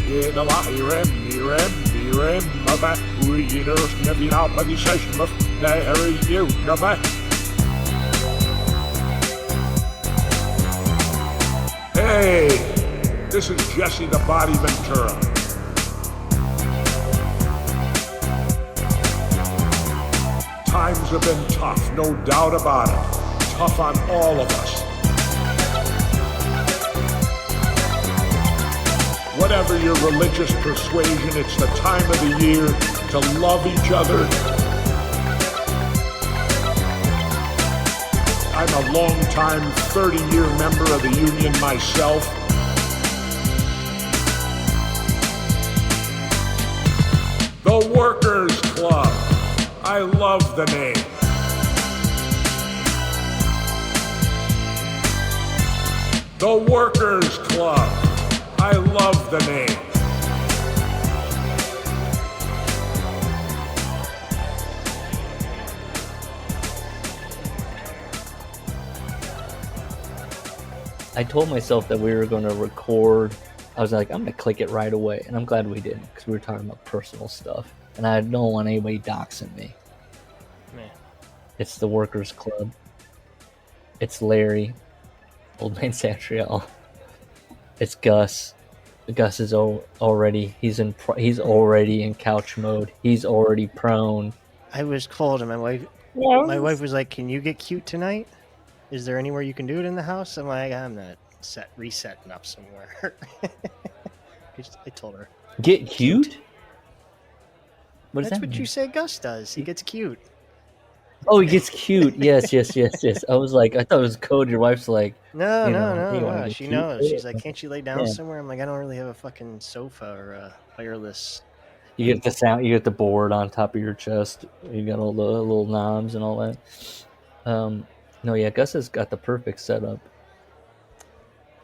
Hey, this is Jesse the Body Ventura. Times have been tough, no doubt about it. Tough on all of us. Whatever your religious persuasion, it's the time of the year to love each other. I'm a long-time, 30-year member of the union myself. The Workers Club. I love the name. The Workers Club. I love the name. I told myself that we were going to record. I was like, I'm going to click it right away. And I'm glad we didn't, because we were talking about personal stuff. And I don't want anybody doxing me. Man. It's the Workers Club. It's Larry, Old Man Satriel. It's Gus. Gus is already. He's already in couch mode. He's already prone. I was cold, and my wife was like, "Can you get cute tonight? Is there anywhere you can do it in the house?" I'm like, "I'm not resetting up somewhere." I told her, "Get cute." That's what you say Gus does. He gets cute. Oh, he gets cute. Yes. I was like, I thought it was code. Your wife's like, no. She knows. She's like, "Can't you lay down somewhere?" I'm like, "I don't really have a fucking sofa or a wireless." You get the sound. You get the board on top of your chest. You got all the little knobs and all that. No, yeah, Gus has got the perfect setup.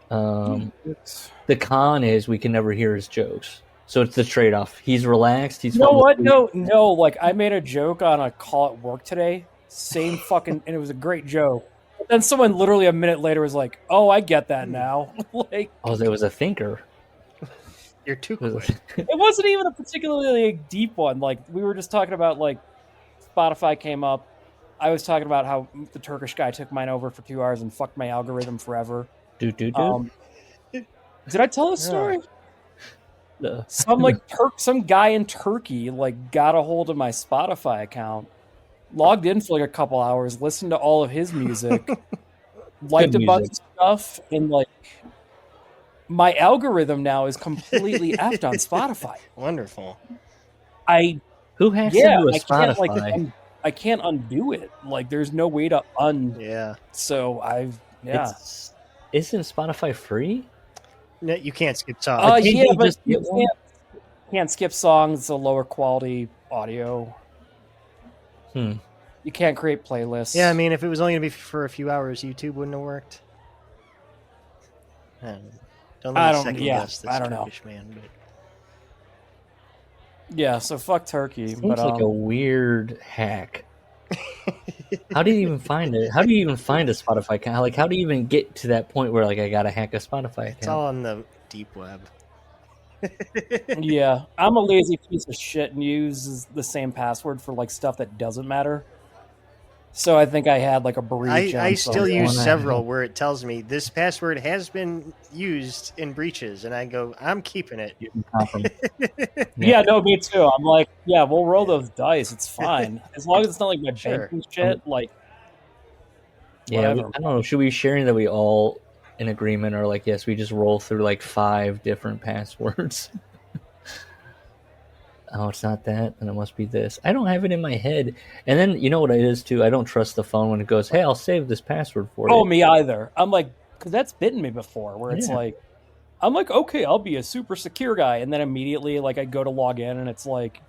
The con is we can never hear his jokes. So it's the trade-off. He's relaxed. He's what? No. Like, I made a joke on a call at work today. Same fucking, and it was a great joke. But then someone literally a minute later was like, "Oh, I get that now." Like, it was a thinker. You're too quick. It wasn't even a particularly deep one. Like, we were just talking about, like, Spotify came up. I was talking about how the Turkish guy took mine over for 2 hours and fucked my algorithm forever. Did I tell this story? No. Some guy in Turkey like got a hold of my Spotify account, logged in for like a couple hours, listened to all of his music, liked a bunch of stuff, and like my algorithm now is completely effed on Spotify. Wonderful. Who hacks into a Spotify? I can't undo it. Like, there's no way to Yeah. So Isn't Spotify free? No, you can't skip songs. But you can't skip songs. It's a lower quality audio. You can't create playlists. Yeah, I mean, if it was only going to be for a few hours, YouTube wouldn't have worked. I don't know. Man, but... Yeah, so fuck Turkey. Seems like a weird hack. How do you even find it? How do you even find a Spotify account? Like, how do you even get to that point where, like, I gotta hack a Spotify account? It's all on the deep web. Yeah, I'm a lazy piece of shit and use the same password for, like, stuff that doesn't matter. So I think I had, like, a breach. I still use several where it tells me this password has been used in breaches, and I go, I'm keeping it. Yeah, no, me too. I'm like, yeah, we'll roll those dice. It's fine. As long as it's not, like, my banking shit, like, yeah, I don't know. Should we be sharing that we all in agreement or, like, yes, we just roll through, like, 5 different passwords? Oh, it's not that, and it must be this. I don't have it in my head. And then, you know what it is, too? I don't trust the phone when it goes, hey, I'll save this password for you. Oh, me either. I'm like, because that's bitten me before, where it's like, I'm like, okay, I'll be a super secure guy. And then immediately, like, I go to log in, and it's like,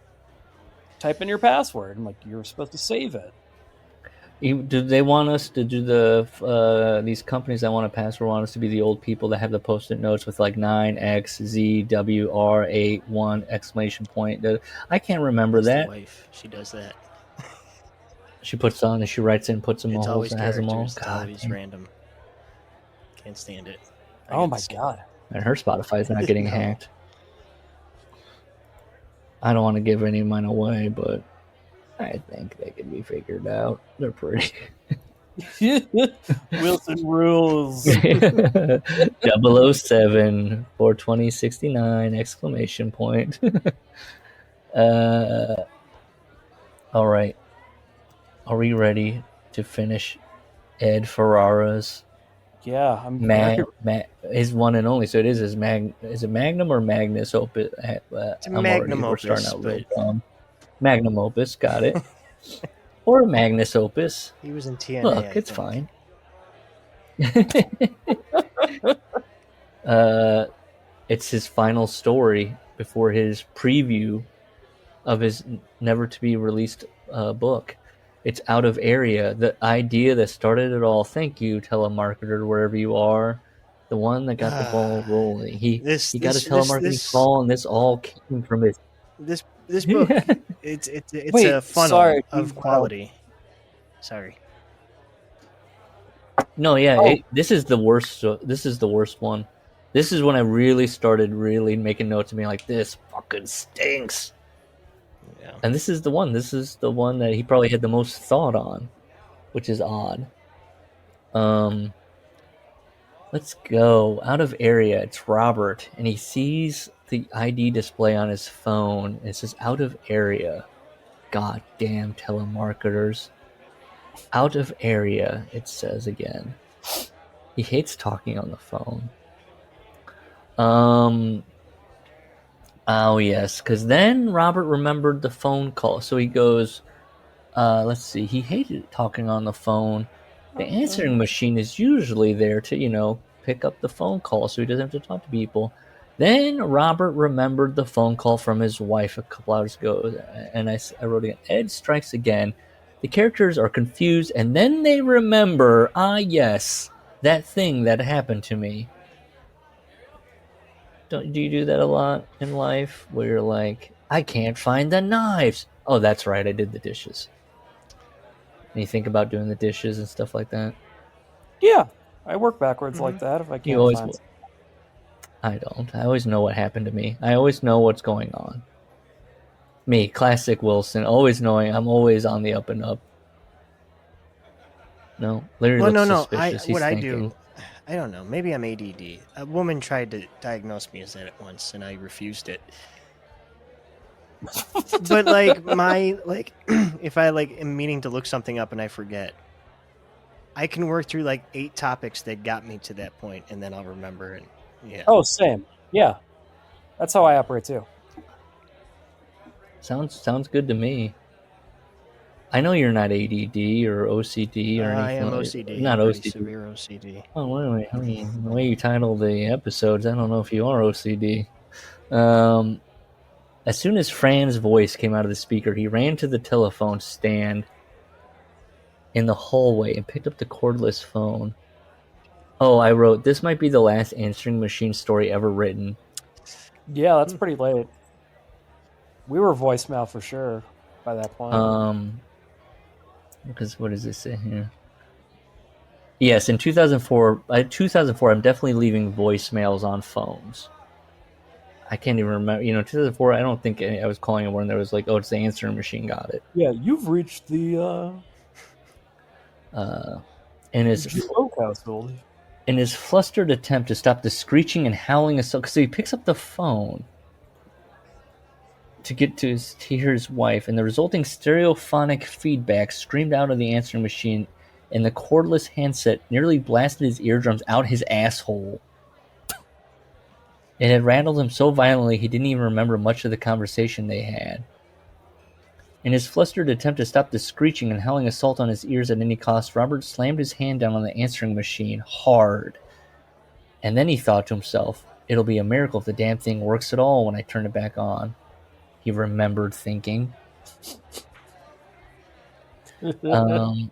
type in your password. I'm like, you're supposed to save it. Do they want us to do these companies that want a password want us to be the old people that have the post-it notes with like 9XZWR81 exclamation point? I can't remember that. My wife, she does that. She puts on and she writes in, puts them all, and has them all. It's always random. Can't stand it. Oh my god! And her Spotify's not getting hacked. I don't want to give any of mine away, but I think they can be figured out. They're pretty. Wilson rules. 007 42069 exclamation point. All right. Are we ready to finish Ed Ferrara's Yeah, I'm very. his one and only? So it is his is it Magnum or Magnus Opus? It's a magnum we're opus, starting out real but dumb. Magnum Opus, got it. Or a Magnus Opus. he was in TNA. Look, I it's think. fine. It's his final story before his preview of his never to be released book. It's Out of Area, the idea that started it all. Thank you, telemarketer, wherever you are. The one that got the ball rolling. He got a telemarketing call, and this all came from his. This book. it's Wait, a funnel sorry, of quality. Sorry. No, yeah, Oh. this is the worst. This is the worst one. This is when I really started making notes of me like, this fucking stinks. Yeah. And this is the one. This is the one that he probably had the most thought on, which is odd. Let's go. Out of Area. It's Robert, and he sees the ID display on his phone. It says Out of Area. Goddamn telemarketers. Out of Area, it says again. He hates talking on the phone. Oh, yes, because then Robert remembered the phone call. So he goes, let's see, he hated talking on the phone. The answering machine is usually there to, pick up the phone call so he doesn't have to talk to people. Then Robert remembered the phone call from his wife a couple hours ago, and I wrote again, Ed strikes again. The characters are confused, and then they remember, yes, that thing that happened to me. Do you do that a lot in life where you're like, I can't find the knives? Oh, that's right, I did the dishes. And you think about doing the dishes and stuff like that? Yeah, I work backwards like that if I can't find it. I don't. I always know what happened to me. I always know what's going on. Me, classic Wilson, always knowing I'm always on the up and up. No, Larry looks suspicious. He's thinking. I don't know. Maybe I'm ADD. A woman tried to diagnose me as that at once, and I refused it. But if I am meaning to look something up and I forget, I can work through 8 topics that got me to that point, and then I'll remember it. Yeah. Oh, same. Yeah, that's how I operate too. Sounds good to me. I know you're not ADD or OCD or anything. I am OCD. Not OCD. Severe OCD. Oh, wait. I mean, the way you title the episodes, I don't know if you are OCD. As soon as Fran's voice came out of the speaker, he ran to the telephone stand in the hallway and picked up the cordless phone. Oh, I wrote, this might be the last answering machine story ever written. Yeah, that's pretty late. We were voicemail for sure by that point. Because what does this say here? Yes, in 2004, I'm definitely leaving voicemails on phones. I can't even remember. 2004, I don't think I was calling it when there was it's the answering machine, got it. Yeah, you've reached the... in his household. In his flustered attempt to stop the screeching and howling assault, so he picks up the phone to get to hear his wife, and the resulting stereophonic feedback streamed out of the answering machine, and the cordless handset nearly blasted his eardrums out his asshole. It had rattled him so violently he didn't even remember much of the conversation they had. In his flustered attempt to stop the screeching and howling assault on his ears at any cost, Robert slammed his hand down on the answering machine hard. And then he thought to himself, it'll be a miracle if the damn thing works at all when I turn it back on. He remembered thinking. And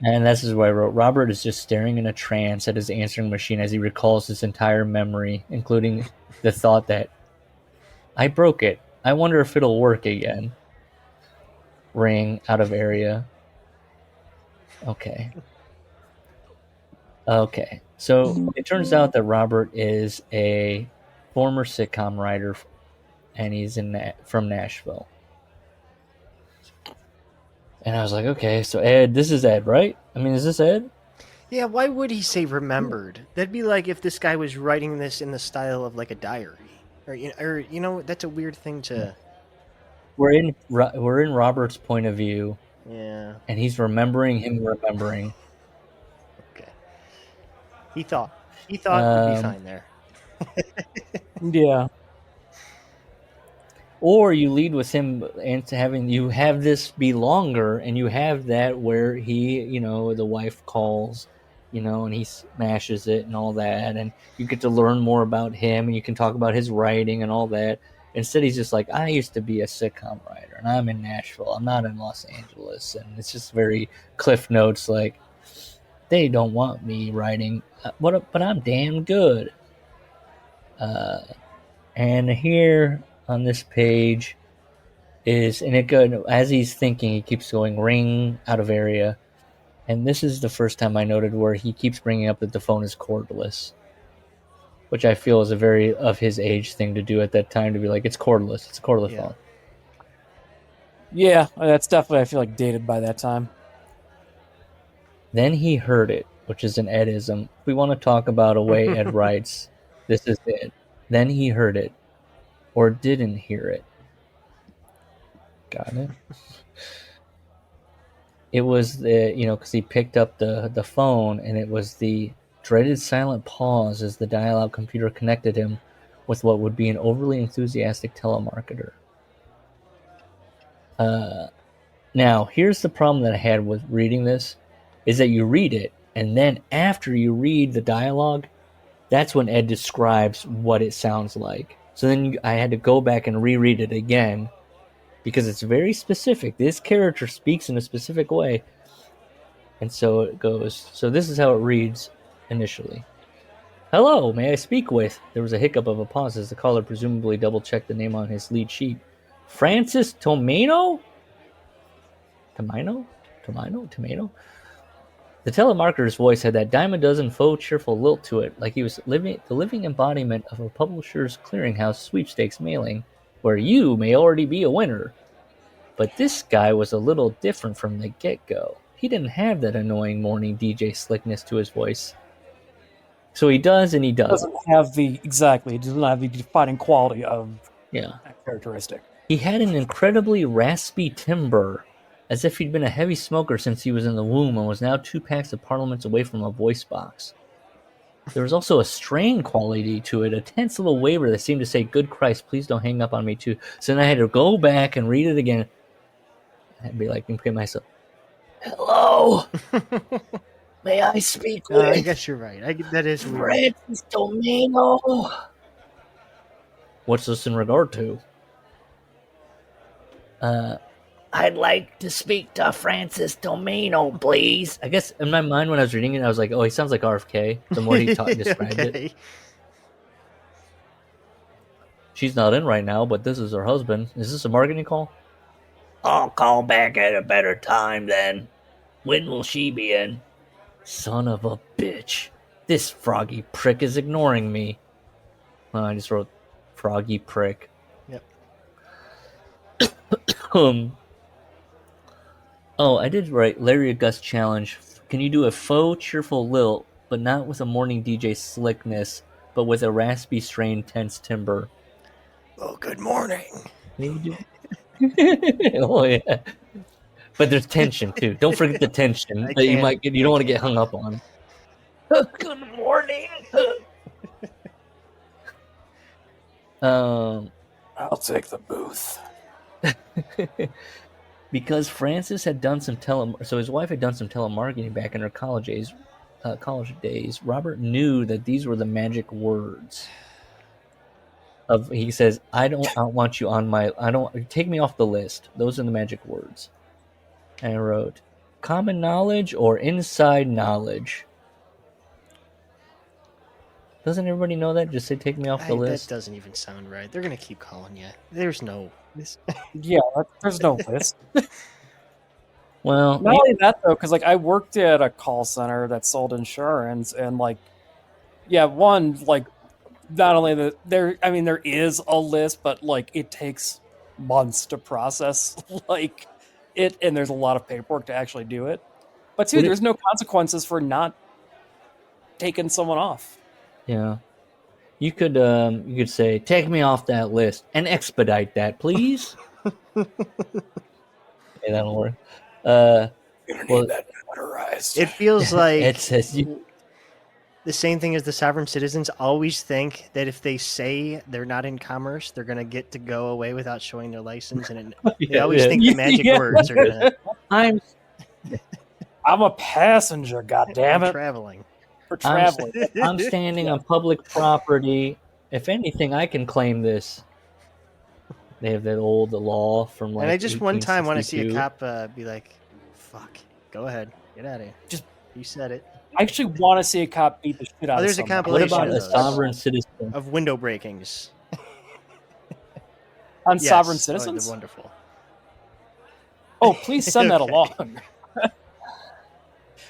this is where I wrote, Robert is just staring in a trance at his answering machine as he recalls his entire memory, including the thought that, I broke it. I wonder if it'll work again. Ring, Out of Area. Okay. So it turns out that Robert is a former sitcom writer and he's from Nashville. And I was like, okay, so Ed, this is Ed, right? I mean, is this Ed? Yeah, why would he say remembered? That'd be like if this guy was writing this in the style of like a diary, or that's a weird thing to. We're in Robert's point of view, Yeah. and he's remembering him remembering. Okay. He thought we'd be fine there. Yeah. Or you lead with him and having you have this be longer, and you have that where he, the wife calls, and he smashes it and all that, and you get to learn more about him, and you can talk about his writing and all that. Instead, he's just like, I used to be a sitcom writer, and I'm in Nashville. I'm not in Los Angeles, and it's just very Cliff Notes, like they don't want me writing, but I'm damn good. And here on this page is, and it goes, as he's thinking, he keeps going ring out of area. And this is the first time I noted where he keeps bringing up that the phone is cordless, which I feel is a very of his age thing to do at that time, to be like, it's cordless. It's a cordless phone. Yeah, that's definitely, I feel like, dated by that time. Then he heard it, which is an Edism. We want to talk about a way Ed writes. This is it. Then he heard it, or didn't hear it. Got it? It was because he picked up the phone, and it was the dreaded silent pause as the dial-out computer connected him with what would be an overly enthusiastic telemarketer. Now, here's the problem that I had with reading this, is that you read it, and then after you read the dialogue, that's when Ed describes what it sounds like. So then I had to go back and reread it again, because it's very specific. This character speaks in a specific way. And so it goes. So this is how it reads initially. Hello, may I speak with? There was a hiccup of a pause as the caller presumably double-checked the name on his lead sheet. Francis Tomino? Tomato? The telemarketer's voice had that dime a dozen faux cheerful lilt to it, like he was the living embodiment of a publisher's clearinghouse sweepstakes mailing, where you may already be a winner. But this guy was a little different from the get-go. He didn't have that annoying morning DJ slickness to his voice. So he does and he doesn't. He doesn't have the defining quality of that characteristic. He had an incredibly raspy timbre, as if he'd been a heavy smoker since he was in the womb and was now 2 packs of parliaments away from a voice box. There was also a strain quality to it, a tense little waver that seemed to say, good Christ, please don't hang up on me too. So then I had to go back and read it again. I'd be like, thinking to myself, hello, may I speak with? I guess you're right. That is weird. Francis Domino. What's this in regard to? I'd like to speak to Francis Domino, please. I guess in my mind when I was reading it, I was like, oh, he sounds like RFK. The more he described it. She's not in right now, but this is her husband. Is this a marketing call? I'll call back at a better time then. When will she be in? Son of a bitch. This froggy prick is ignoring me. Oh, I just wrote froggy prick. Yep. Oh, I did write Larry Gus challenge. Can you do a faux cheerful lilt, but not with a morning DJ slickness, but with a raspy strained tense timbre? Oh, good morning. Oh yeah. But there's tension too. Don't forget the tension that you might get. You don't want to get hung up on. Good morning. I'll take the booth. Because Francis had done some so his wife had done some telemarketing back in her college days. Robert knew that these were the magic words. He says, I don't want you on my. Take me off the list. Those are the magic words. And I wrote, common knowledge or inside knowledge. Doesn't everybody know that? Just say, take me off the list. That doesn't even sound right. They're gonna keep calling you. There's no. Yeah, there's no list. Well, not only that though, because I worked at a call center that sold insurance, and not only that there is a list, but like it takes months to process like it, and there's a lot of paperwork to actually do it. But two, there's no consequences for not taking someone off. Yeah. You could say, take me off that list and expedite that, please. Okay, that'll work. It feels like it says the same thing as the sovereign citizens always think that if they say they're not in commerce, they're going to get to go away without showing their license. And they always think the magic words are going to... I'm a passenger, goddammit. Traveling. For traveling. I'm standing on public property. If anything, I can claim this. They have that old law from like. And I just one time want to see a 1862. cop be like, "Fuck, go ahead, get out of here." Just you said it. I actually want to see a cop beat the shit out of There's a somebody. What compilation about a sovereign citizen? of window breakings on Yes. sovereign Oh, citizens? they're wonderful. Oh, please send that Okay. along.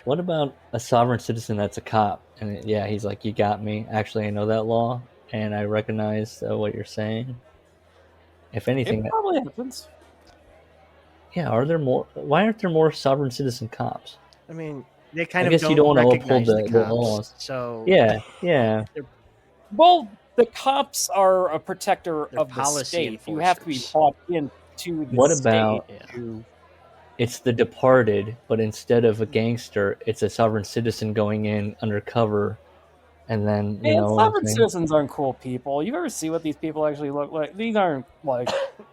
What about a sovereign citizen that's a cop? And he's like, you got me. Actually, I know that law, and I recognize what you're saying. If anything, It probably happens. are there more? Why aren't there more sovereign citizen cops? I mean, they kind I of guess don't you don't want to recognize uphold the cops, laws. So Yeah. Well, the cops are a protector They're of the policy state. You have to be enforcers. bought into the What state. about- to- It's The Departed, but instead of a gangster, it's a sovereign citizen going in undercover, and then Man, what I'm sovereign saying? citizens aren't cool people. You ever see what these people actually look like? These aren't like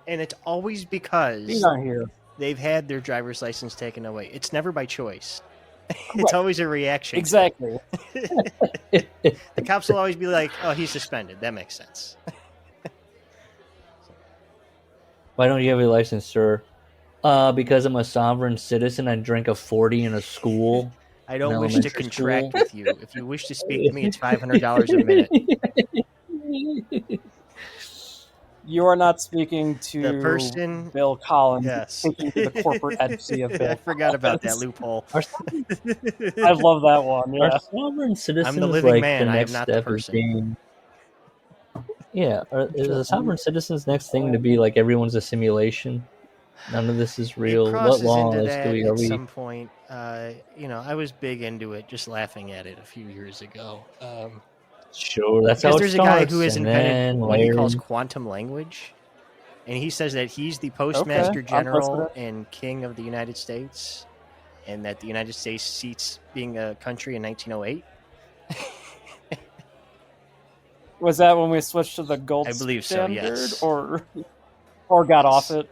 and it's always because these aren't here. they've had their driver's license taken away. It's never by choice. It's Right. always a reaction. Exactly. The cops will always be like, "Oh, he's suspended." That makes sense. Why don't you have a license, sir? Because I'm a sovereign citizen. I drank a 40 in a school. I don't In wish to elementary contract school. with you. If you wish to speak to me, it's $500 a minute. You are not speaking to The person- Bill Collins. Yes. Speaking to the corporate entity of Bill. I forgot about that Collins. loophole. Are I love that one. Yeah. Are sovereign citizens living like man, the I am next not the step of person. being? Yeah, is a sovereign citizen's next thing to be like everyone's a simulation? None of this is real. It What crosses laws into that are at we? some point. I was big into it, just laughing at it a few years ago. Sure, that's how Because it there's a starts. guy who has and invented then what he calls layered- quantum language, and he says that he's the Postmaster I'm General listening. and King of the United States, and that the United States ceased being a country in 1908. Was that when we switched to the gold I believe so, standard, yes. or got off it?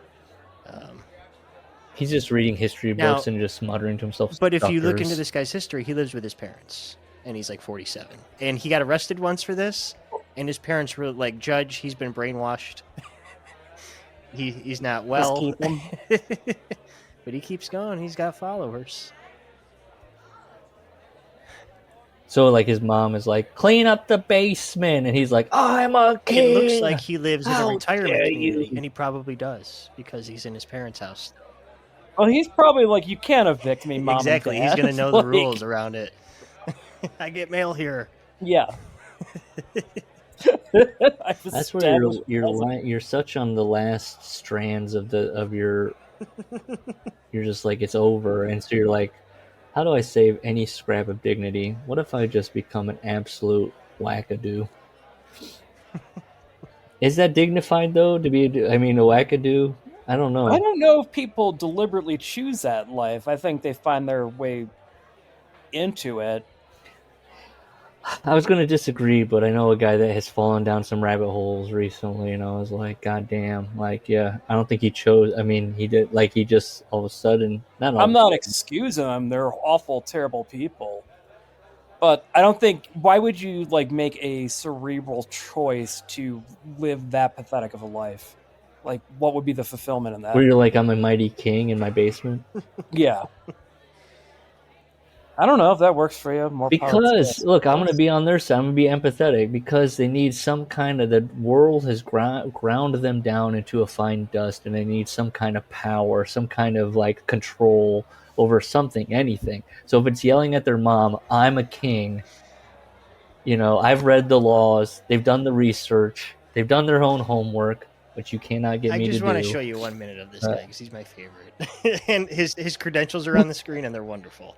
He's just reading history Now- books and just muttering to himself. But if you look "Suckers." into this guy's history, he lives with his parents, and he's like 47, and he got arrested once for this, and his parents were like, "Judge, he's been brainwashed. he's not well." keep him. But he keeps going. He's got followers. So like his mom is like, clean up the basement, and he's like, I'm a king. It looks like he lives in a How retirement dare community, you. and he probably does because he's in his parents' house. Well, he's probably like, you can't evict me, mom. and Exactly. He's Dad." going to know the Like, rules around it. I get mail here. Yeah. That's where you're such on the last strands of your. You're just like, it's over, and so you're like, how do I save any scrap of dignity? What if I just become an absolute wackadoo? Is that dignified though to be? A wackadoo? I don't know. I don't know if people deliberately choose that life. I think they find their way into it. I was going to disagree, but I know a guy that has fallen down some rabbit holes recently, and I was like, God damn. Like, yeah, I don't think he chose. I mean, he did, like, he just all of a sudden. I'm not excusing them. They're awful, terrible people. But I don't think. Why would you, like, make a cerebral choice to live that pathetic of a life? Like, what would be the fulfillment in that? Where you're like, I'm a mighty king in my basement. Yeah. I don't know if that works for you. More power to Because, you. look, I'm going to be on their side. I'm going to be empathetic because they need some kind of, the world has ground them down into a fine dust, and they need some kind of power, some kind of, like, control over something, anything. So if it's yelling at their mom, I'm a king, You know, I've read the laws. They've done the research. They've done their own homework, which you cannot get I me to just do. want to show you 1 minute of this guy because he's my favorite, and his credentials are on the screen and they're wonderful.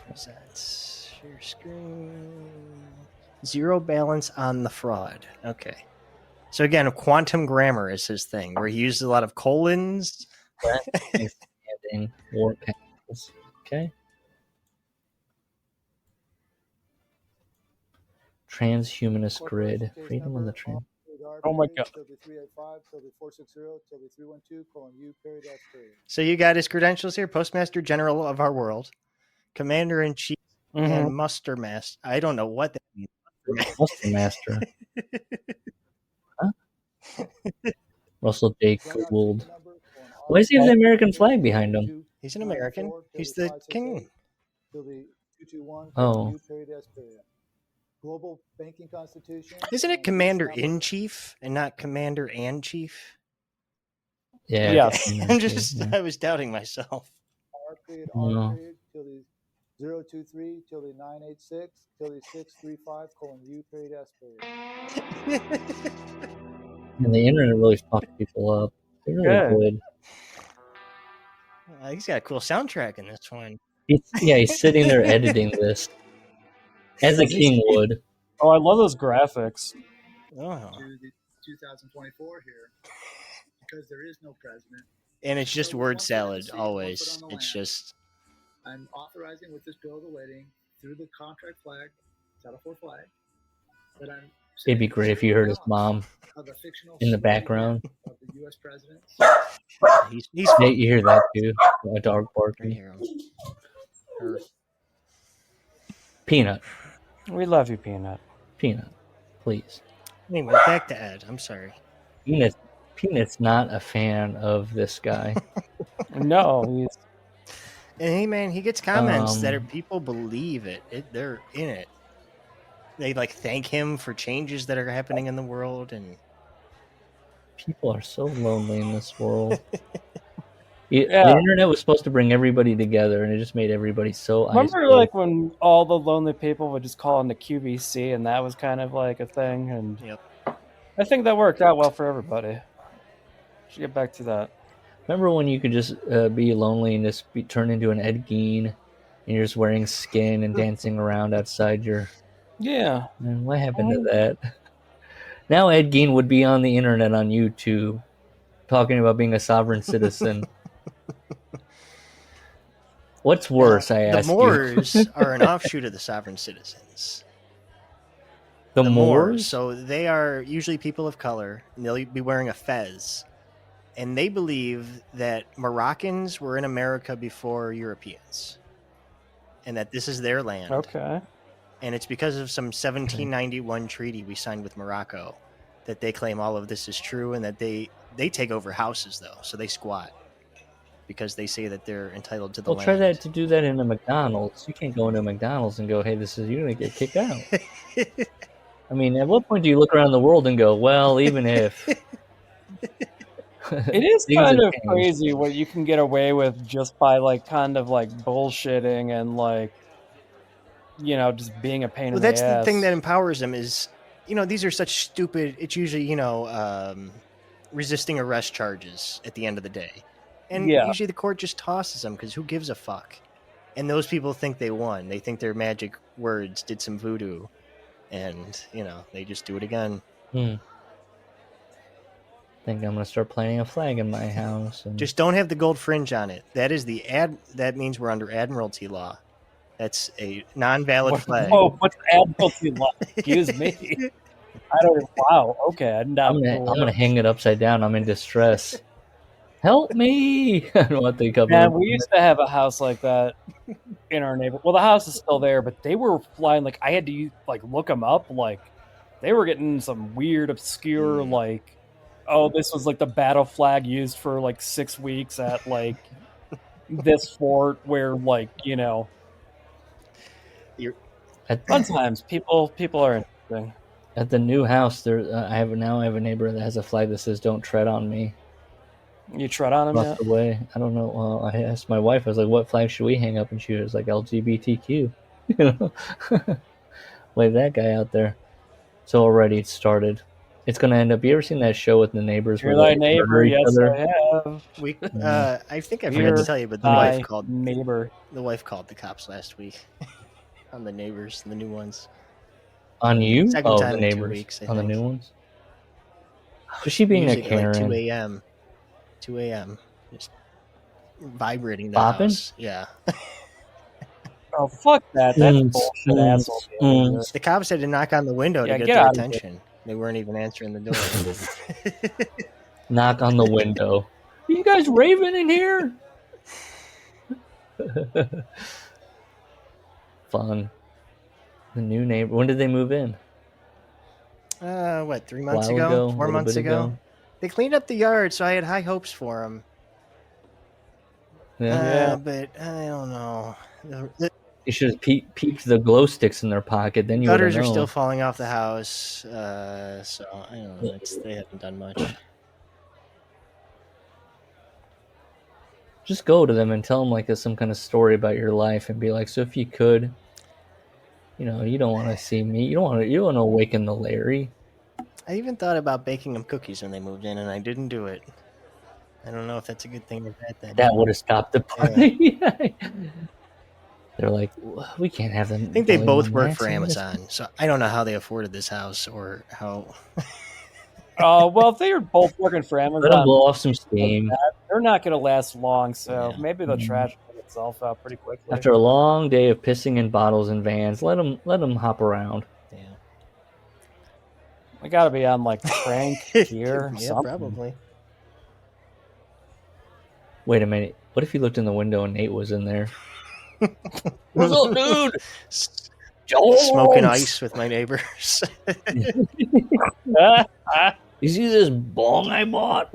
Presents share screen. Zero balance on the fraud. Okay. So again, quantum grammar is his thing, where he uses a lot of colons. War panels. Okay. Transhumanist grid. Freedom on the train. Oh my God. So you got his credentials here: Postmaster General of our world, Commander in Chief, and Muster Master. I don't know what that means. Muster Master. Huh? Russell J. Gould. Why does he have the American flag behind him? He's an American. He's the king. Oh. Global banking constitution. Isn't it Commander in Chief and not Commander and Chief? Yeah. Yes. I was doubting myself. R period, No. period, till the 023, till the 986, till the 635, U period, S period. And the internet really fucked people up. They really did. He's got a cool soundtrack in this one. He's sitting there editing this. As a king would. Oh, I love those graphics. Oh. To the 2024 here, because there is no president. And it's just word salad, always. It's just... I'm authorizing with this bill of lading through the contract flag, Title IV flag, that I'm... It'd be great if you heard his mom in the background. Of the U.S. president. You hear that too? A dog barking. Peanut. We love you, Peanut. Peanut, please. Anyway, back to Ed. I'm sorry. Peanut's not a fan of this guy. No, he's... And hey, man, he gets comments that are people believe it. They're in it. They like thank him for changes that are happening in the world, and people are so lonely in this world. The internet was supposed to bring everybody together, and it just made everybody so Remember, isolated. like, when all the lonely people would just call into QVC, and that was kind of like a thing, and I think that worked out well for everybody. Should get back to that. Remember when you could just be lonely and just turn into an Ed Gein, and you're just wearing skin and dancing around outside your... Yeah. Man, what happened to that? Now Ed Gein would be on the internet on YouTube talking about being a sovereign citizen. What's worse, I ask you? The Moors are an offshoot of the sovereign citizens. The Moors? So they are usually people of color, and they'll be wearing a fez. And they believe that Moroccans were in America before Europeans. And that this is their land. Okay. And it's because of some 1791 treaty we signed with Morocco that they claim all of this is true, and that they take over houses, though. So they squat because they say that they're entitled to the land. Try to do that in a McDonald's. You can't go into McDonald's and go, hey, you're going to get kicked out. I mean, at what point do you look around the world and go, well, even if... It is kind of crazy what you can get away with just by, like, kind of, like, bullshitting and, like, you know, just being a pain in the ass. Well, that's the thing that empowers them is, you know, these are such stupid... It's usually, you know, resisting arrest charges at the end of the day. And usually the court just tosses them because who gives a fuck? And those people think they won. They think their magic words did some voodoo. And, you know, they just do it again. I think I'm going to start planting a flag in my house. And... Just don't have the gold fringe on it. That is that means we're under Admiralty law. That's a non-valid flag. Oh, what's Admiralty law? Excuse me. I don't... Wow, okay. I'm going to hang it upside down. I'm in distress. Help me! I don't know what they cover. Yeah, we used to have a house like that in our neighborhood. Well, the house is still there, but they were flying, like, I had to, like, look them up. Like, they were getting some weird, obscure, like, oh, this was, like, the battle flag used for, like, 6 weeks at, like, this fort where, like, you know... Sometimes people are interesting. At the new house, I have a neighbor that has a flag that says, "Don't tread on me." You tread on him yet? The way. I don't know. Well, I asked my wife. I was like, "What flag should we hang up?" And she was like, "LGBTQ." You know. Wave that guy out there. So already it started. It's gonna end up. You ever seen that show with the neighbors You're where thy they neighbor. murder each Yes, other? I have. We, Yeah. I think I forgot You're to tell you, but thy neighbor. the wife called the cops last week on the neighbors, the new ones. On you? Second Oh, time the in 2 neighbors. weeks, I On the think. new ones? Was she being Music a at like Karen? 2 a.m. 2 a.m. Just vibrating the Bopping? house. Yeah. Oh, fuck that. That's bullshit, asshole. behavior. The cops had to knock on the window Yeah, to get get their out of here. attention. They weren't even answering the door. Knock on the window. Are you guys raving in here? Fun. The new neighbor. When did they move in? What, 3 months While ago? ago, a 4 little months bit ago? They cleaned up the yard, so I had high hopes for them. Yeah. But I don't know. The You should have peeped the glow sticks in their pocket. Then you would have gutters are known. still falling off the house, so I don't know. They haven't done much. Just go to them and tell them like some kind of story about your life and be like, so if you could, you don't want to see me. You don't want to awaken the Larry. I even thought about baking them cookies when they moved in, and I didn't do it. I don't know if that's a good thing or bad thing. That would have stopped the party. They're like, we can't have them. I think they both work Max for in this." Amazon, so I don't know how they afforded this house or how. Well, if they are both working for Let them Amazon, blow off some steam. they're not going to last long, so Yeah. maybe the trash will get itself out pretty quickly. After a long day of pissing in bottles and vans, let them hop around. Yeah, We got to be on like Crank here. yeah, something. probably. Wait a minute. What if you looked in the window and Nate was in there? What's up, dude? Smoking ice with my neighbors. You see this bong I bought?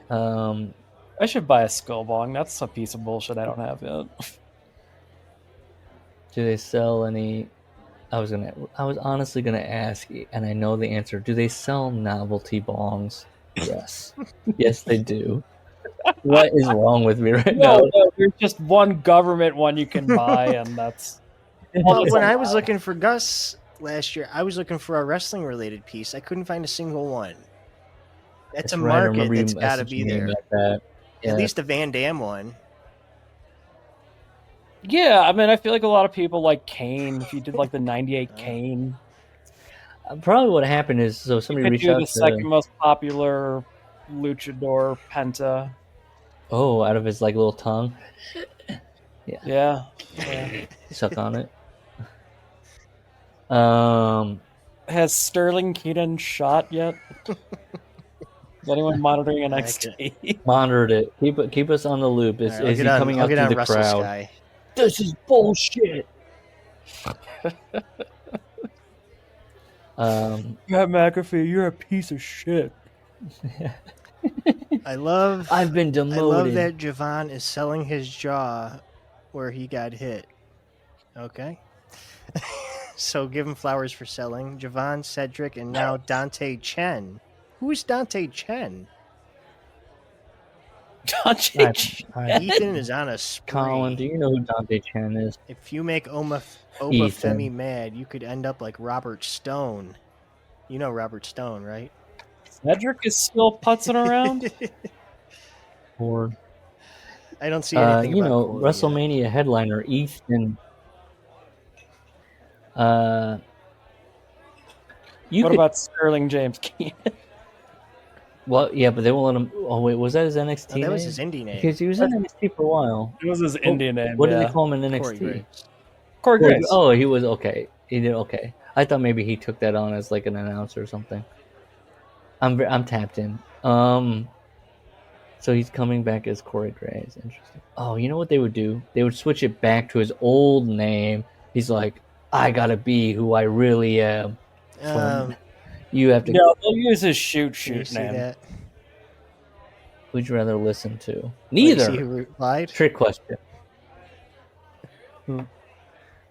I should buy a skull bong. That's a piece of bullshit I don't have yet. Do they sell any? I was honestly gonna ask, and I know the answer. Do they sell novelty bongs? Yes, yes they do. What is wrong with me right now? No, there's just one government one you can buy, and that's. Well, when I was looking for Gus last year, I was looking for a wrestling related piece. I couldn't find a single one. That's a right, I market remember you that's got to be messaging me there. about that. Yeah. At least the Van Damme one. Yeah, I mean, I feel like a lot of people like Kane. If you did like the '98 Kane, Probably what happened is you somebody could reached do out the to. second most popular luchador Penta. Oh, out of his like little tongue, Yeah. suck on it. Has Sterling Keenan shot yet? Is anyone monitoring NXT? Monitored it. Keep us on the loop. Is, All right, is he coming out through the Russell crowd? Sky. This is bullshit. Matt McAfee, you're a piece of shit. I've been demoted. I love that Javon is selling his jaw where he got hit. Okay. So give him flowers for selling. Javon, Cedric, and now Dante Chen. Who's Dante Chen? Dante Ethan is on a spree. Colin, do you know who Dante Chen is? If you make Oba Ethan. Femi mad, you could end up like Robert Stone. You know Robert Stone, right? Cedric is still putzing around? Or I don't see anything about Corey yet. WrestleMania headliner Ethan. What about Sterling James Keenan? Well, yeah, but they won't let him. Oh wait, was that his NXT No, that was name? his indie name. Because he was in NXT for a while. It was his Indian name. What did they call him in Corey NXT? Graves. Corey Graves. Oh, he was okay. He did okay. I thought maybe he took that on as like an announcer or something. I'm tapped in. So he's coming back as Corey Graves. Interesting. Oh, you know what they would do? They would switch it back to his old name. He's like, I gotta be who I really am. You have to. No, they'll use his shoot Can you see name. that? Would you rather listen to? Wait, Neither. see who replied? Trick question.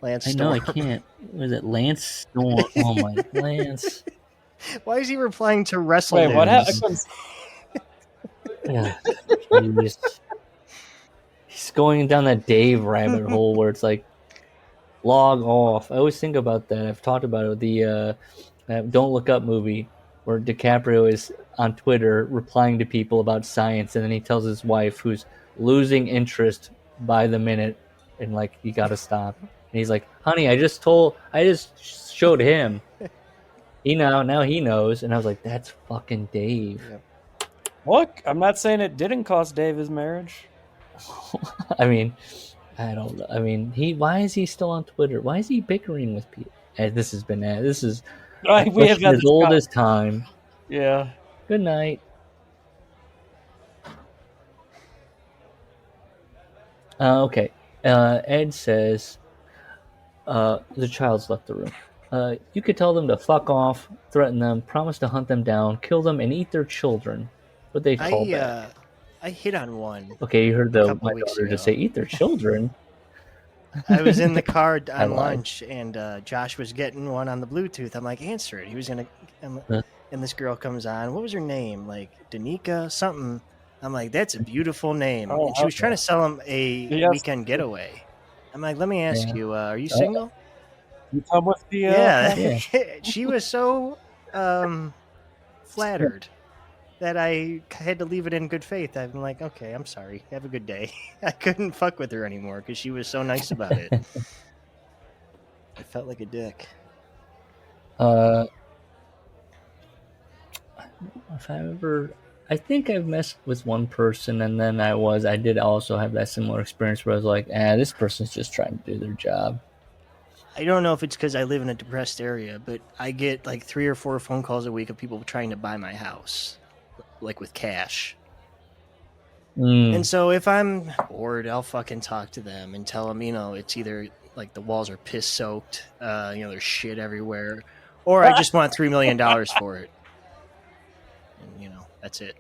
Lance I know I Storm. can't. Was it Lance Storm? Oh my Lance. Why is he replying to Wrestle Wait, what News? happened? Yeah, jeez. He's going down that Dave rabbit hole where it's like, Log off. I always think about that. I've talked about it. The Don't Look Up movie where DiCaprio is on Twitter replying to people about science, and then he tells his wife, who's losing interest by the minute, and like, you got to stop. And he's like, "Honey, I just showed him. Now he knows." And I was like, "That's fucking Dave." Yep. Look, I'm not saying it didn't cost Dave his marriage. I mean, I don't know. I mean, why is he still on Twitter? Why is he bickering with people? This is We have had as this old as time. Yeah. Good night. Okay. Ed says the child's left the room. You could tell them to fuck off, threaten them, promise to hunt them down, kill them, and eat their children. But they call back. I hit on one. Okay, you heard my daughter just say, "Eat their children." I was in the car on lunch, and Josh was getting one on the Bluetooth. I'm like, answer it. He was gonna, and this girl comes on. What was her name? Like Danica something. I'm like, that's a beautiful name. And she was trying to sell him a weekend getaway. I'm like, let me ask you, are you single? You come with the yeah. She was so flattered that I had to leave it in good faith. I'm like, okay, I'm sorry. Have a good day. I couldn't fuck with her anymore because she was so nice about it. I felt like a dick. I think I've messed with one person, and then I did also have that similar experience where I was like, this person's just trying to do their job. I don't know if it's because I live in a depressed area, but I get like 3 or 4 phone calls a week of people trying to buy my house, like with cash. And so if I'm bored, I'll fucking talk to them and tell them, it's either like the walls are piss soaked, there's shit everywhere, or I just want $3 million for it. And, that's it.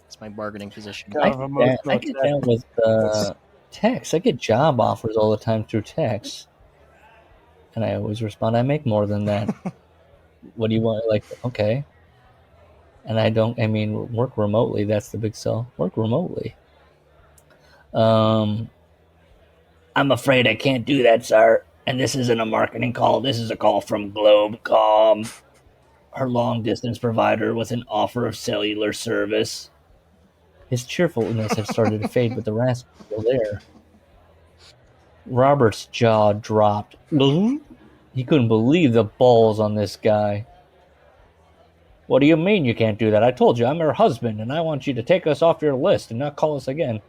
It's my bargaining position. I get that with text. I get job offers all the time through text. And I always respond, I make more than that. What do you want? Like, okay. And work remotely. That's the big sell. Work remotely. I'm afraid I can't do that, sir. And this isn't a marketing call. This is a call from Globecom, her long-distance provider, with an offer of cellular service. His cheerfulness had started to fade, but the rasp was still there. Robert's jaw dropped. He couldn't believe the balls on this guy. What do you mean you can't do that? I told you I'm her husband, and I want you to take us off your list and not call us again.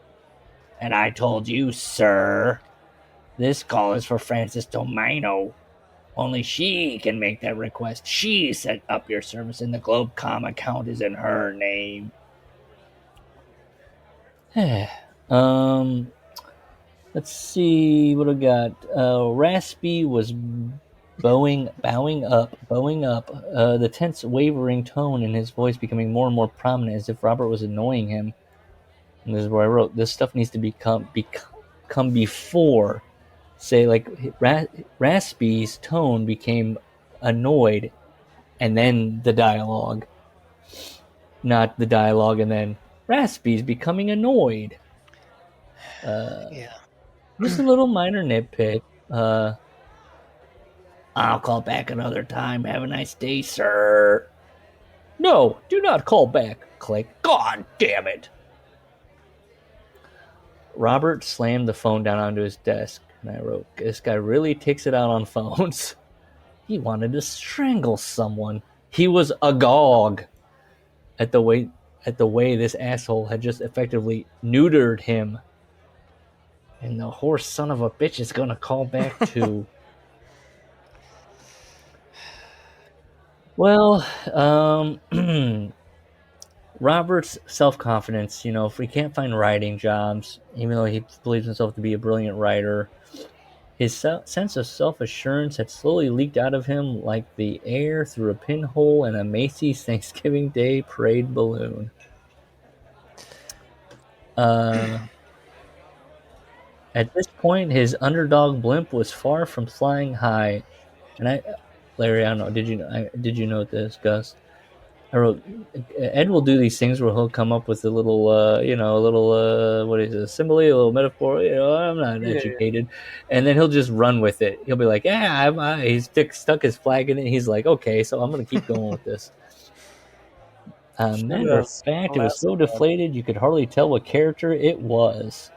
And I told you, sir, this call is for Frances Domino. Only she can make that request. She set up your service, and the Globecom account is in her name. Let's see what I got. Raspy was bowing up. The tense, wavering tone in his voice becoming more and more prominent, as if Robert was annoying him. And this is where I wrote, this stuff needs to come before. Say, like, Raspy's tone became annoyed, and then the dialogue. Not the dialogue, and then Raspy's becoming annoyed. Yeah. Just a little minor nitpick. I'll call back another time. Have a nice day, sir. No, do not call back. Click. God damn it. Robert slammed the phone down onto his desk, and I wrote, this guy really takes it out on phones. He wanted to strangle someone. He was agog at the way this asshole had just effectively neutered him. And the horse son of a bitch is going to call back too. Well, Robert's self-confidence, if we can't find writing jobs, even though he believes himself to be a brilliant writer, his sense of self-assurance had slowly leaked out of him like the air through a pinhole in a Macy's Thanksgiving Day parade balloon. At this point, his underdog blimp was far from flying high. And Larry, I don't know, did you note this, Gus? I wrote, Ed will do these things where he'll come up with a little, what is it, a simile, a little metaphor. I'm not educated, and then he'll just run with it. He'll be like, "Yeah," he's stuck his flag in it. He's like, "Okay, so I'm going to keep going with this." Matter of fact, it was so deflated you could hardly tell what character it was.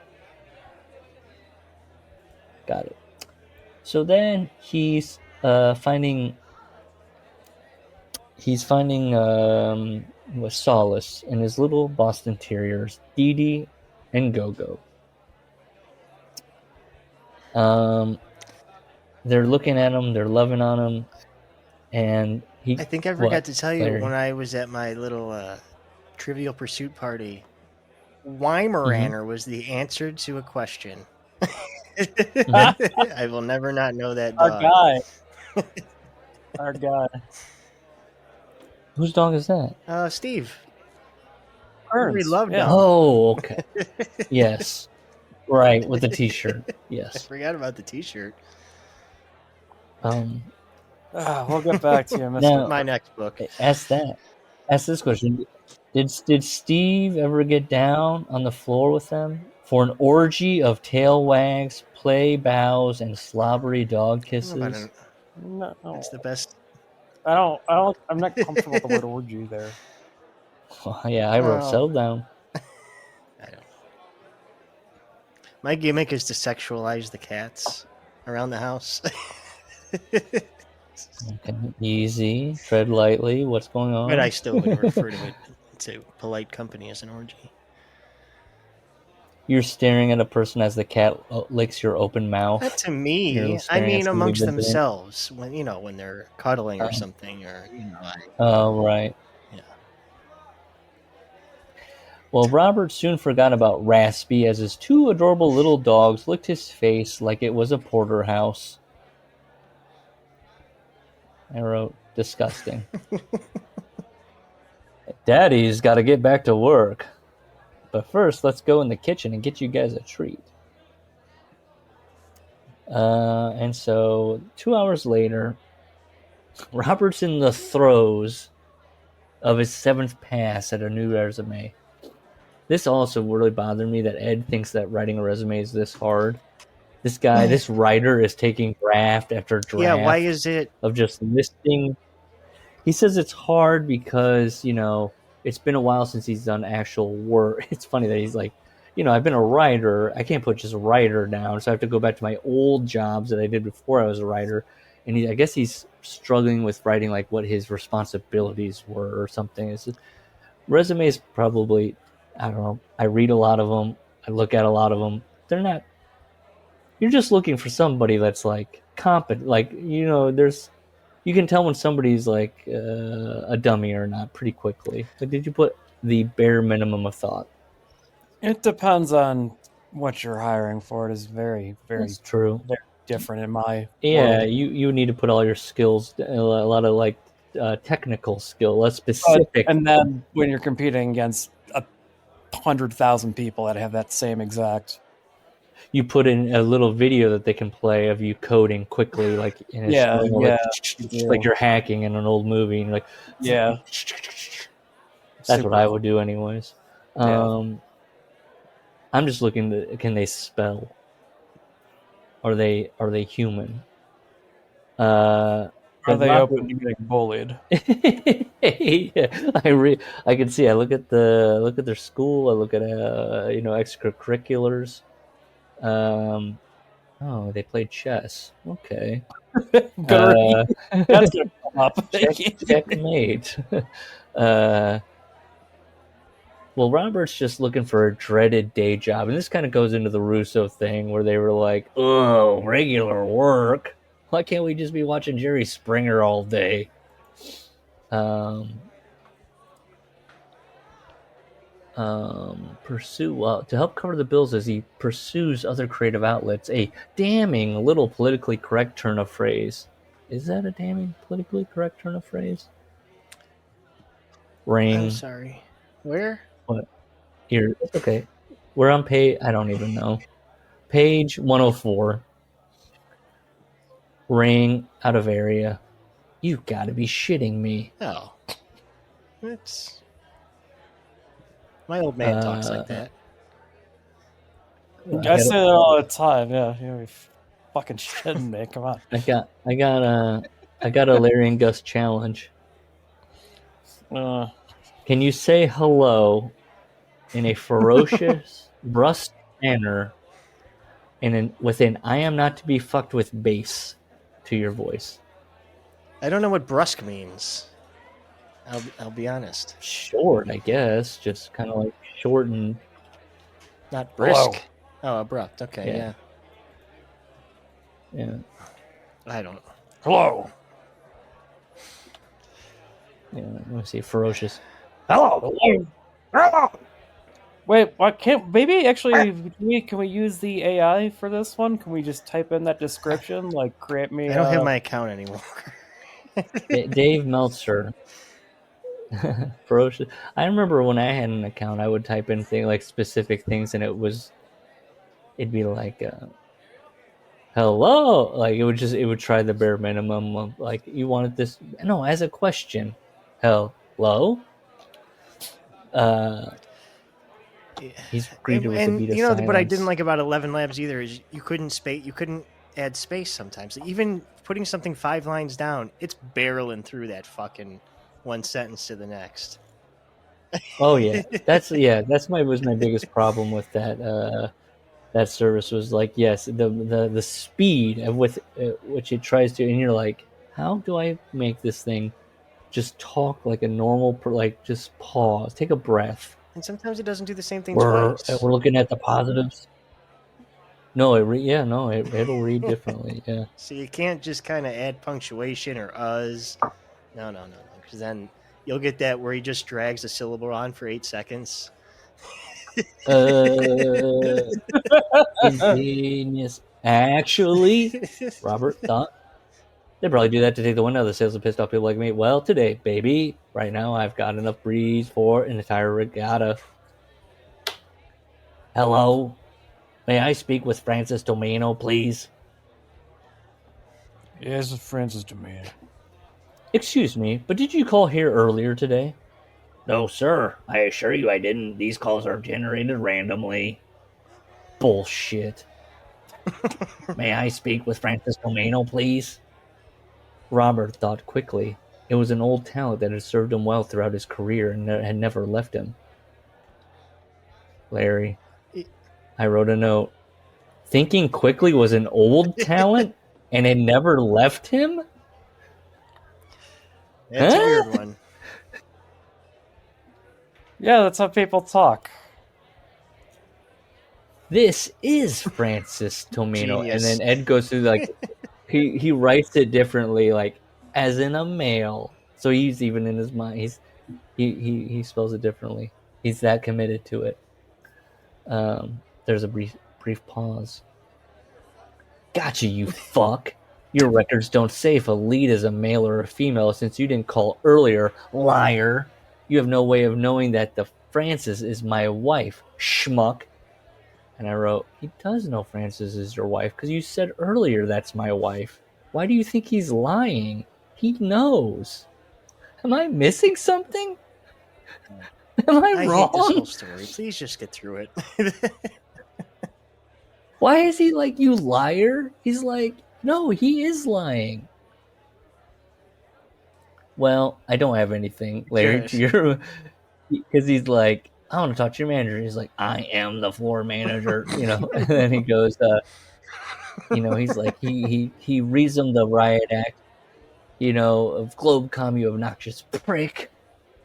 Got it. So then he's finding solace in his little Boston Terriers, Dee Dee and Go-Go. They're looking at him, they're loving on him, and I think I forgot to tell you when I was at my little Trivial Pursuit party, Weimaraner was the answer to a question. I will never not know that dog. Our guy. Whose dog is that? Steve. Ernst, we loved him. Oh, okay. Yes. Right, with the t-shirt. Yes. I forgot about the t-shirt. We'll get back to you. Now, my next book. Ask this question. Did Steve ever get down on the floor with them for an orgy of tail wags, play bows, and slobbery dog kisses? No, that's the best. I'm not comfortable with the word orgy there. Well, yeah, I wrote settle down. I don't. My gimmick is to sexualize the cats around the house. Okay, easy, tread lightly. What's going on? But I still would refer to it to polite company as an orgy. You're staring at a person as the cat licks your open mouth. Not to me. I mean, amongst themselves when they're cuddling or something, or Oh, right. Yeah. Well, Robert soon forgot about Raspy as his two adorable little dogs licked his face like it was a porterhouse. I wrote, disgusting. Daddy's got to get back to work. But first, let's go in the kitchen and get you guys a treat. And so, 2 hours later, Robert's in the throes of his 7th pass at a new resume. This also really bothered me that Ed thinks that writing a resume is this hard. This guy, this writer is taking draft after draft. Yeah, why is it? Of just listing. He says it's hard because, it's been a while since he's done actual work. It's funny that he's like, I've been a writer. I can't put just writer down, so I have to go back to my old jobs that I did before I was a writer. And I guess he's struggling with writing like what his responsibilities were or something. Resumes probably, I don't know. I read a lot of them. I look at a lot of them. They're not. You're just looking for somebody that's like competent. Like you can tell when somebody's like a dummy or not pretty quickly. But did you put the bare minimum of thought? It depends on what you're hiring for. It is very, very That's true. Very different in my world. You need to put all your skills, a lot of like technical skill, less specific. And then when you're competing against 100,000 people that have that same exact. You put in a little video that they can play of you coding quickly, like like you're hacking in an old movie, and that's what I would do anyways. I'm just looking can they spell? Are they human? Are they open to getting bullied? Yeah, I can see. I look at their school. I look at extracurriculars. They played chess. Okay. That's gonna come up. Checkmate. Well, Robert's just looking for a dreaded day job, and this kind of goes into the Russo thing where they were like, "Oh, regular work. Why can't we just be watching Jerry Springer all day?" To help cover the bills as he pursues other creative outlets. A damning little politically correct turn of phrase. Is that a damning politically correct turn of phrase? Ring. I'm sorry. Where? What? Here. It's okay. We're on page. I don't even know. Page 104. Ring out of area. You gotta be shitting me. Oh. It's my old man talks like that. I say that all the time. Yeah, you're fucking shitting me. Come on. I got a Larry and Gus challenge. Can you say hello in a ferocious, brusque manner, and with an "I am not to be fucked with" bass to your voice? I don't know what brusque means. I'll be honest. Short, I guess, just kind of like short and Not brisk. Hello. Oh, abrupt. Okay, Yeah. yeah. yeah. I don't. Hello. Yeah, let me see, ferocious. Hello. Hello. Wait, what can't maybe actually can we use the AI for this one? Can we just type in that description? Like create me I don't have my account anymore. Dave Meltzer. Ferocious. I remember when I had an account, I would type in like specific things, and it'd be like, "Hello," like it would try the bare minimum of like, you wanted this, no, as a question, hello. He's greeted with a beat of silence. What I didn't like about 11 Labs either is you couldn't add space sometimes. Even putting something 5 lines down, it's barreling through that fucking one sentence to the next. Oh yeah, that's was my biggest problem with that service was like, yes, the speed of with which it tries to, and you're like, how do I make this thing just talk like a normal, like just pause, take a breath. And sometimes it doesn't do the same thing We're twice. looking at the positives. No, it'll read differently. Yeah. So you can't just kind of add punctuation or uhs. No, because then you'll get that where he just drags a syllable on for 8 seconds. Genius. Actually, Robert thought they probably do that to take the wind out of the sails of pissed off people like me. Well, today, baby, right now I've got enough breeze for an entire regatta. Hello, may I speak with Francis Domino, please? Yes, Francis Domino. Excuse me, but did you call here earlier today? No, sir. I assure you I didn't. These calls are generated randomly. Bullshit. May I speak with Francis Domino, please? Robert thought quickly. It was an old talent that had served him well throughout his career and had never left him. Larry. I wrote a note. Thinking quickly was an old talent and it never left him? That's a weird one. Yeah, that's how people talk. This is Francis Tomino. Genius. And then Ed goes through like he writes it differently, like as in a male. So he's even in his mind. He spells it differently. He's that committed to it. There's a brief pause. Gotcha, you fuck. Your records don't say if a lead is a male or a female since you didn't call earlier, liar. You have no way of knowing that the Francis is my wife, schmuck. And I wrote, he does know Francis is your wife because you said earlier that's my wife. Why do you think he's lying? He knows. Am I missing something? Am I wrong? Hate this whole story. Please just get through it. Why is he like, you liar? He's like, no, he is lying. Well, I don't have anything, Larry. Because he's like, I want to talk to your manager. He's like, I am the floor manager, And then he goes, he's like, he reads him the riot act, of Globecom, you obnoxious prick.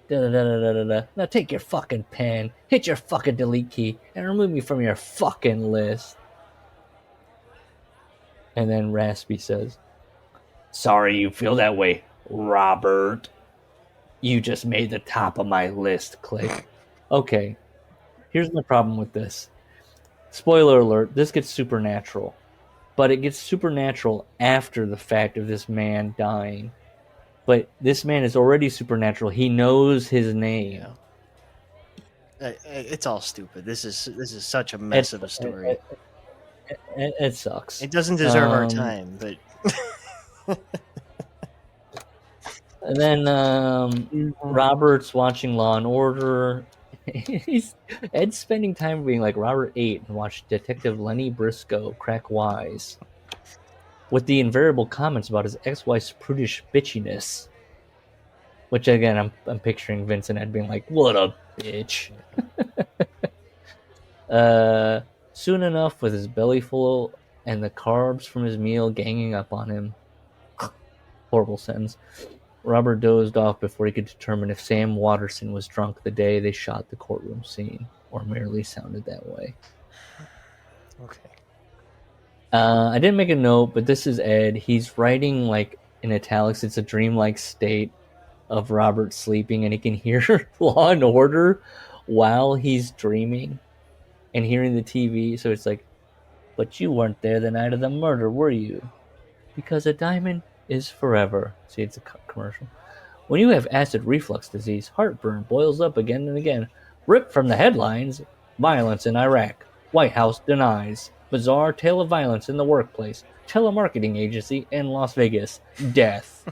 Da-da-da-da-da-da. Now take your fucking pen, hit your fucking delete key, and remove me from your fucking list. And then Raspy says, sorry you feel that way, Robert. You just made the top of my list, click. Okay, here's my problem with this. Spoiler alert, this gets supernatural. But it gets supernatural after the fact of this man dying. But this man is already supernatural. He knows his name. It's all stupid. This is such a mess of a story. It sucks. It doesn't deserve our time, but And then Robert's watching Law and Order. Ed's spending time being like Robert ate and watched Detective Lenny Briscoe crack wise, with the invariable comments about his ex-wife's prudish bitchiness. Which again, I'm picturing Vince and Ed being like, "What a bitch." Soon enough, with his belly full and the carbs from his meal ganging up on him, horrible sentence, Robert dozed off before he could determine if Sam Watterson was drunk the day they shot the courtroom scene, or merely sounded that way. Okay. I didn't make a note, but this is Ed. He's writing like in italics. It's a dreamlike state of Robert sleeping, and he can hear Law and Order while he's dreaming and hearing the TV. So it's like, but you weren't there the night of the murder, were you? Because a diamond is forever. See, it's a commercial. When you have acid reflux disease, heartburn boils up again and again. Ripped from the headlines, violence in Iraq. White House denies. Bizarre tale of violence in the workplace. Telemarketing agency in Las Vegas. Death.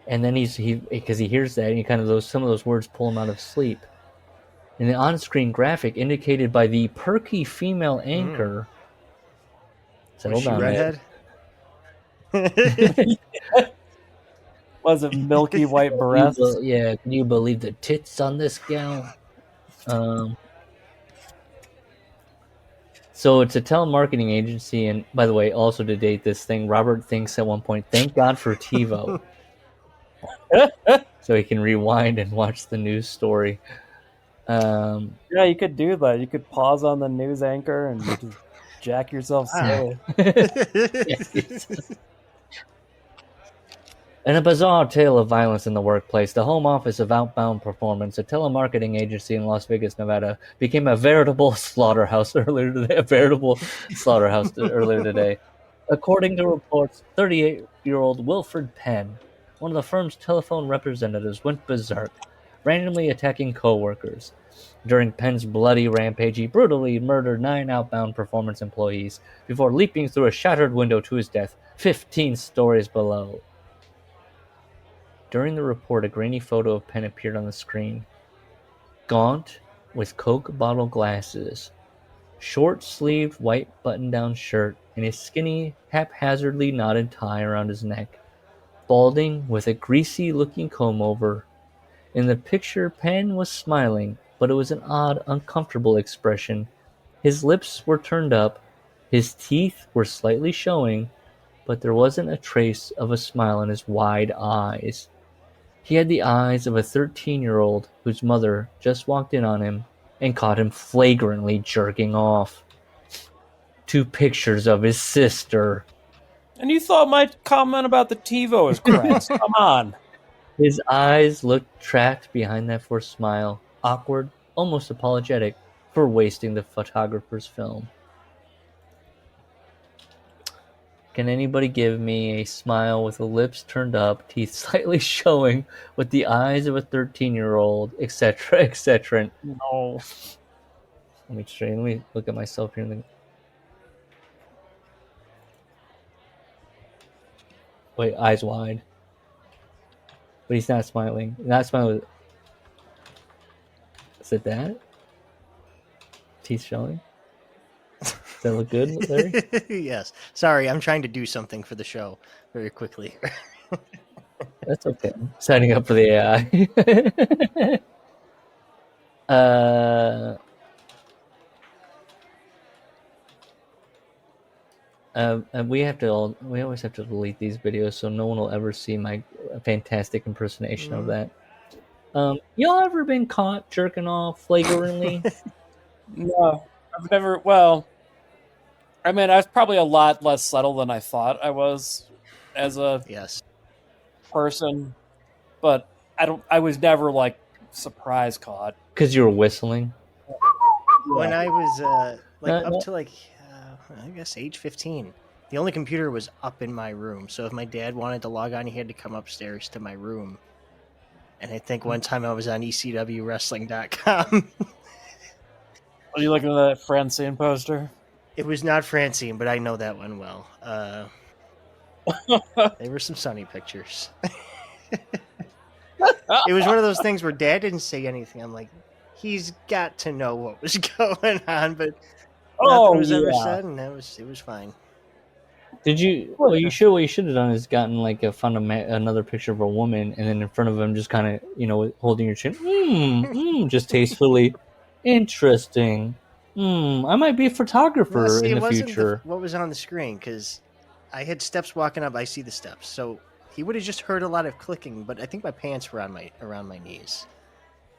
And then because he hears that, and he kind of some of those words pull him out of sleep. And the on-screen graphic indicated by the perky female anchor. So Was hold she on, redhead? Was it milky white breasts? Yeah, can you believe the tits on this gal? So it's a telemarketing agency, and by the way, also to date this thing, Robert thinks at one point, thank God for TiVo. So he can rewind and watch the news story. Yeah, you could do that. You could pause on the news anchor and just jack yourself silly. In a bizarre tale of violence in the workplace, the home office of Outbound Performance, a telemarketing agency in Las Vegas, Nevada, became a veritable slaughterhouse earlier today. According to reports, 38-year-old Wilfred Penn, one of the firm's telephone representatives, went berserk, randomly attacking co-workers. During Penn's bloody rampage, he brutally murdered 9 Outbound Performance employees before leaping through a shattered window to his death 15 stories below. During the report, a grainy photo of Penn appeared on the screen. Gaunt, with Coke bottle glasses, short-sleeved white button-down shirt, and a skinny, haphazardly knotted tie around his neck. Balding, with a greasy-looking comb-over. In the picture, Penn was smiling, but it was an odd, uncomfortable expression. His lips were turned up, his teeth were slightly showing, but there wasn't a trace of a smile in his wide eyes. He had the eyes of a 13-year-old whose mother just walked in on him and caught him flagrantly jerking off. 2 pictures of his sister. And you thought my comment about the TiVo was correct. Come on. His eyes looked trapped behind that forced smile, awkward, almost apologetic for wasting the photographer's film. Can anybody give me a smile with the lips turned up, teeth slightly showing, with the eyes of a 13-year-old, etc., etc.? No. Let me look at myself here. Wait, eyes wide. But he's not smiling. Not smiling. Is it that? Teeth showing? Does that look good, Larry? Yes. Sorry, I'm trying to do something for the show very quickly. That's okay. Signing up for the AI. And we always have to delete these videos so no one will ever see my fantastic impersonation of that. Y'all ever been caught jerking off flagrantly? No, I've never. Well, I mean, I was probably a lot less subtle than I thought I was as a person, but I was never like surprise caught because you were whistling. When I was up to I guess age 15, the only computer was up in my room. So if my dad wanted to log on, he had to come upstairs to my room. And I think one time I was on ECWWrestling.com. Are you looking at that Francine poster? It was not Francine, but I know that one well. They were some sunny pictures. It was one of those things where Dad didn't say anything. I'm like, he's got to know what was going on, but nothing was ever said, and it was fine. Did you? Well, you should. What you should have done is gotten like found another picture of a woman, and then in front of him, just kind of holding your chin, just tastefully. Interesting. I might be a photographer in the future. What was on the screen, because I had steps walking up. I see the steps, so he would have just heard a lot of clicking. But I think my pants were around my knees,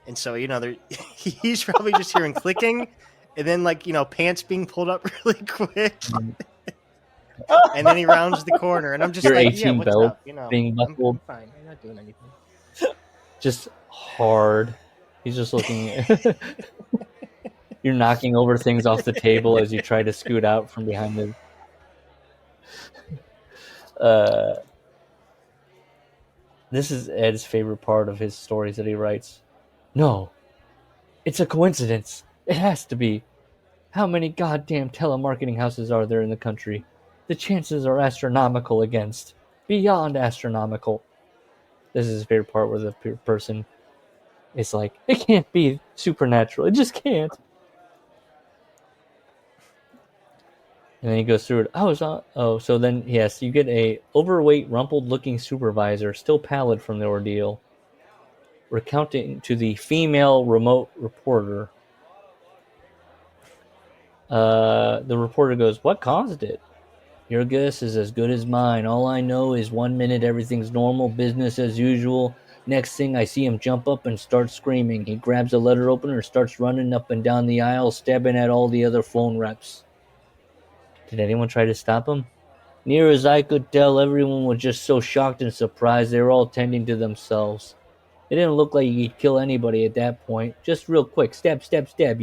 and so he's probably just hearing clicking, and then pants being pulled up really quick. And then he rounds the corner, and I'm just your like, 18 what's belt up? being buckled. I'm fine. I'm not doing anything. Just hard. He's just looking. You're knocking over things off the table as you try to scoot out from behind the. This is Ed's favorite part of his stories that he writes. No, it's a coincidence. It has to be. How many goddamn telemarketing houses are there in the country? The chances are astronomical against. Beyond astronomical. This is his favorite part where the person is like, it can't be supernatural. It just can't. And then he goes through it. So then, yes, you get a overweight, rumpled-looking supervisor, still pallid from the ordeal, recounting to the female remote reporter. The reporter goes, what caused it? Your guess is as good as mine. All I know is 1 minute everything's normal, business as usual. Next thing I see him jump up and start screaming. He grabs a letter opener and starts running up and down the aisle, stabbing at all the other phone reps. Did anyone try to stop him? Near as I could tell, everyone was just so shocked and surprised they were all tending to themselves. It didn't look like he could kill anybody at that point. Just real quick, stab, stab, stab,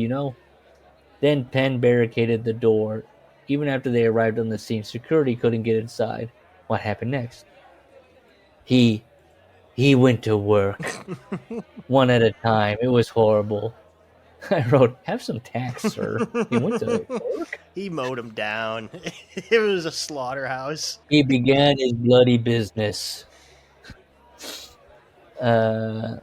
Then Penn barricaded the door. Even after they arrived on the scene, security couldn't get inside. What happened next? He went to work. One at a time. It was horrible. I wrote, have some tact, sir. He went to work? He mowed him down. It was a slaughterhouse. He began his bloody business. And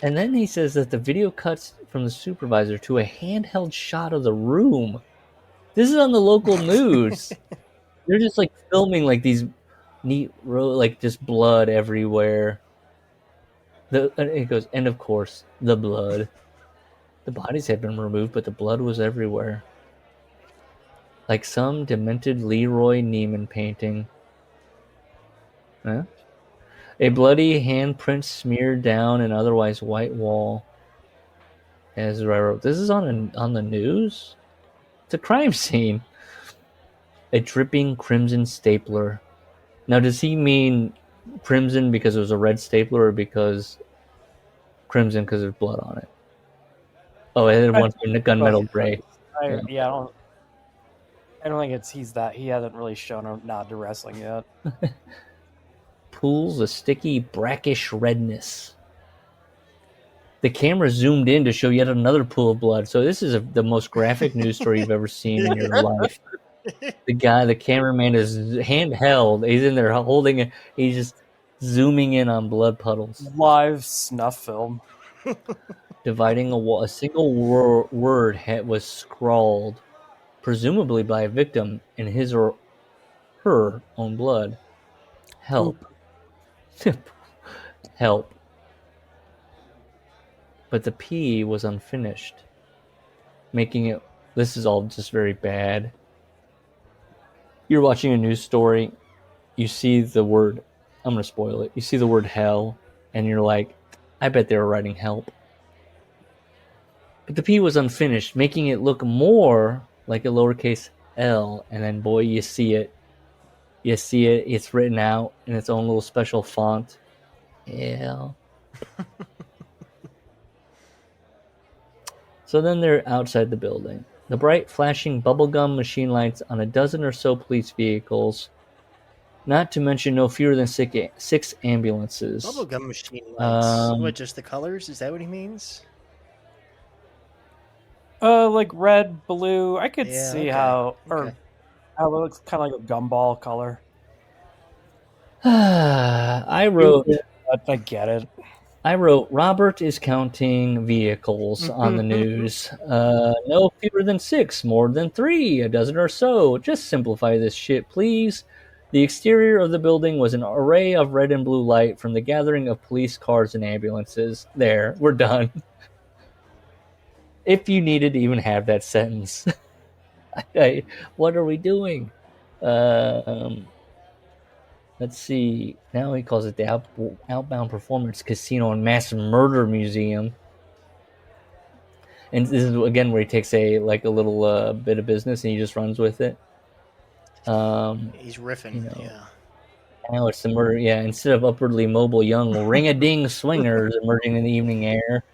then he says that the video cuts from the supervisor to a handheld shot of the room. This is on the local news. They're just filming these neat just blood everywhere. It goes, and of course, the blood. The bodies had been removed, but the blood was everywhere. Like some demented Leroy Neiman painting. Huh? A bloody handprint smeared down an otherwise white wall. As I wrote, this is on the news? It's a crime scene. A dripping crimson stapler. Now, does he mean crimson because it was a red stapler, or because crimson because there's blood on it? Oh, and then one gunmetal gray. I don't think he hasn't really shown a nod to wrestling yet. Pools of sticky, brackish redness. The camera zoomed in to show yet another pool of blood. So this is the most graphic news story you've ever seen in your life. The cameraman is handheld. He's in there holding it. He's just zooming in on blood puddles. Live snuff film. Dividing a wall. A single word was scrawled, presumably by a victim, in his or her own blood. Help. Help. But the P was unfinished, making it... This is all just very bad. You're watching a news story, you see the word... I'm going to spoil it. You see the word hell, and you're like, I bet they were writing help. But the P was unfinished, making it look more like a lowercase L, and then, boy, you see it. You see it, it's written out in its own little special font. L. So then they're outside the building. The bright, flashing bubblegum machine lights on a dozen or so police vehicles, not to mention no fewer than six ambulances. Bubblegum machine lights. What, just the colors? Is that what he means? Like red, blue. I could see okay. how it looks kind of like a gumball color. I wrote I get it. Robert is counting vehicles on the news. No fewer than 6, more than 3, a dozen or so. Just simplify this shit, please. The exterior of the building was an array of red and blue light from the gathering of police cars and ambulances. There, we're done. If you needed to even have that sentence. What are we doing? Let's see. Now he calls it the Outbound Performance Casino and Mass Murder Museum. And this is again where he takes a little bit of business and he just runs with it. He's riffing, yeah. Now it's the murder. Yeah, instead of upwardly mobile young ring-a-ding swingers emerging in the evening air,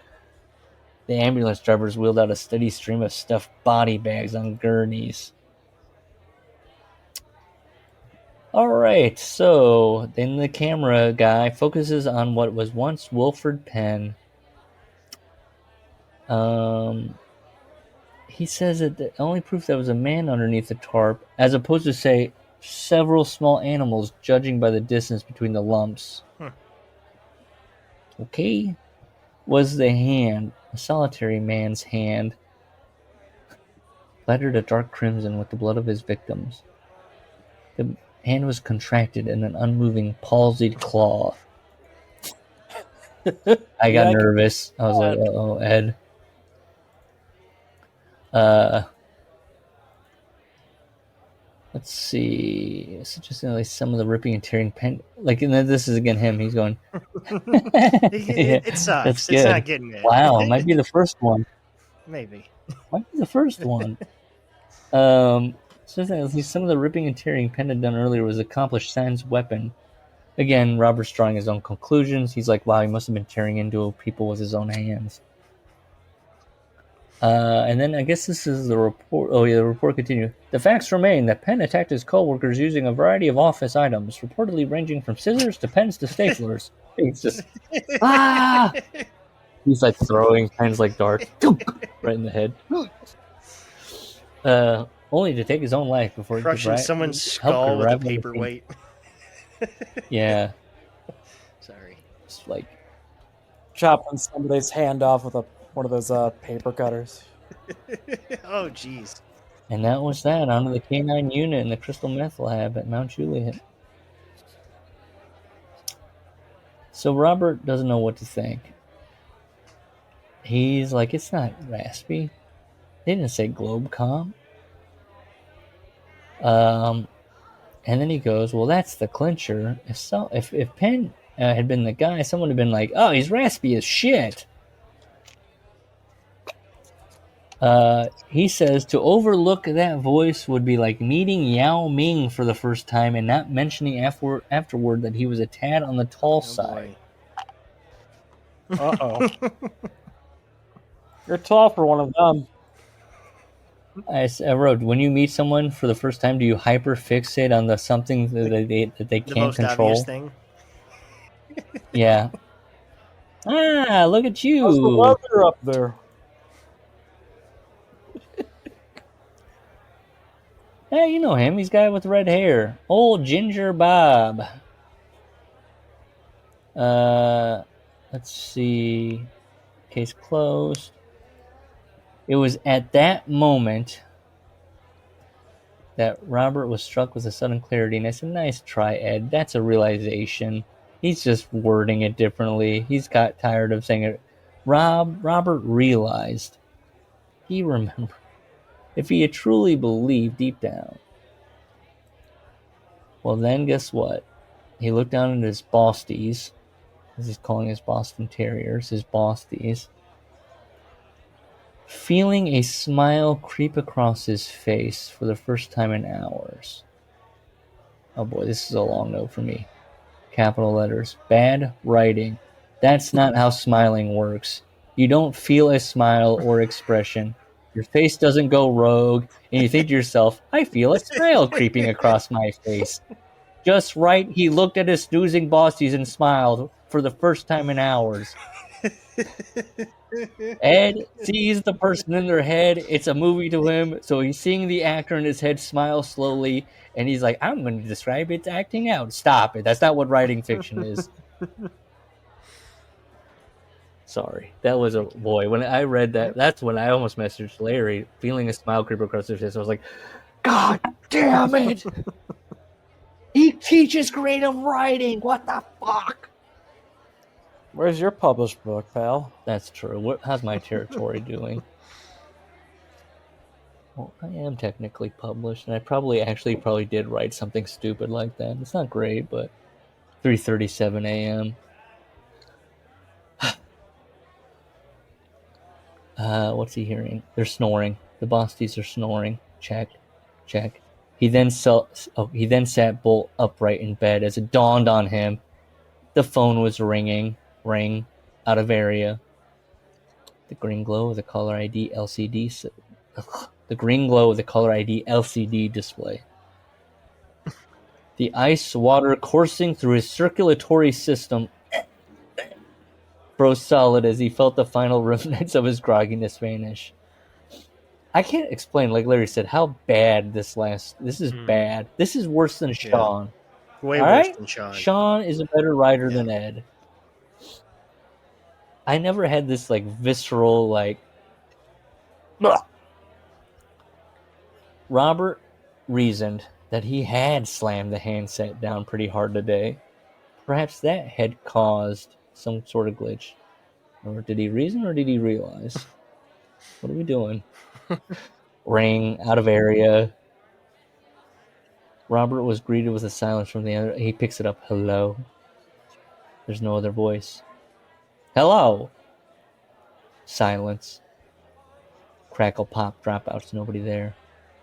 the ambulance drivers wheeled out a steady stream of stuffed body bags on gurneys. All right, so then the camera guy focuses on what was once Wilfred Penn. He says that the only proof there was a man underneath the tarp, as opposed to, say, several small animals, judging by the distance between the lumps. Okay, was the hand, a solitary man's hand, lettered a dark crimson with the blood of his victims. The hand was contracted in an unmoving, palsied claw. I got nervous. I was like, uh-oh, Ed. Let's see. Suggesting some of the ripping and tearing pen. And then this is again him. He's going. It sucks. That's good. It's not getting it. Wow, it might be the first one. Maybe. Might be the first one. Some of the ripping and tearing Penn had done earlier was accomplished sans weapon. Again, Robert's drawing his own conclusions. He's like, wow, he must have been tearing into people with his own hands. And then I guess this is the report. Oh, yeah, the report continued. The facts remain that Penn attacked his co-workers using a variety of office items, reportedly ranging from scissors to pens to staplers. He's just, He's like throwing pens like darts right in the head. Only to take his own life before crushing someone's skull with a paperweight. Yeah. Sorry. Just like chopping somebody's hand off with one of those paper cutters. Oh, jeez. And that was that. Onto the K9 unit in the crystal meth lab at Mount Juliet. So Robert doesn't know what to think. He's like, it's not raspy. They didn't say Globecom. And then he goes, well, that's the clincher. If Penn had been the guy, someone would have been like, oh, he's raspy as shit. He says to overlook that voice would be like meeting Yao Ming for the first time and not mentioning afterward that he was a tad on the tall side. Uh-oh. You're tall for one of them. I wrote, when you meet someone for the first time, do you hyperfixate on something that they can't most control? Obvious thing. Yeah. Look at you. How's the weather up there? Hey, you know him. He's the guy with red hair. Old Ginger Bob. Let's see. Case closed. It was at that moment that Robert was struck with a sudden clarity, and I said, nice try, Ed. That's a realization. He's just wording it differently. He's got tired of saying it. Robert realized. He remembered. If he had truly believed deep down. Well, then guess what? He looked down at his Bosties, as he's calling his Boston Terriers, his Bosties, feeling a smile creep across his face for the first time in hours. Oh boy, this is a long note for me. Capital letters. Bad writing. That's not how smiling works. You don't feel a smile or expression. Your face doesn't go rogue, and you think to yourself, I feel a smile creeping across my face. Just right, he looked at his snoozing Bosties and smiled for the first time in hours. Ed sees the person in their head. It's a movie to him, so he's seeing the actor in his head smile slowly, and he's like, I'm going to describe it acting out. Stop it. That's not what writing fiction is. Sorry. That was a boy. When I read that, that's when I almost messaged Larry, feeling a smile creep across his face. I was like, God damn it. He teaches creative writing. What the fuck? Where's your published book, pal? That's true. How's my territory doing? Well, I am technically published, and I probably did write something stupid like that. It's not great, but 3:37 a.m. What's he hearing? They're snoring. The Bosties are snoring. Check. He then sat bolt upright in bed as it dawned on him. The phone was ringing. Ring. Out of area. The green glow of the caller ID LCD. The green glow of the caller ID LCD display. The ice water coursing through his circulatory system froze solid as he felt the final remnants of his grogginess vanish. I can't explain, like Larry said, how bad this is bad. This is worse than Sean. Way worse than Sean. Sean is a better writer than Ed. I never had this like visceral like. Ugh. Robert reasoned that he had slammed the handset down pretty hard today. Perhaps that had caused some sort of glitch. Or did he reason or did he realize? What are we doing? Ring, out of area. Robert was greeted with a silence from the other. He picks it up. Hello. There's no other voice. Hello. Silence. Crackle, pop, dropouts. Nobody there.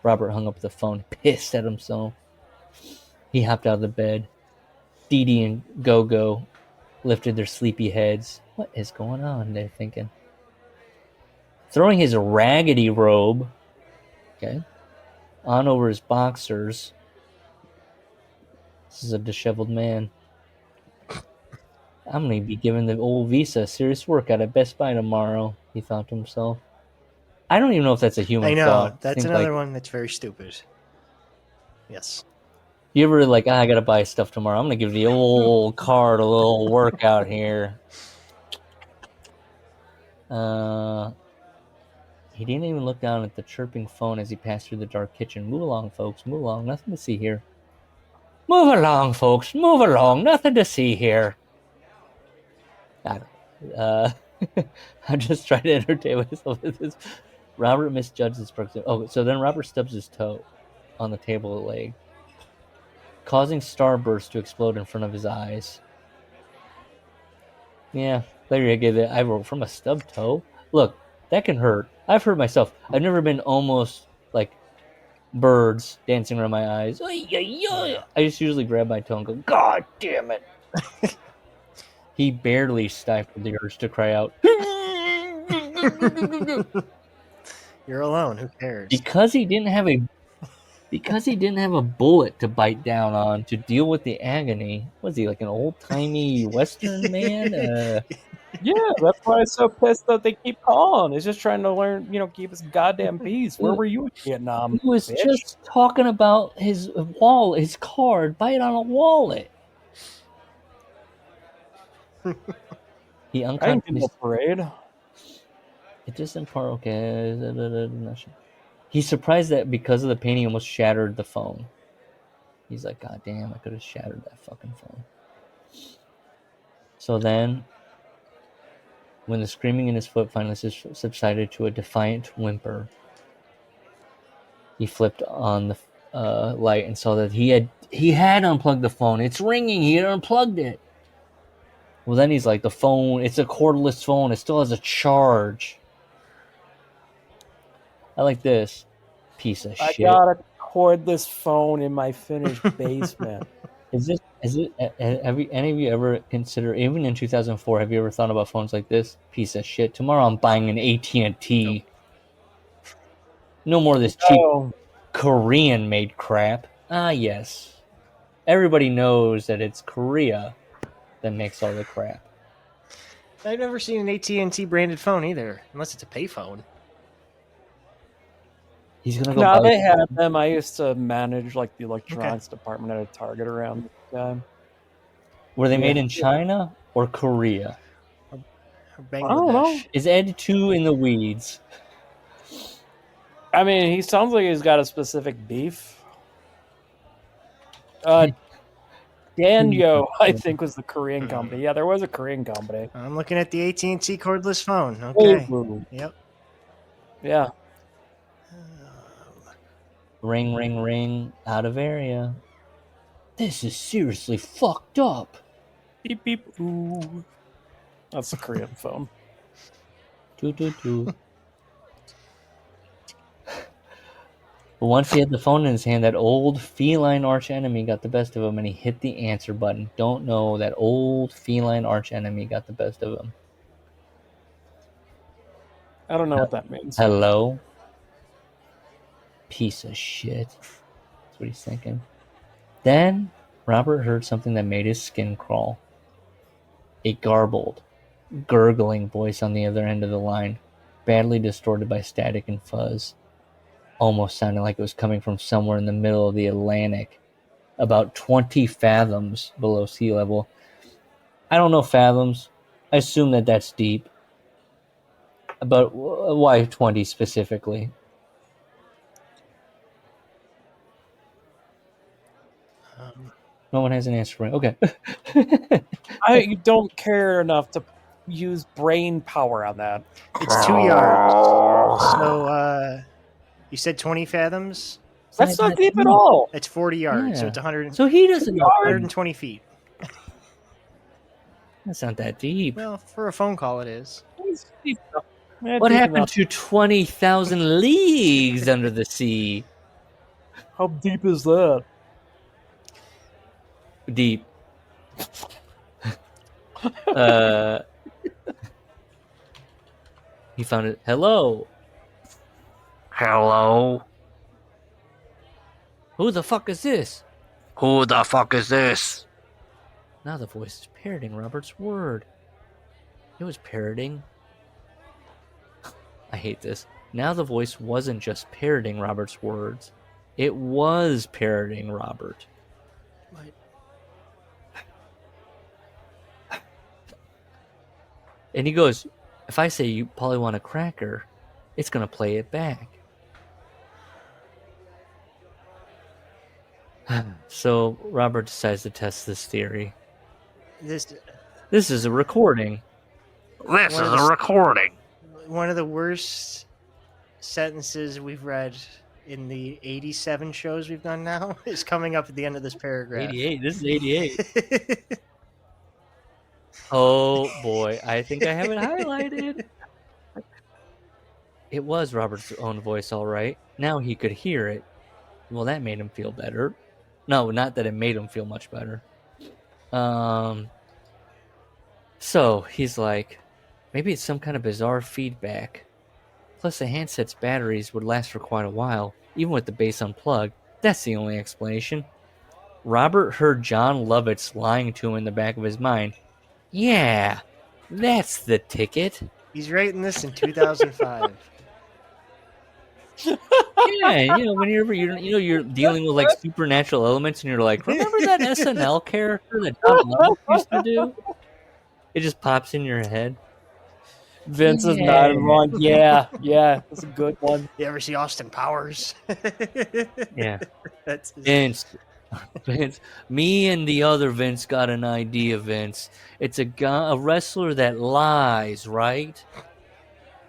Robert hung up the phone, pissed at himself. He hopped out of the bed. Dee Dee and Go-Go lifted their sleepy heads. What is going on? They're thinking. Throwing his raggedy robe, on over his boxers. This is a disheveled man. I'm going to be giving the old Visa a serious workout at Best Buy tomorrow, he thought to himself. I don't even know if that's a human thought. I know. That's another one that's very stupid. Yes. You ever I got to buy stuff tomorrow. I'm going to give the old card a little workout here. He didn't even look down at the chirping phone as he passed through the dark kitchen. Move along, folks. Move along. Nothing to see here. Move along, folks. Move along. Nothing to see here. I don't know. I'm just trying to entertain myself with this. Robert misjudged his proximity. Oh, so then Robert stubs his toe on the table leg, causing starbursts to explode in front of his eyes. Yeah, Larry, I wrote from a stub toe. Look, that can hurt. I've hurt myself. I've never been almost like birds dancing around my eyes. I just usually grab my toe and go, God damn it. He barely stifled the urge to cry out. You're alone. Who cares? Because he didn't have a bullet to bite down on to deal with the agony. Was he like an old-timey Western man? Yeah, that's why I'm so pissed that they keep calling. He's just trying to learn, keep his goddamn peace. Where were you in Vietnam? He was just talking about his wallet, his card. Buy it on a wallet. He unconsciously parade. It just in part okay. He's surprised that because of the pain, he almost shattered the phone. He's like, God damn, I could have shattered that fucking phone. So then, when the screaming in his foot finally subsided to a defiant whimper, he flipped on the light and saw that he had unplugged the phone. It's ringing. He had unplugged it. Well, then he's like, the phone, it's a cordless phone. It still has a charge. I like this. Piece of shit. I got a cordless phone in my finished basement. Have any of you ever considered, even in 2004, have you ever thought about phones like this? Piece of shit. Tomorrow I'm buying an AT&T. No more of this cheap Korean-made crap. Ah, yes. Everybody knows that it's Korea that makes all the crap. I've never seen an AT&T branded phone either, unless it's a payphone. He's gonna go. No, buy they had them. I used to manage like the electronics department at a Target around the time. Were they made in China or Korea? Or I don't know. Bangladesh. Is Ed too in the weeds? I mean, he sounds like he's got a specific beef. Danyo, I think, was the Korean company. Yeah, there was a Korean company. I'm looking at the AT&T cordless phone. Okay. Ooh. Yep. Yeah. Ring, ring, ring. Out of area. This is seriously fucked up. Beep beep. Ooh. That's a Korean phone. Toot, toot, toot. But once he had the phone in his hand, that old feline archenemy got the best of him, and he hit the answer button. Don't know, that old feline archenemy got the best of him. I don't know what that means. Hello? Piece of shit. That's what he's thinking. Then, Robert heard something that made his skin crawl. A garbled, gurgling voice on the other end of the line, badly distorted by static and fuzz. Almost sounded like it was coming from somewhere in the middle of the Atlantic, about 20 fathoms below sea level. I don't know fathoms. I assume that that's deep. But why 20 specifically? No one has an answer for me. Okay. I don't care enough to use brain power on that. It's 2 yards. So, you said 20 fathoms? That's not deep at all. It's 40 yards, so Yeah. it's 100, So he doesn't know. 120 feet. That's not that deep. Well, for a phone call, it is. It's deep enough. Yeah, What deep happened enough. to 20,000 leagues under the sea? How deep is that? Deep. He found it. Hello. Hello. Who the fuck is this? Who the fuck is this? Now the voice is parroting Robert's word. It was parroting. I hate this. Now the voice wasn't just parroting Robert's words. It was parroting Robert. What? And he goes, if I say you probably want a cracker, it's going to play it back. So Robert decides to test this theory. This This is a recording. This One is of the- a recording. one of the worst sentences we've read in the 87 shows we've done now is coming up at the end of this paragraph. 88. This is 88. Oh boy, I think I have it highlighted. It was Robert's own voice, all right. Now he could hear it. Well, that made him feel better. No, not that it made him feel much better. So he's like, maybe it's some kind of bizarre feedback. Plus, the handset's batteries would last for quite a while, even with the base unplugged. That's the only explanation. Robert heard John Lovitz lying to him in the back of his mind. Yeah, that's the ticket. He's writing this in 2005. Yeah, when you're dealing with like supernatural elements, and you're like, remember that SNL character that John Lovitz used to do? It just pops in your head. Vince is not wrong. Yeah, that's a good one. You ever see Austin Powers? Yeah, That's his... Vince, me and the other Vince got an idea, Vince. It's a wrestler that lies, right?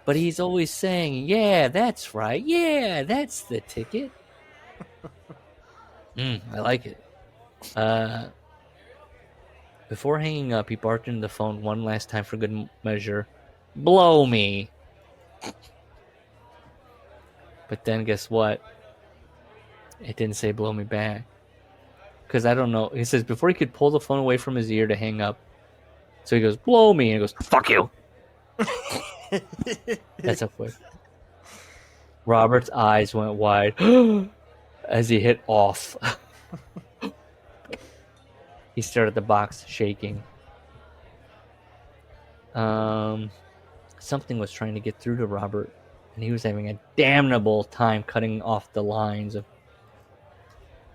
But he's always saying, yeah, that's right. Yeah, that's the ticket. I like it. Before hanging up, he barked into the phone one last time for good measure. Blow me. But then guess what? It didn't say blow me back. Because I don't know. He says before he could pull the phone away from his ear to hang up. So he goes, blow me. And he goes, fuck you. That's how quick. Robert's eyes went wide as he hit off. He stared at the box, shaking. Something was trying to get through to Robert, and he was having a damnable time cutting off the lines of.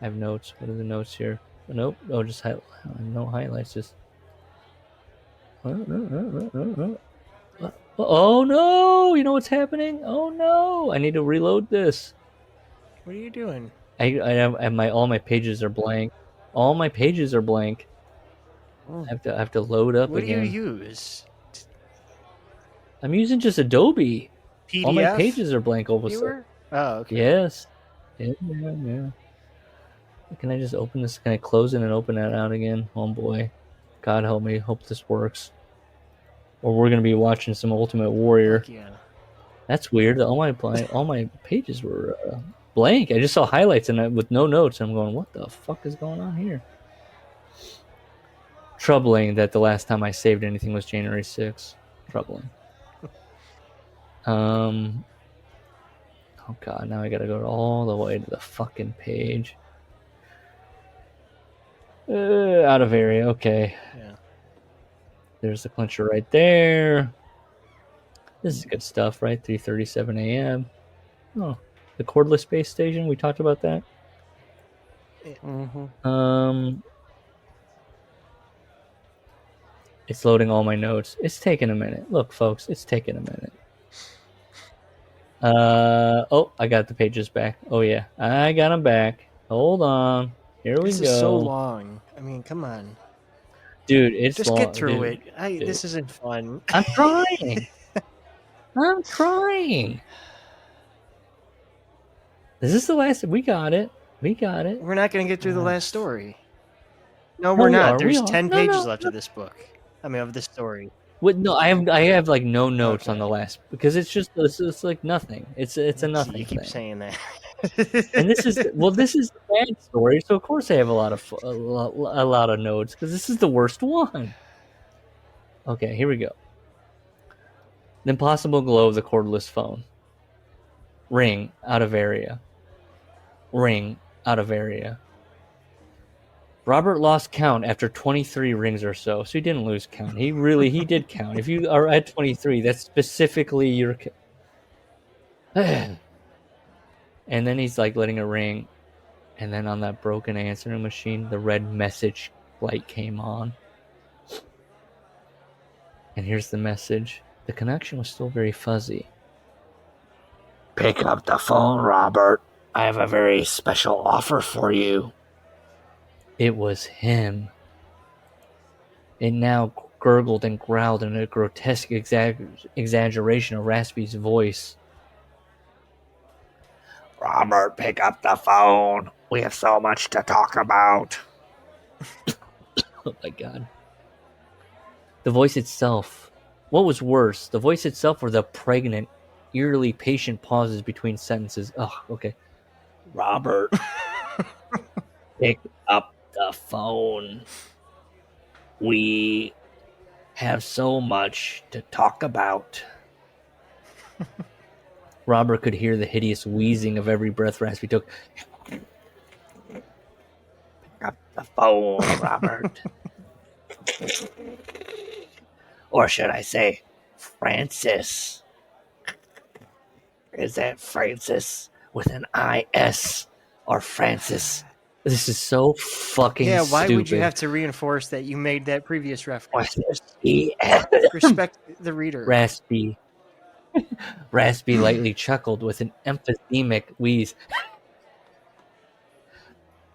I have notes. What are the notes here? Nope. Oh, just no highlights. Just. Oh no! You know what's happening? Oh no! I need to reload this. What are you doing? I have all my pages are blank. All my pages are blank. I have to load up What again. do you use? I'm using just Adobe. PDF? All my pages are blank all of a sudden. Viewer? Oh, okay. Yes. Yeah. Can I just open this? Can I close it and open that out again? Oh boy. God help me. Hope this works. Or we're gonna be watching some Ultimate Warrior. Fuck yeah. That's weird. All my pages were blank. I just saw highlights and with no notes. I'm going, what the fuck is going on here? Troubling that the last time I saved anything was January 6th. Troubling. Oh god, now I gotta go all the way to the fucking page. Out of area, okay. Yeah. There's the clincher right there. This is good stuff, right? 3:37 a.m. Oh, the cordless space station. We talked about that. Mm-hmm. It's loading all my notes. It's taking a minute. Look, folks, it's taking a minute. Oh, I got the pages back. Oh yeah, I got them back. Hold on. Here we go. This is so long. I mean, come on. Dude, it's Just long. get through Dude, it. This isn't fun. I'm trying. I'm trying. Is this the last? We got it. We got it. We're not going to get through the last story. No, we're not. There's 10 pages left of this book. I mean, of this story. No, I have like no notes on the last because it's like nothing. It's a nothing. You keep thing. saying that. And this is the bad story, so of course I have a lot of notes because this is the worst one. Okay, here we go. The impossible glow of the cordless phone. Ring out of area. Ring out of area. Robert lost count after 23 rings or so he didn't lose count. He did count. If you are at 23, that's specifically your. And then he's like letting it ring, and then on that broken answering machine, the red message light came on. And here's the message. The connection was still very fuzzy. Pick up the phone, Robert. I have a very special offer for you. It was him. It now gurgled and growled in a grotesque exaggeration of Raspy's voice. Robert, pick up the phone. We have so much to talk about. Oh my god. The voice itself. What was worse, the voice itself or the pregnant, eerily patient pauses between sentences? Oh, okay. Robert, pick up the phone. We have so much to talk about. Robert could hear the hideous wheezing of every breath Raspy took. Pick up the phone, Robert. Or should I say, Francis? Is that Francis with an I-S or Francis? This is so fucking stupid. Why would you have to reinforce that you made that previous reference? Raspy. Respect the reader. Raspy lightly chuckled with an emphysemic wheeze.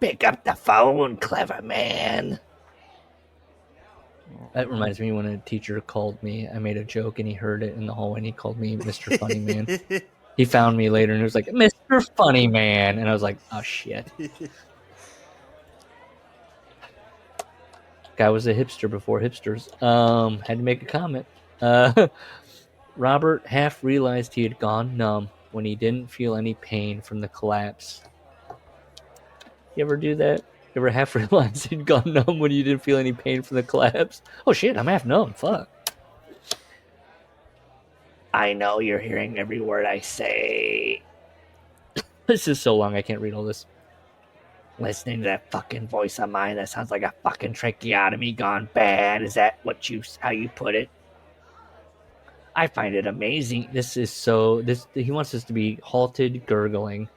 Pick up the phone, clever man. That reminds me when a teacher called me. I made a joke and he heard it in the hallway and he called me Mr. Funny Man. He found me later and he was like, Mr. Funny Man. And I was like, oh shit. Guy was a hipster before hipsters. Had to make a comment. Robert half realized he had gone numb when he didn't feel any pain from the collapse. You ever do that? You ever half realize he'd gone numb when you didn't feel any pain from the collapse? Oh shit, I'm half numb. Fuck. I know you're hearing every word I say. This is so long I can't read all this. Listening to that fucking voice of mine that sounds like a fucking tracheotomy gone bad. Is that how you put it? I find it amazing. He wants us to be halted, gurgling.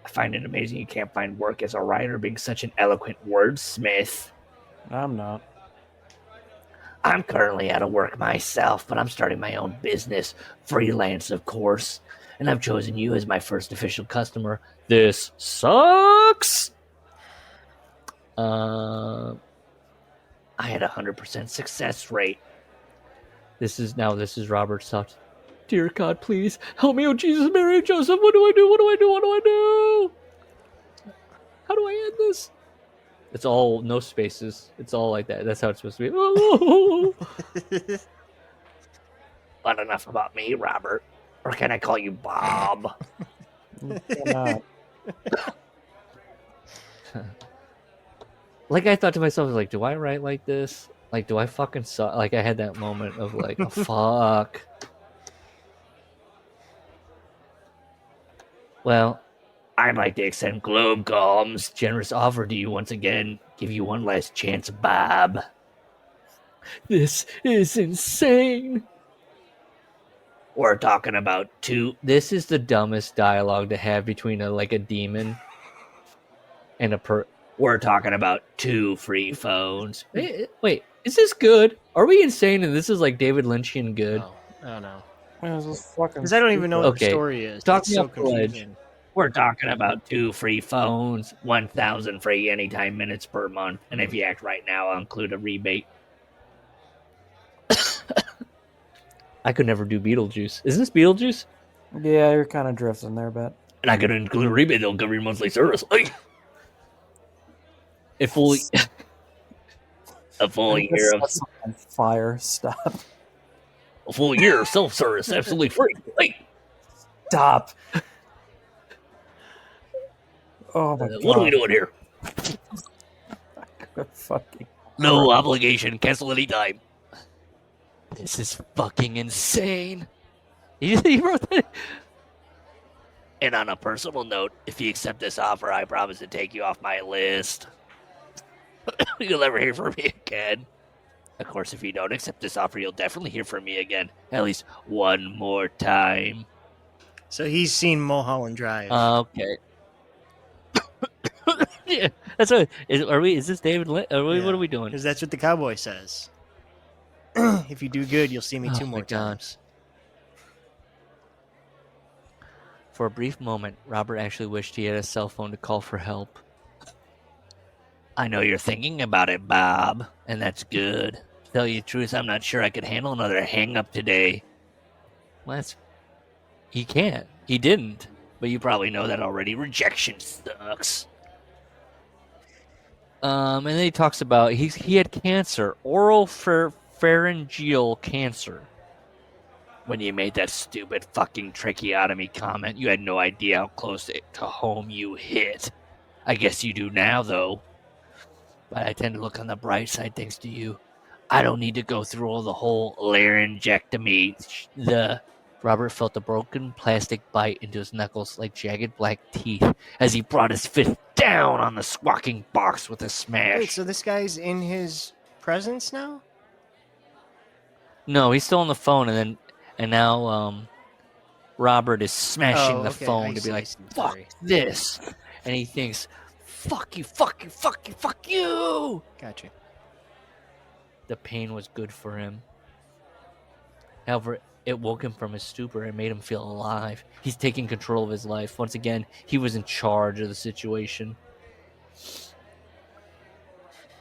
I find it amazing you can't find work as a writer being such an eloquent wordsmith. I'm not. I'm currently out of work myself, but I'm starting my own business, freelance, of course, and I've chosen you as my first official customer. This sucks. I had 100% success rate. This is Robert's thoughts. Dear God, please help me, oh Jesus, Mary, and Joseph. What do I do? What do I do? What do I do? How do I end this? It's all no spaces. It's all like that. That's how it's supposed to be. But enough about me, Robert. Or can I call you Bob? Like, I thought to myself, like, do I write like this? Like, do I fucking suck? Like, I had that moment of like, oh, fuck. Well, I'd like to extend Globecom's generous offer to you once again. Give you one last chance, Bob. This is insane. We're talking about two. This is the dumbest dialogue to have between a demon and a We're talking about 2 free phones. Wait, is this good? Are we insane and this is like David Lynchian good? Oh no. Because I don't even know what the story is. Talk That's me so off the ledge. confusing. We're talking about 2 free phones, 1,000 free anytime minutes per month, and if you act right now, I'll include a rebate. I could never do Beetlejuice. Is this Beetlejuice? Yeah, you're kind of drifting there, bet. And I could include a rebate that'll cover your monthly service. A full year of fire. Stop. A full year of self-service, absolutely free. Stop. Oh my god. What are we doing here? Fucking. No obligation. Cancel anytime. This is fucking insane. He wrote that. And on a personal note, if you accept this offer, I promise to take you off my list. You'll never hear from me again. Of course, if you don't accept this offer, you'll definitely hear from me again. At least one more time. So he's seen Mulholland Drive. Okay. Yeah, that's what. Is this David? What are we doing? Because that's what the cowboy says. If you do good, you'll see me 2 more times. For a brief moment, Robert actually wished he had a cell phone to call for help. I know you're thinking about it, Bob, and that's good. To tell you the truth, I'm not sure I could handle another hang-up today. Well, he can't. He didn't. But you probably know that already. Rejection sucks. And then he talks about he had cancer, oral pharyngeal cancer. When you made that stupid fucking tracheotomy comment, you had no idea how close to home you hit. I guess you do now, though. But I tend to look on the bright side thanks to you. I don't need to go through all the whole laryngectomy. Robert felt a broken plastic bite into his knuckles like jagged black teeth as he brought his fist down on the squawking box with a smash. Wait, so this guy's in his presence now? No, he's still on the phone, and now Robert is smashing the phone to be like, fuck this. And he thinks, fuck you, fuck you, fuck you, fuck you. Gotcha. The pain was good for him. However, it woke him from his stupor and made him feel alive. He's taking control of his life. Once again, he was in charge of the situation.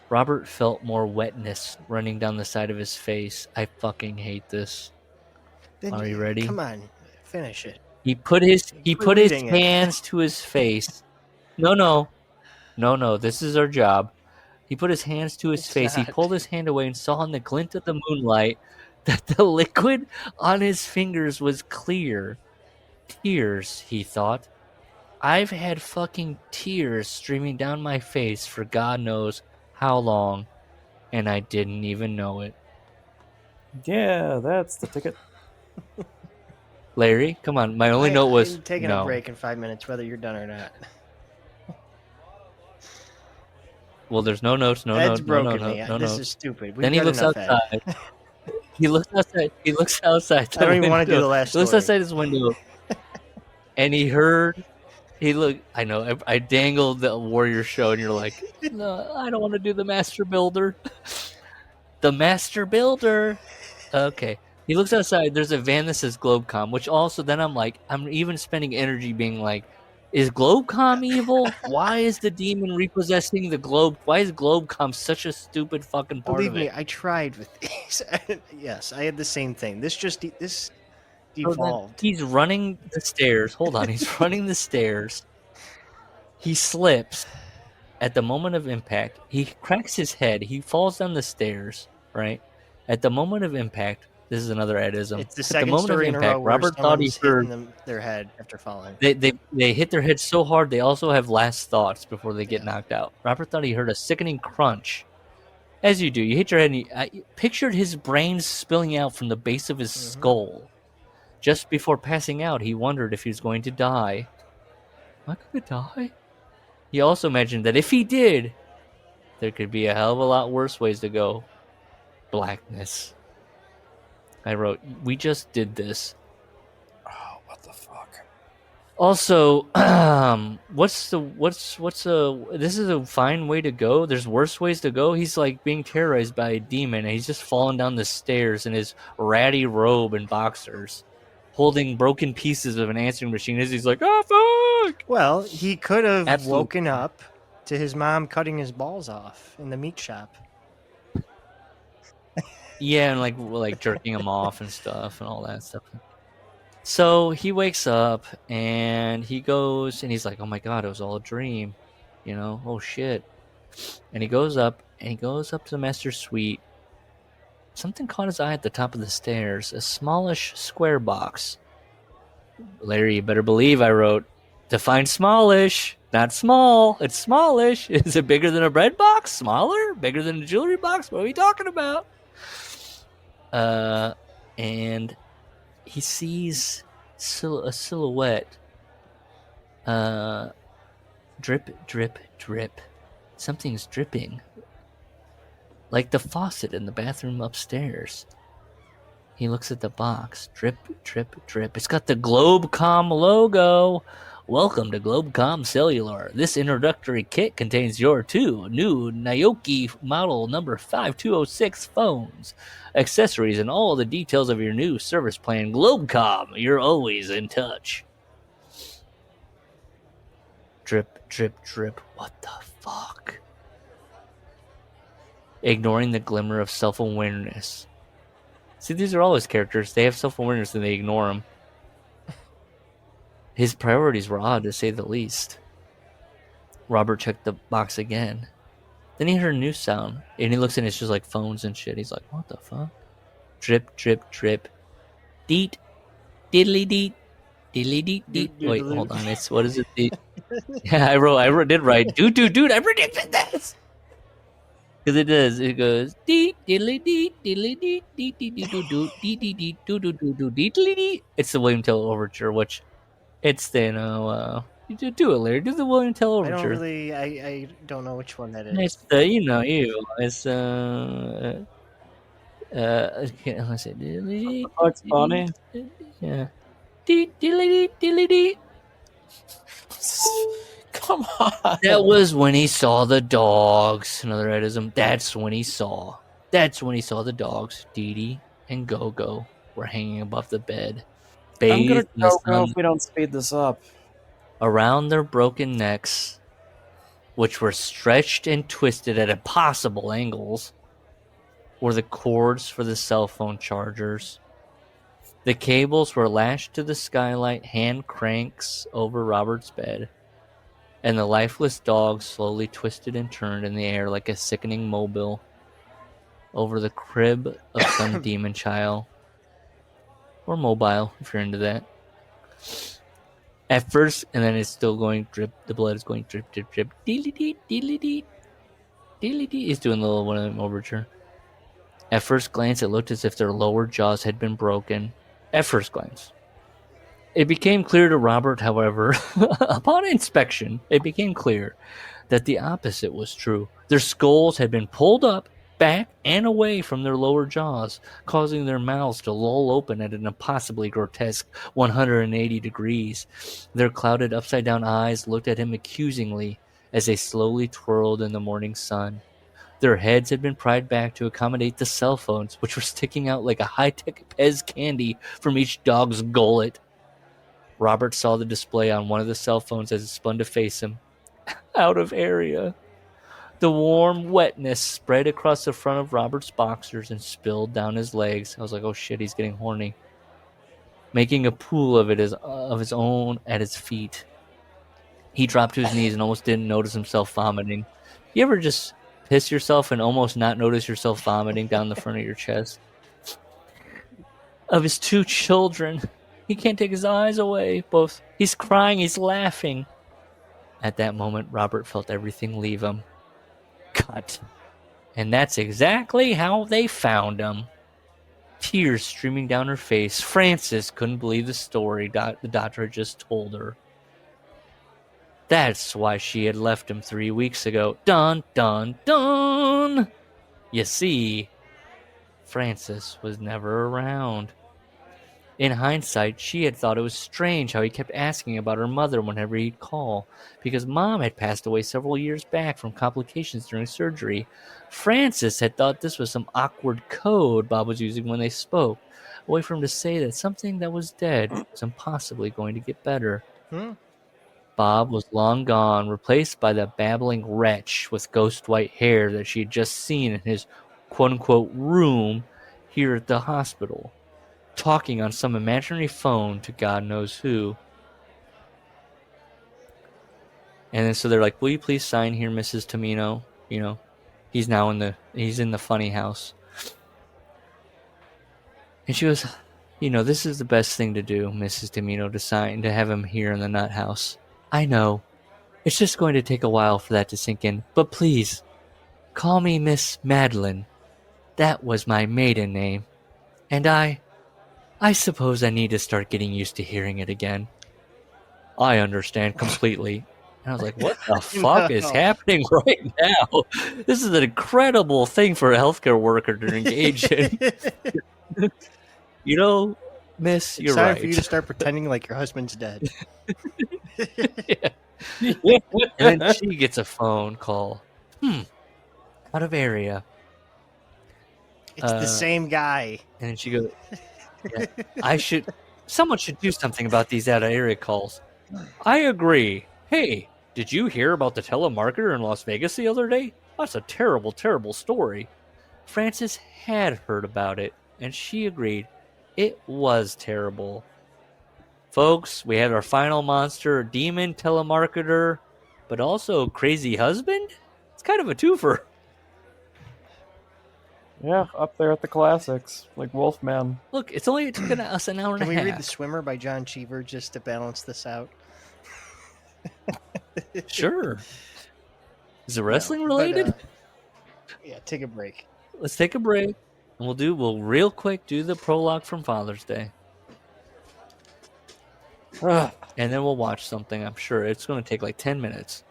Robert felt more wetness running down the side of his face. I fucking hate this. Are you ready? Come on, finish it. He put his hands to his face. No. This is our job. He put his hands to his face. He pulled his hand away and saw in the glint of the moonlight that the liquid on his fingers was clear. Tears, he thought. I've had fucking tears streaming down my face for God knows how long, and I didn't even know it. Yeah, that's the ticket. Larry, come on. My only note was I'm taking no. a break in 5 minutes, whether you're done or not. Well, there's no notes. No. This is stupid. Then he looks outside. He looks outside. He looks outside. I don't even want to do the last He looks story. outside his window, and he heard. He looked. I know. I dangled the Warrior show, and you're like, no, I don't want to do the Master Builder. The Master Builder. Okay. He looks outside. There's a van that says Globecom, which also then I'm like, I'm even spending energy being like, is Globecom evil? Why is the demon repossessing the globe? Why is Globecom such a stupid fucking part Believe of me, it? I tried with these. Yes, I had the same thing. This So then devolved. he's running the stairs. Hold on. He's running the stairs. He slips at the moment of impact. He cracks his head. He falls down the stairs, right? At the moment of impact, this is another edism. It's the At the second moment of story in a row impact, where Robert thought he someone's heard. hitting their head after falling. They hit their head so hard they also have last thoughts before they get Yeah. knocked out. Robert thought he heard a sickening crunch. As you do, you hit your head and I pictured his brains spilling out from the base of his skull. Just before passing out, he wondered if he was going to die. Am I going to die? He also imagined that if he did, there could be a hell of a lot worse ways to go. Blackness. I wrote, we just did this. Oh, what the fuck? Also, this is a fine way to go. There's worse ways to go. He's like being terrorized by a demon, and he's just falling down the stairs in his ratty robe and boxers, holding broken pieces of an answering machine as he's like, oh, fuck! Well, he could have Absolute- woken up to his mom cutting his balls off in the meat shop. Yeah, and like jerking him off and stuff and all that stuff. So he wakes up and he goes and he's like, oh my god, it was all a dream. You know, oh shit. And he goes up to the master suite. Something caught his eye at the top of the stairs, a smallish square box. Larry, you better believe I wrote, define smallish, not small. It's smallish. Is it bigger than a bread box? Smaller? Bigger than a jewelry box? What are we talking about? And he sees a silhouette. Drip, drip, drip. Something's dripping. Like the faucet in the bathroom upstairs. He looks at the box. Drip, drip, drip. It's got the Globecom logo. Welcome to Globecom Cellular. This introductory kit contains your two new Naoki model number 5206 phones, accessories, and all the details of your new service plan. Globecom, you're always in touch. Drip, drip, drip. What the fuck? Ignoring the glimmer of self-awareness. See, these are all his characters. They have self-awareness and they ignore him. His priorities were odd, to say the least. Robert checked the box again. Then he heard a new sound, and he looks and it's just like phones and shit. He's like, what the fuck? Drip, drip, drip. Deet, diddly deet, diddly deet, deet. Wait, hold on. It's, what is it? Deet? Yeah, I did write, dude, I predicted this! Because it does. It goes, deet, diddly deet, diddly deet, deet, deet, deet, doo, deet, deet, deet, doo, doo, doo, doo, deetly deet. It's the William Tell Overture, which... It's the, you do it, Larry. Do the William Tell Overture. I don't know which one that is. It's the, it's, let's see. Bugs Bunny. Yeah. Diddly-dee. Come on. That was when he saw the dogs. Another edism. That's when he saw the dogs. Dee Dee and Go-Go were hanging above the bed. I'm gonna Bathed in the go sun. if we don't speed this up. Around their broken necks, which were stretched and twisted at impossible angles, were the cords for the cell phone chargers. The cables were lashed to the skylight hand cranks over Robert's bed, and the lifeless dog slowly twisted and turned in the air like a sickening mobile over the crib of some demon child. Or mobile, if you're into that. At first, and then it's still going drip. The blood is going drip, drip, drip. Deedly-dee, deedly-dee. Deedly-dee. He's doing the little one of them overture. At first glance, it looked as if their lower jaws had been broken. At first glance. It became clear to Robert, however, upon inspection, it became clear that the opposite was true. Their skulls had been pulled up back and away from their lower jaws, causing their mouths to loll open at an impossibly grotesque 180 degrees. Their clouded upside-down eyes looked at him accusingly as they slowly twirled in the morning sun. Their heads had been pried back to accommodate the cell phones, which were sticking out like a high-tech Pez candy from each dog's gullet. Robert saw the display on one of the cell phones as it spun to face him. Out of area. The warm wetness spread across the front of Robert's boxers and spilled down his legs. I was like, oh shit, he's getting horny. Making a pool of it of his own at his feet. He dropped to his knees and almost didn't notice himself vomiting. You ever just piss yourself and almost not notice yourself vomiting down the front of your chest? Of his 2 children. He can't take his eyes away. Both. He's crying, he's laughing. At that moment, Robert felt everything leave him. Cut. And that's exactly how they found him. Tears streaming down her face. Frances couldn't believe the story the doctor had just told her. That's why she had left him 3 weeks ago. Dun, dun, dun! You see, Frances was never around. In hindsight, she had thought it was strange how he kept asking about her mother whenever he'd call, because Mom had passed away several years back from complications during surgery. Frances had thought this was some awkward code Bob was using when they spoke, a way for him to say that something that was dead was impossibly going to get better. Bob was long gone, replaced by the babbling wretch with ghost white hair that she had just seen in his quote-unquote room here at the hospital, talking on some imaginary phone to God knows who. And then so they're like, will you please sign here, Mrs. Tamino? You know, he's in the funny house. And she goes, you know, this is the best thing to do, Mrs. Tamino, to sign, to have him here in the nut house. I know. It's just going to take a while for that to sink in. But please, call me Miss Madeline. That was my maiden name. And I suppose I need to start getting used to hearing it again. I understand completely. And I was like, what the fuck is happening right now? This is an incredible thing for a healthcare worker to engage in. You know, miss, you're right. It's time for you to start pretending like your husband's dead. And then she gets a phone call. Out of area. It's the same guy. And then she goes, yeah, someone should do something about these out of area calls. I agree. Hey, did you hear about the telemarketer in Las Vegas the other day? That's a terrible, terrible story. Frances had heard about it, and she agreed. It was terrible. Folks, we had our final monster, demon telemarketer, but also crazy husband? It's kind of a twofer. Yeah, up there at the classics, like Wolfman. Look, it's only taken us an hour and a half. Can we read The Swimmer by John Cheever just to balance this out? Sure. Is it wrestling related? Yeah, take a break. Let's take a break, and we'll real quick do the prologue from Father's Day. And then we'll watch something, I'm sure. It's going to take like 10 minutes.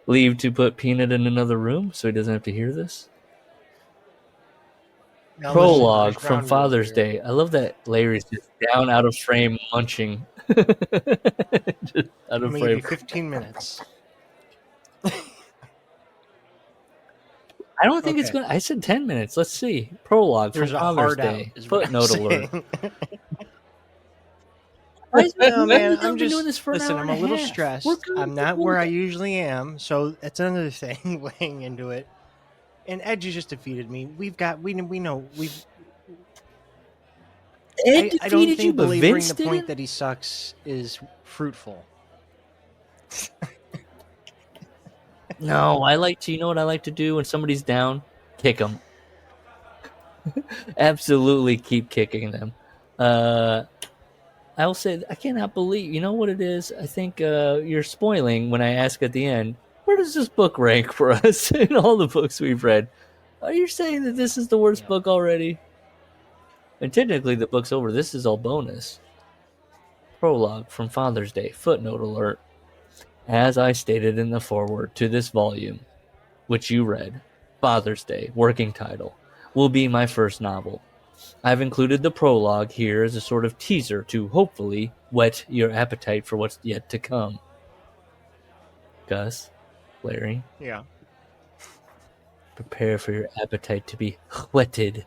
Leave to put Peanut in another room so he doesn't have to hear this. Now Prologue listen, from Father's Day. I love that Larry's just down out of frame munching. Just out of frame. 15 minutes. I don't think it's going to... I said 10 minutes. Let's see. Prologue There's from a Father's hard out, Day. is what I'm Footnote saying. alert. No, man, I'm been just doing this for listen. an hour I'm and a little half. stressed. We're good. I'm not where I usually am, so that's another thing weighing into it. And Edge has just defeated me. We know we've. Ed I don't defeated you, think but belaboring Vince the didn't? point that he sucks is fruitful. No, you know what I like to do when somebody's down? Kick them. Absolutely keep kicking them. I will say, I cannot believe, you know what it is? I think you're spoiling when I ask at the end, where does this book rank for us in all the books we've read? Are you saying that this is the worst book already? And technically the book's over. This is all bonus. Prologue from Father's Day. Footnote alert. As I stated in the foreword to this volume, which you read, Father's Day, working title, will be my first novel. I've included the prologue here as a sort of teaser to hopefully whet your appetite for what's yet to come. Gus, Larry, Yeah. prepare for your appetite to be whetted.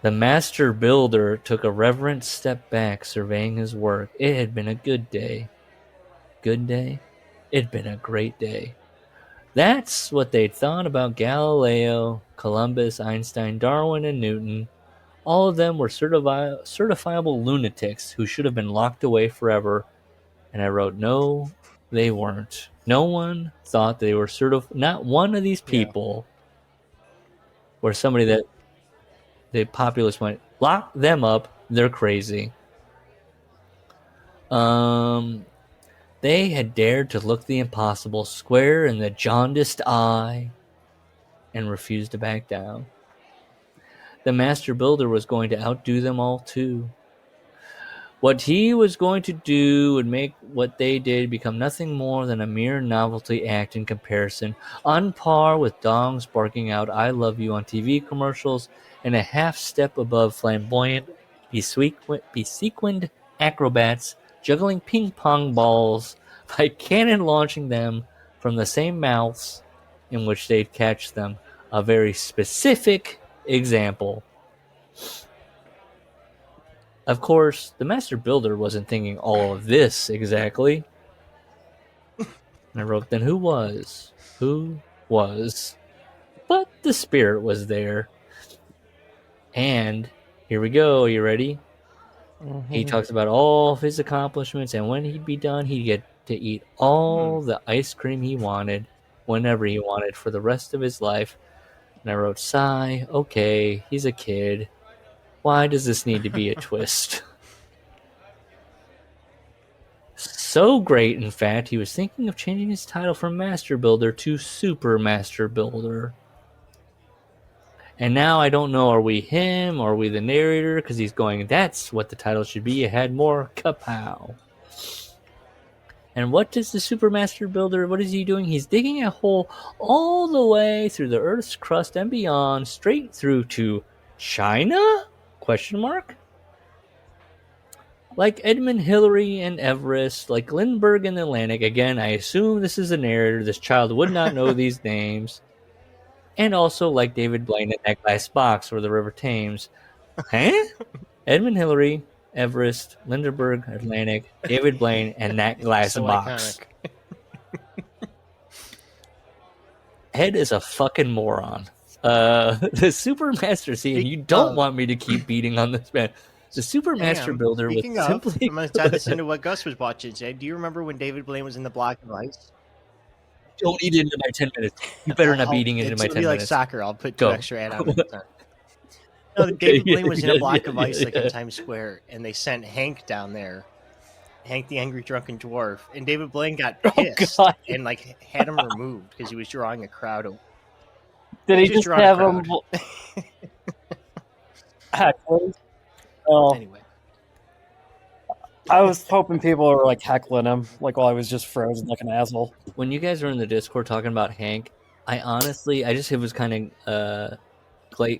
The master builder took a reverent step back, surveying his work. It had been a good day. Good day? It had been a great day. That's what they'd thought about Galileo, Columbus, Einstein, Darwin, and Newton. All of them were certifiable lunatics who should have been locked away forever. And I wrote, no, they weren't. No one thought they were not one of these people were somebody that the populace went, lock them up, they're crazy. They had dared to look the impossible square in the jaundiced eye and refused to back down. The master builder was going to outdo them all too. What he was going to do would make what they did become nothing more than a mere novelty act in comparison, on par with dogs barking out I love you on TV commercials and a half step above flamboyant, besequined acrobats juggling ping pong balls by cannon launching them from the same mouths in which they'd catch them. A very specific example. Of course, the master builder wasn't thinking all of this exactly. And I wrote, then who was? Who was? But the spirit was there. And here we go. Are you ready? Mm-hmm. He talks about all of his accomplishments, and when he'd be done, he'd get to eat all the ice cream he wanted, whenever he wanted, for the rest of his life. And I wrote, sigh, okay, he's a kid. Why does this need to be a twist? So great, in fact, he was thinking of changing his title from Master Builder to Super Master Builder. And now I don't know, are we him or are we the narrator? Because he's going, that's what the title should be. It had more kapow. And what does the Super Master Builder, what is he doing? He's digging a hole all the way through the Earth's crust and beyond, straight through to China? Question mark? Like Edmund Hillary and Everest, like Lindbergh and Atlantic. Again, I assume this is a narrator. This child would not know these names. And also like David Blaine in that glass box or the River Thames. Huh? Edmund Hillary, Everest, Lindbergh, Atlantic, David Blaine, and that glass So box. iconic. Ed is a fucking moron. The Super Master Scene, you don't want me to keep beating on this man. The Super Master Builder was simply... I'm going to tie this into what Gus was watching today. Do you remember when David Blaine was in the Block of Ice? Don't eat it into my 10 minutes. You better not be eating it into my 10 minutes. It's like soccer. I'll put two Go. extra add-ons. No, David Blaine was in a Block of Ice in Times Square, and they sent Hank down there. Hank the Angry Drunken Dwarf. And David Blaine got pissed and like had him removed because he was drawing a crowd of... Did he just have him heckling? Well, anyway, I was hoping people were like heckling him, like while I was just frozen like an asshole. When you guys were in the Discord talking about Hank, I just was kind of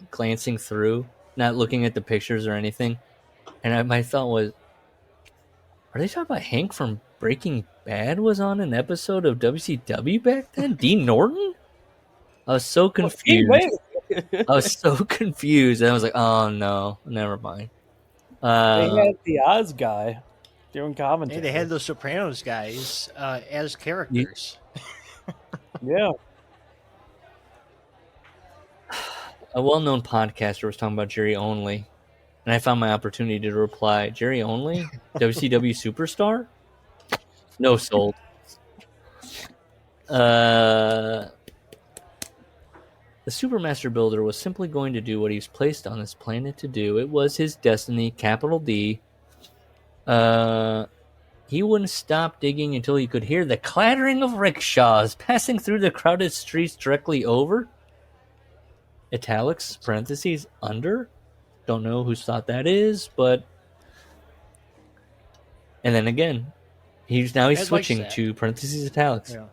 glancing through, not looking at the pictures or anything, and my thought was, are they talking about Hank from Breaking Bad was on an episode of WCW back then? Dean Norton? I was so confused. I was so confused. And I was like, oh, no. Never mind. They had the Oz guy doing commentary. hey, they had those Sopranos guys as characters. Yeah. A well-known podcaster was talking about Jerry Only, and I found my opportunity to reply, Jerry Only? WCW superstar? No sold. The Super Master Builder was simply going to do what he was placed on this planet to do. It was his destiny, capital D. He wouldn't stop digging until he could hear the clattering of rickshaws passing through the crowded streets directly over. Italics, parentheses, under. Don't know whose thought that is, but... And then again, he's switching to parentheses, italics. Yeah.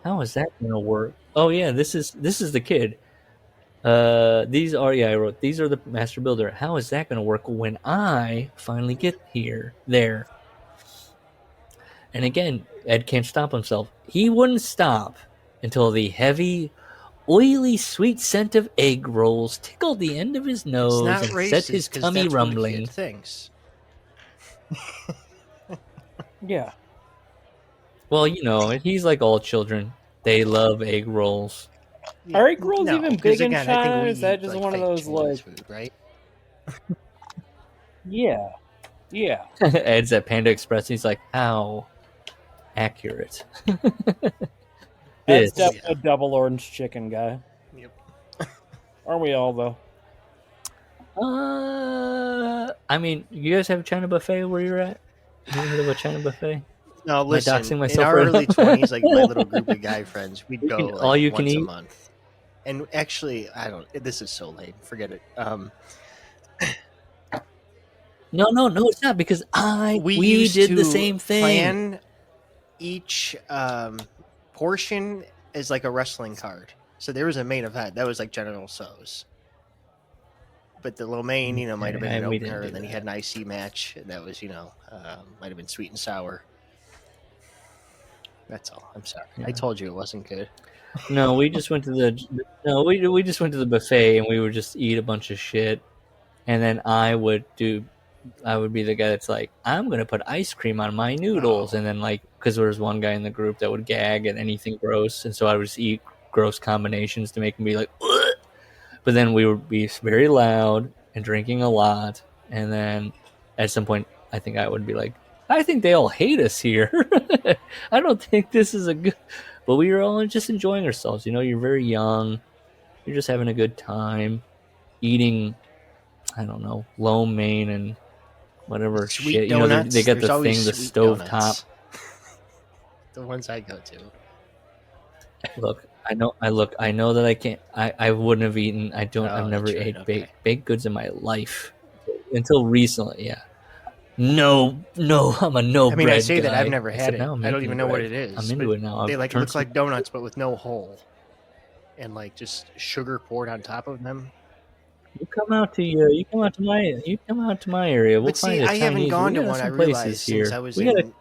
How is that gonna work? Oh yeah, this is the kid. These are I wrote these are the master builder. How is that gonna work when I finally get there? And again, Ed can't stop himself. He wouldn't stop until the heavy, oily, sweet scent of egg rolls tickled the end of his It's nose not and set racist his because tummy that's what a rumbling. kid thinks. Yeah. Well, you know, he's like all children. They love egg rolls. Yeah, Are egg rolls no, even 'cause big in again, I think China? we Is that eat, just like, one of fake those Chinese like? food, right? Yeah. Yeah. Ed's at Panda Express. He's like, how accurate. That's This. Oh, definitely yeah. a double orange chicken guy. Yep. Aren't we all though? I mean, you guys have a China buffet where you're at? You ever heard of a China buffet? No, Am I listen. doxing In myself our right early now? 20s, like my little group of guy friends, we'd You go can- like all you can once a eat? month. And actually, I don't. This is so lame. Forget it. No, it's not because We we used did to the same thing. plan each portion as like a wrestling card. So there was a main event that was like General So's. But the lo mein, might have been an We didn't opener, do and then you had that. an IC match, and that was, might have been sweet and sour. That's all. I'm sorry. Yeah. I told you it wasn't good. No, we just went to we just went to the buffet and we would just eat a bunch of shit, and then I would be the guy that's like, I'm gonna put ice cream on my noodles, Oh. and then like because there was one guy in the group that would gag at anything gross, and so I would just eat gross combinations to make him be like, ugh! But then we would be very loud and drinking a lot, and then at some point I think I would be like, I think they all hate us here. I don't think this is a good. But we were all just enjoying ourselves. You're very young. You're just having a good time, eating, I don't know, lo mein and whatever Sweet shit. donuts. They got There's the always thing, the sweet stove donuts. top. The ones I go to. Look, I know that I can't. I wouldn't have eaten. I've Oh, never that's right, ate okay. baked goods in my life until recently. Yeah. No, I'm a no bread I say guy. that I've never I had said, it. now I'm I don't making even know what bread. it is. I'm into but it now. They I've like turned look some- like donuts, but with no hole, and like just sugar poured on top of them. You come out to my area. We'll But see, find a I haven't Chinese. gone We to got one. I some places realized here. since I was We in, gotta.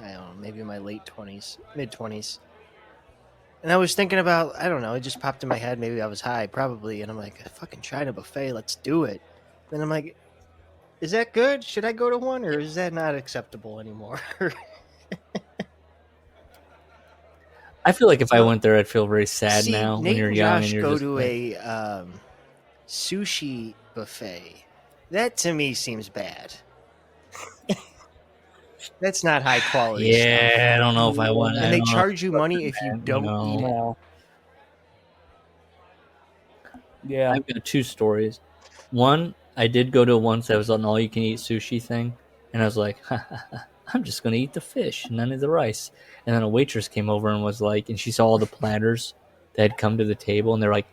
I don't know, maybe my late 20s, mid 20s. And I was thinking about, I don't know, it just popped in my head. Maybe I was high, probably. And I'm like, a fucking China buffet, let's do it. Then I'm like, is that good? Should I go to one, or is that not acceptable anymore? I feel like if I So- went there, I'd feel very sad See, now. When Nate you're and young Josh and you're go just to like, a sushi buffet. That to me seems bad. That's not high quality yeah, stuff. I don't know if I want. And they charge you money if you don't eat it. No. Yeah. I've got two stories. One, I did go to once that was an all-you-can-eat sushi thing, and I was like, I'm just going to eat the fish, none of the rice. And then a waitress came over and was like, and she saw all the platters that had come to the table, and they're like,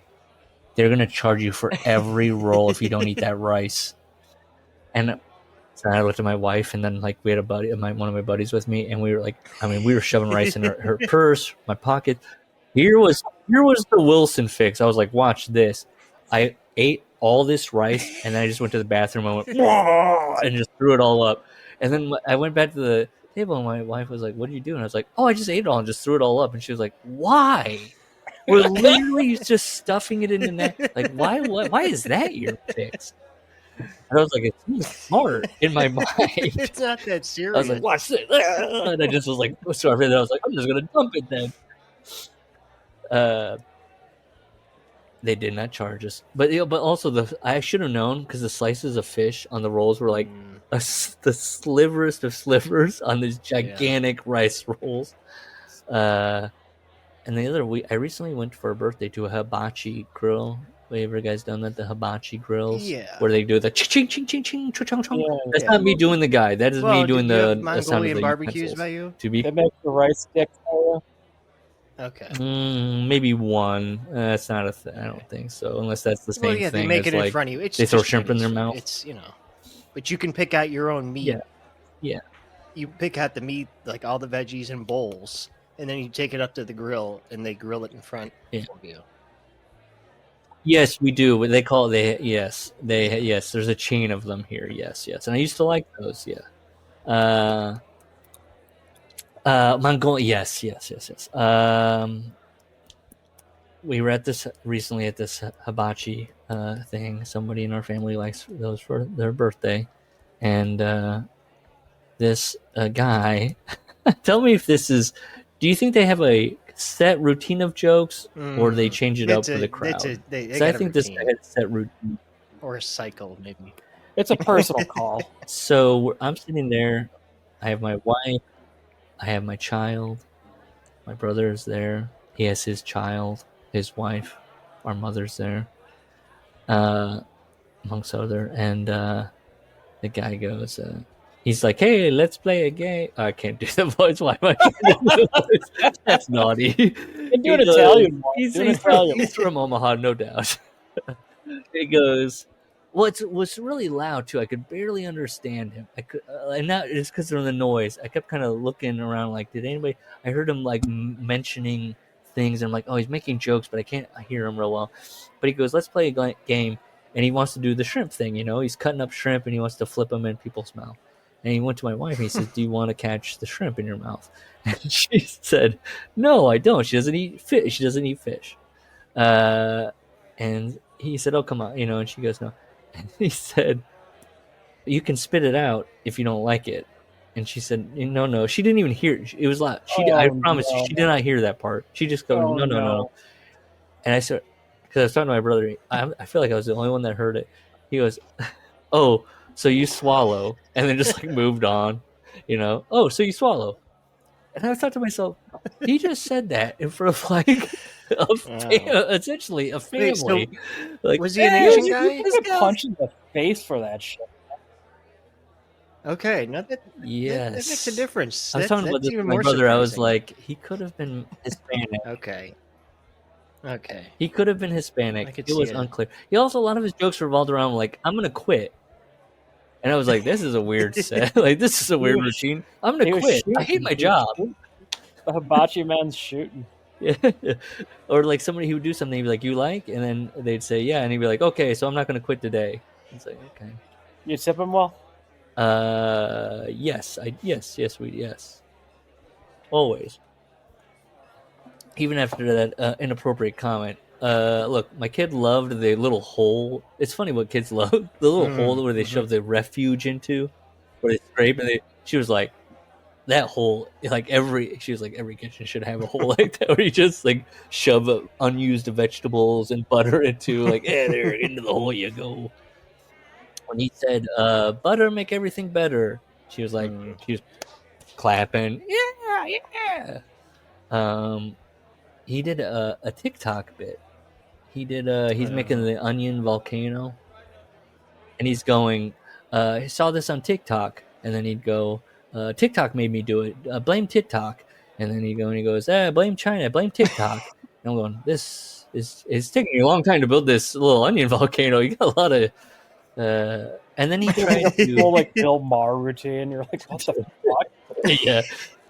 they're going to charge you for every roll if you don't eat that rice. And so I looked at my wife, and then like we had a buddy, one of my buddies with me, and we were like, we were shoving rice in her purse, my pocket. Here was the Wilson fix. I was like, watch this. I ate all this rice, and then I just went to the bathroom and went, "Whoa," and just threw it all up. And then I went back to the table, and my wife was like, what did you do? And I was like, oh, I just ate it all and just threw it all up. And she was like, why? We're literally just stuffing it into that. Like, why is that your fix? And I was like, it seems smart in my mind. It's not that serious. I was like, watch this. And I just was like, so I was like, I'm just going to dump it then. They did not charge us, but also I should have known because the slices of fish on the rolls were like the sliverest of slivers on these gigantic rice rolls. And the other week, I recently went for a birthday to a hibachi grill. Have you ever guys done that? The hibachi grills, where they do the ching ching ching ching ching ching ching. That's not me doing the guy. That is me doing the sound of the Mongolian barbecues utensils. by you? To be They make the rice sticks for Okay. maybe one. That's not a thing. I don't think so. Unless that's the same Well, yeah, thing. they make as, it in like, front of you. It's they throw just shrimp in their Chinese food. mouth. It's but you can pick out your own meat. Yeah. You pick out the meat, like all the veggies in bowls, And then you take it up to the grill, and they grill it in front Yeah. of you. Yes, we do. They call it yes. There's a chain of them here. Yes, and I used to like those. Yeah. Mongolian. Yes. We were at this recently at this hibachi thing. Somebody in our family likes those for their birthday, and this guy. Tell me if this is. Do you think they have a set routine of jokes, or they change it up for the crowd? They I got a think this guy routine. had a set routine. Or a cycle, maybe. It's a personal call. So I'm sitting there. I have my wife. I have my child. My brother is there. He has his child, his wife. Our mother's there, amongst other. And the guy goes, he's like, "Hey, let's play a game." I can't do the voice. Why am I trying to do the voice? That's naughty. And do an Italian one. He's from Omaha, no doubt. He goes, what's really loud too. I could barely understand him. I could, and that is because of the noise. I kept kind of looking around, like, did anybody? I heard him like mentioning things, and I'm like, oh, he's making jokes, but I can't hear him real well. But he goes, let's play a game, and he wants to do the shrimp thing. He's cutting up shrimp, and he wants to flip them in people's mouth. And he went to my wife, and he says, "Do you want to catch the shrimp in your mouth?" And she said, "No, I don't. She doesn't eat fish." And he said, "Oh, come on," and she goes, "No." And he said, "You can spit it out if you don't like it." And she said, "No." She didn't even hear it. It was loud. I promise you, she did not hear that part. She just goes, no. And I said, because I was talking to my brother, I feel like I was the only one that heard it. He goes, "Oh, so you swallow," and then just like moved on, "Oh, so you swallow." And I thought to myself, he just said that in front of like essentially a family. Wait, so was he an Asian guy? He was a punch in the face for that shit. Okay, no, that makes a difference. I was talking about this with my brother. I was like, he could have been Hispanic. Okay. He could have been Hispanic. It was unclear. He also, a lot of his jokes revolved around like, "I'm gonna quit," and I was like, "This is a weird set. Like, this is a weird routine. I'm gonna quit. I hate my job." The hibachi man's shooting. Yeah. Or like somebody who would do something, he'd be like, "You like?" And then they'd say, "Yeah," and he'd be like, "Okay, so I'm not gonna quit today." It's like, okay. You tip him well? Yes. Always. Even after that inappropriate comment. Look, my kid loved the little hole. It's funny what kids love. The little hole where they shove the refuge into, where they scrape, and she was like, that hole, like every kitchen should have a hole like that, where you just like shove unused vegetables and butter into, like, there, into the hole you go. When he said, "Butter make everything better," she was like, she was clapping, yeah. He did a TikTok bit. He did. He's making the onion volcano, and he's going, "I saw this on TikTok," and then he'd go, "TikTok made me do it. Blame TikTok." And then he goes, "Blame China. Blame TikTok." And I'm going, "This is taking you a long time to build this little onion volcano. You got a lot of." And then he tried to whole like Bill Maher routine. You're like, what the fuck? Yeah,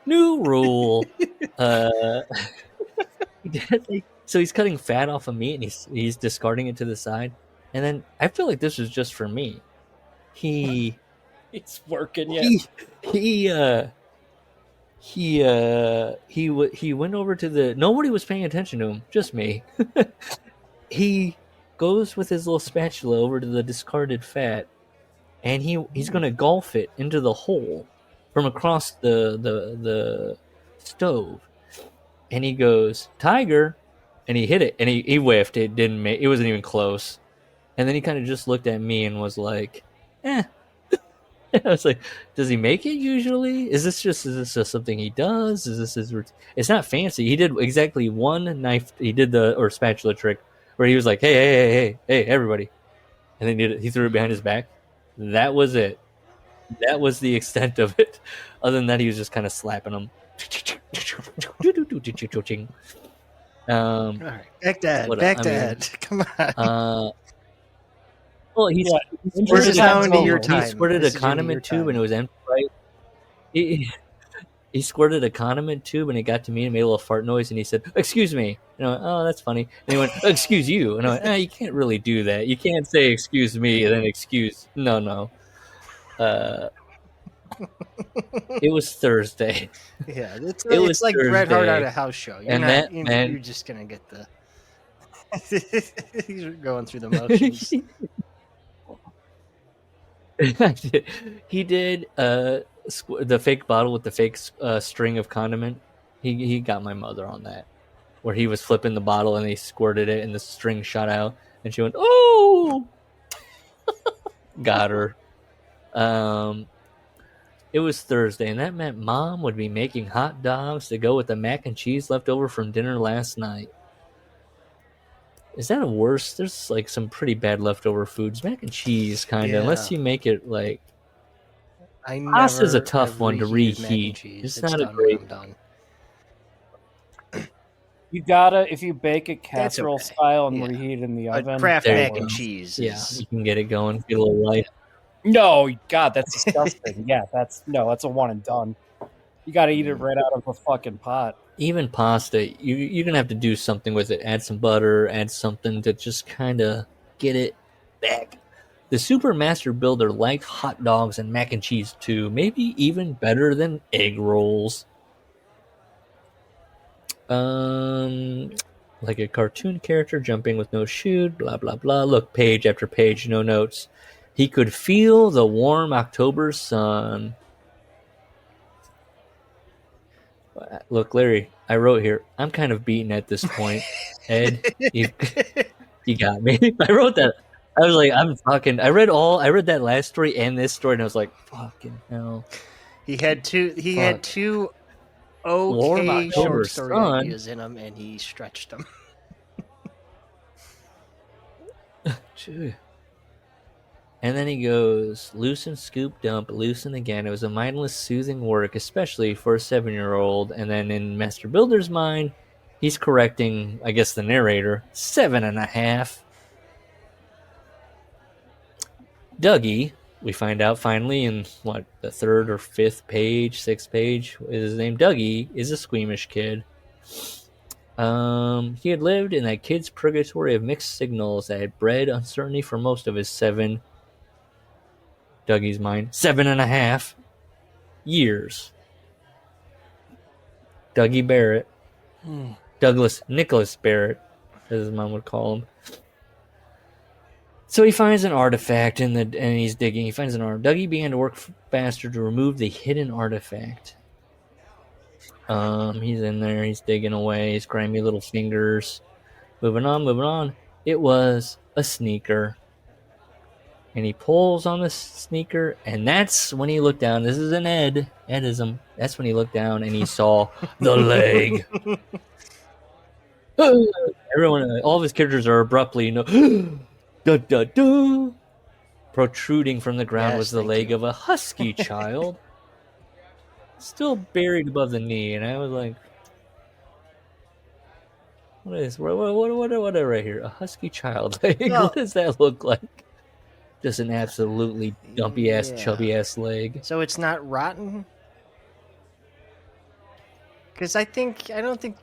new rule. So he's cutting fat off of meat, and he's discarding it to the side. And then I feel like this was just for me. He's working. Yeah. He went over to the. Nobody was paying attention to him, just me. He goes with his little spatula over to the discarded fat, and he's going to golf it into the hole from across the stove. And he goes, "Tiger," and he hit it, and he whiffed. It didn't make. It wasn't even close. And then he kind of just looked at me and was like, "Eh." I was like, "Does he make it usually? Is this just something he does? Is this his routine?" It's not fancy. He did exactly one knife. He did the spatula trick where he was like, "Hey, everybody," and then he threw it behind his back. That was it. That was the extent of it. Other than that, he was just kind of slapping them. All right. Baghdad. Come on. Well, he This is how into your time. He squirted a condiment tube, and it was empty. Right? he squirted a condiment tube, and it got to me and made a little fart noise, and he said, "Excuse me." And I went, "Oh, that's funny." And he went, "Excuse you." And I went, "You can't really do that. You can't say excuse me and then excuse. No. It was Thursday. Yeah, it's was like Bret Hart Thursday, at a house show. You're and not. that You're meant just gonna get the. He's going through the motions. he did the fake bottle with the fake string of condiment. He got my mother on that, where he was flipping the bottle and he squirted it and the string shot out and she went, "Oh!" Got her. It was Thursday, and that meant Mom would be making hot dogs to go with the mac and cheese left over from dinner last night. Is that a worse? There's like some pretty bad leftover foods. Mac and cheese, kind of, unless you make it like. Pasta's a tough one to reheat. It's not a great. I'm done. You gotta, if you bake it casserole style and reheat it in the oven. Kraft mac and cheese. Yeah, you can get it going. Get a little light. No, God, that's disgusting. Yeah, that's a one and done. You gotta eat it right out of a fucking pot. Even pasta, you're gonna have to do something with it. Add some butter, add something to just kind of get it back. The Super Master Builder liked hot dogs and mac and cheese too, maybe even better than egg rolls. Like a cartoon character jumping with no chute, blah blah blah. Look, page after page, no notes. He could feel the warm October sun. Look, Larry, I wrote here, I'm kind of beaten at this point. Ed, you got me. I wrote that. I was like, I read that last story and this story, and I was like, fucking hell. He had two okay short story ideas in them, and he stretched them. And then he goes, loosen, scoop, dump, loosen again. It was a mindless, soothing work, especially for a 7-year-old. And then in Master Builder's mind, he's correcting, I guess, the narrator, 7.5. Dougie, we find out finally in, the 3rd or 5th page, 6th page, is his name. Dougie is a squeamish kid. He had lived in that kid's purgatory of mixed signals that had bred uncertainty for most of his Dougie's mind, 7.5 years. Dougie Barrett. Nicholas Barrett, as his mom would call him. So he finds an artifact and he's digging. He finds an artifact. Dougie began to work faster to remove the hidden artifact. He's in there. He's digging away. His grimy little fingers. Moving on. It was a sneaker. And he pulls on the sneaker, and that's when he looked down. This is an Edism. That's when he looked down and he saw the leg. Everyone, all of his characters are abruptly, protruding from the ground was the leg of a husky child, still buried above the knee. And I was like, "What is what right here? A husky child leg? What does that look like?" Just an absolutely dumpy ass, chubby ass leg. So it's not rotten? Because I don't think.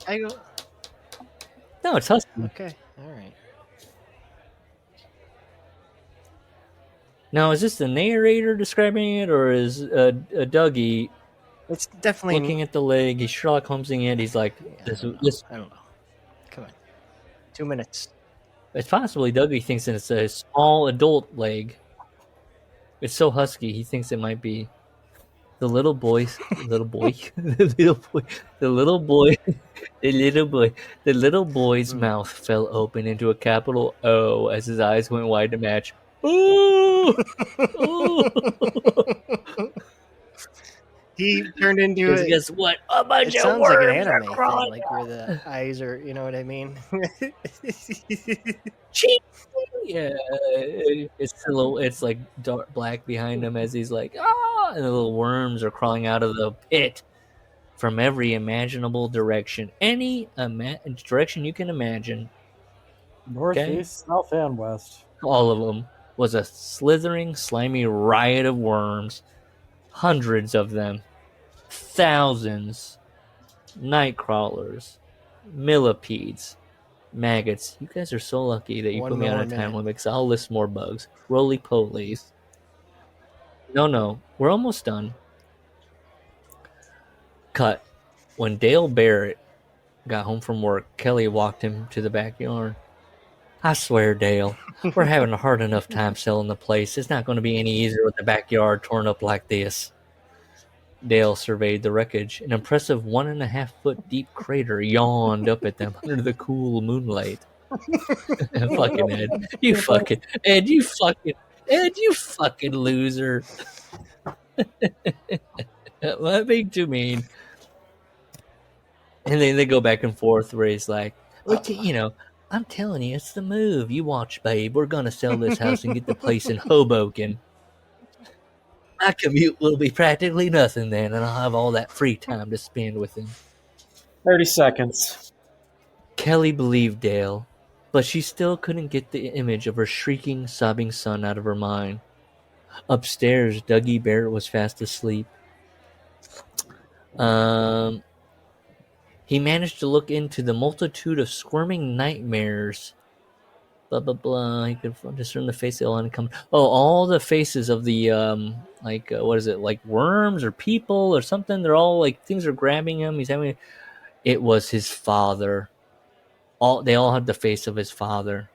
No, it's husky. Okay, all right. Now, is this the narrator describing it, or is Dougie? It's definitely looking at the leg. He's Sherlock Holmesing it. He's like, I don't know. Come on, 2 minutes. It's possibly Dougie thinks it's a small adult leg. It's so husky, he thinks it might be the little boy's mouth fell open into a capital O as his eyes went wide to match. Ooh! Ooh! He turned into it. Guess what? A bunch it of sounds worms like an anime are thing, like where the eyes are, you know what I mean? Yeah, it's like dark black behind him as he's like, and the little worms are crawling out of the pit from every imaginable direction. Any direction you can imagine. North, east, south, and west. All of them was a slithering, slimy riot of worms. Hundreds of them. thousands, night crawlers, millipedes, maggots. You guys are so lucky that you One put me on more a time minute. limit because I'll list more bugs. Roly-polies. No, we're almost done. Cut. When Dale Barrett got home from work, Kelly walked him to the backyard. I swear, Dale, we're having a hard enough time selling the place. It's not going to be any easier with the backyard torn up like this. Dale surveyed the wreckage. An impressive 1.5-foot deep crater yawned up at them under the cool moonlight. Fucking Ed. You fucking loser. That being too mean. And then they go back and forth where he's like, I'm telling you, it's the move. You watch, babe. We're going to sell this house and get the place in Hoboken. My commute will be practically nothing then, and I'll have all that free time to spend with him. 30 seconds. Kelly believed Dale, but she still couldn't get the image of her shrieking, sobbing son out of her mind. Upstairs, Dougie Barrett was fast asleep. He managed to look into the multitude of squirming nightmares. Blah, blah, blah. He could discern the face of the come. Oh, all the faces of the, what is it, like worms or people or something? They're all like, things are grabbing him. It was his father. They all had the face of his father.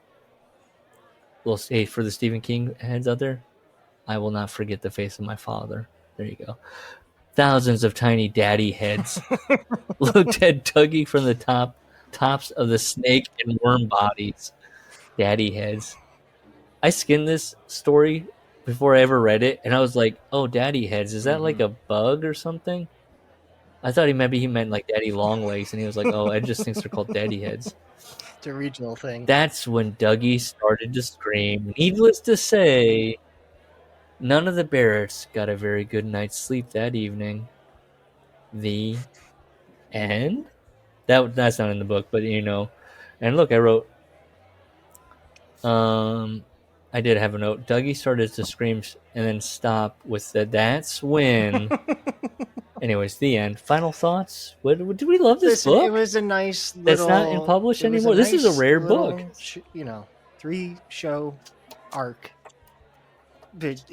Well, hey, for the Stephen King heads out there, I will not forget the face of my father. There you go. Thousands of tiny daddy heads looked at Dougie from the tops of the snake and worm bodies. Daddy heads. I skimmed this story before I ever read it, and I was like, "Oh, daddy heads. Is that like a bug or something?" I thought he meant like daddy long legs, and he was like, "Oh, Ed just thinks they're called daddy heads." It's a regional thing. That's when Dougie started to scream. Needless to say, none of the Barretts got a very good night's sleep that evening. The end? That's not in the book, but And look, I wrote. I did have a note. Dougie started to scream and then stop with the "that's when." Anyways, the end. Final thoughts? Do we love this book? It was a nice little... That's not in published anymore. This is a rare book. 3-show arc. But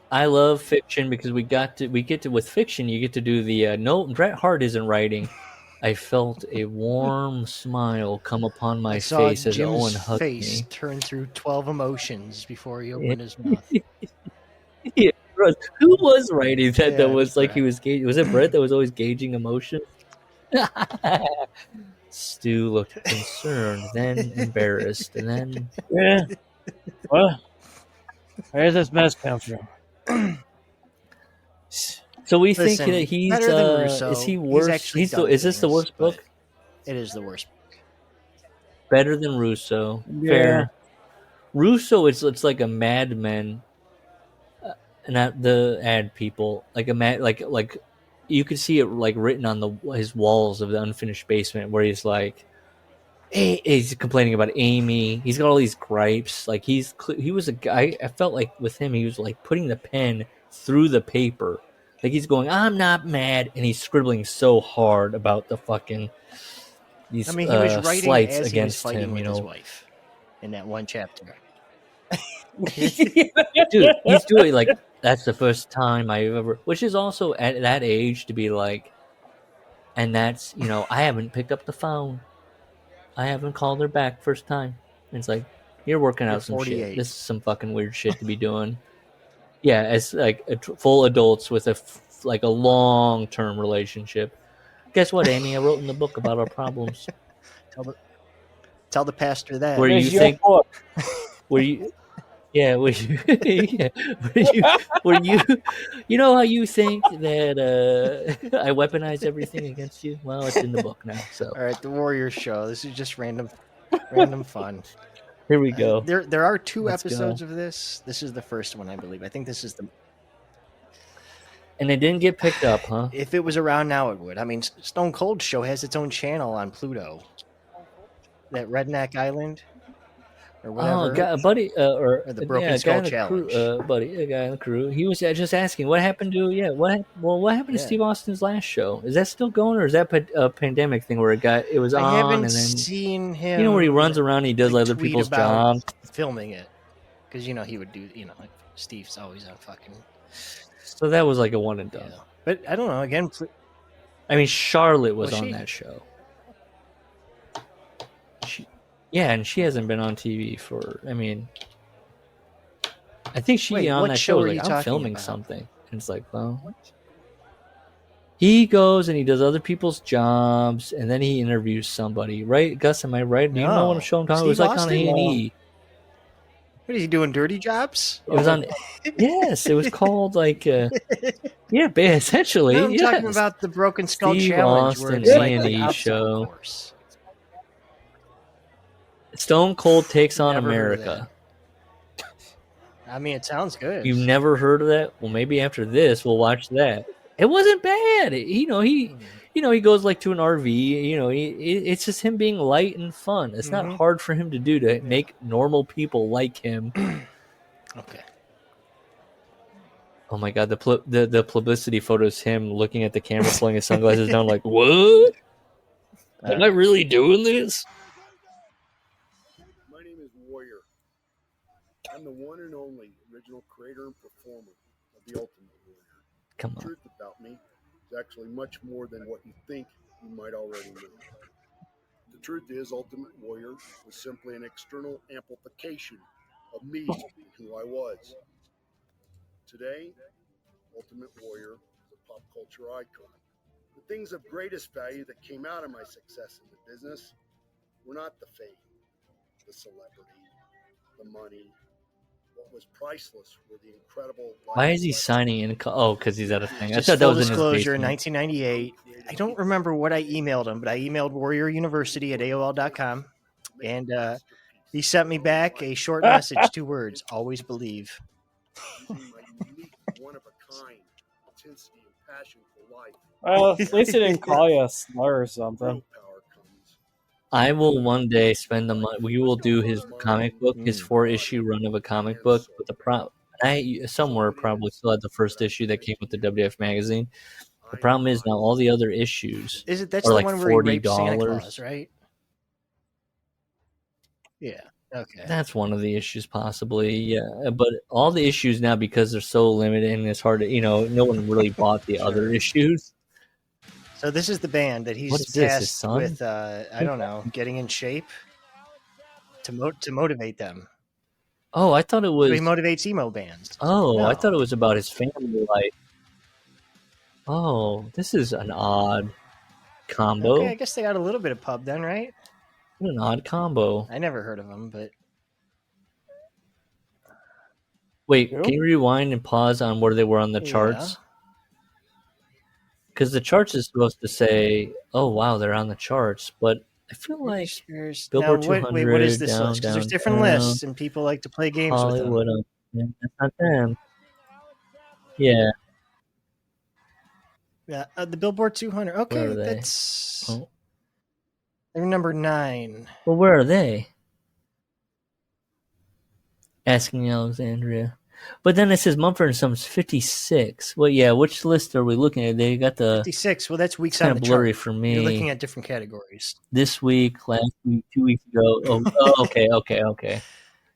I love fiction because we get to with fiction. You get to do the no. Bret Hart isn't writing. I felt a warm smile come upon my face as Owen hugged face me. turn through 12 emotions before he opened his mouth. Yeah, who was writing that? Yeah, That was it's like Bret. he was gauging. Was it Brett that was always gauging emotion? Stu looked concerned, then embarrassed, and then Yeah. Well, where does this mess come from? So we Listen, think that he's better than Russo. is he He's worse? actually Is done this the things, worst book? It is the worst book. Better than Russo. Yeah. Fair. Russo, it's like a Mad Men, not the ad people. Like a mad, like you could see it like written on his walls of the unfinished basement, where he's like, he's complaining about Amy. He's got all these gripes. Like he was a guy. I felt like with him, he was like putting the pen through the paper. Like he's going, I'm not mad, and he's scribbling so hard about the fucking these He was writing slights as he was against fighting him. with his wife in that one chapter. Dude, he's doing like that's the first time I ever, which is also at that age to be like, and that's I haven't picked up the phone, I haven't called her back first time. And it's like you're working out some 48. shit. This is some fucking weird shit to be doing. Yeah, as like full adults with a long-term relationship. Guess what, Amy? I wrote in the book about our problems. Tell the pastor that. Where Here's you your think? book. Were you? Yeah, were you? Yeah, were you? You know how you think that I weaponize everything against you? Well, it's in the book now. So All right, the Warriors show. This is just random fun. here we go. There are 2 Let's episodes go. of this. This is the first one, I believe. I think this is the. And it didn't get picked up, huh? If it was around now, it would. I mean, Stone Cold Show has its own channel on Pluto. That Redneck Island. or whatever. a buddy, or the Broken yeah, a guy Skull in the crew, Challenge. buddy, a guy in the crew. He was just asking what happened to what happened to Yeah. Steve Austin's last show? Is that still going, or is that a pandemic thing where it was I on haven't and then seen him. where he runs around and he does other tweet people's about jobs? filming it, because he would do. Like Steve's always on fucking. So that was like a one and done. Yeah. But I don't know. Again, I mean, Charlotte was Was on she? that show. Yeah, and she hasn't been on TV for. I mean, I think she Wait, on what that show show are was you like, I'm talking filming about? something, and it's like, well, he goes and he does other people's jobs, and then he interviews somebody, right? Gus, am I right? Do you know what show I'm talking about? It was Steve like on Austin? A&E. What is he doing? Dirty jobs? It was on. Yes, it was called like. Yeah, essentially. No, I'm yes. talking about the Broken Skull Steve Challenge, where Austin it's like A&E the obstacle show. course. Stone Cold Takes on Never heard of America. I mean, it sounds good. You've never heard of that? Well, maybe after this we'll watch that. It wasn't bad. He goes like to an RV. It's just him being light and fun. It's not hard for him to do to make normal people like him. Okay. Oh my god, the publicity photo is him looking at the camera, pulling his sunglasses down, like, what? Am I really doing this? My name is Warrior. I'm the one and only original creator and performer of the Ultimate Warrior. Come The on. truth about me is actually much more than what you think you might already know. The truth is, Ultimate Warrior was simply an external amplification of me and who I was. Today, Ultimate Warrior is a pop culture icon. The things of greatest value that came out of my success in the business were not the fame, the celebrity, the money. What was priceless were the incredible. Why is he signing in? Because he's at a thing. I Just thought that full was in his disclosure, basement. 1998. I don't remember what I emailed him, but I emailed Warrior University at AOL.com, and he sent me back a short message, 2 words: always believe. One of a kind, intensity and passion for life. Well, at least he didn't call you a slur or something. Willpower comes. I will one day spend the money. We will do his comic book, his 4-issue run of a comic book. But I somewhere probably still had the first issue that came with the WF magazine. The problem is now all the other issues That's are the like one where he raped Santa $40. Claus, right? Yeah. Okay. That's one of the issues, possibly. Yeah, but all the issues now, because they're so limited and it's hard to, no one really bought the other issues. So this is the band that he's What is this, his tasked son? with. I don't know, getting in shape to motivate them. Oh, I thought it was. So he motivates emo bands. Oh, I No. thought it was about his family life. Oh, this is an odd combo. Okay, I guess they got a little bit of pub then, right? What an odd combo. I never heard of them, but Wait, Yep. can you rewind and pause on where they were on the charts? Because the charts is supposed to say, "Oh wow, they're on the charts," but I feel like Billboard now, 200. what is this down, list? Because there's down, different down, lists, and people like to play games Hollywood. with them. That's not them. Yeah. Yeah, the Billboard 200. Okay, Where are they? that's Oh. they're number 9. Well, where are they? Asking Alexandria. But then it says Mumford & Sons 56. Well, yeah, which list are we looking at? They got the 56. Well, that's weeks kind on of the blurry chart. for me. You're looking at different categories. This week, last week, 2 weeks ago. Oh, okay.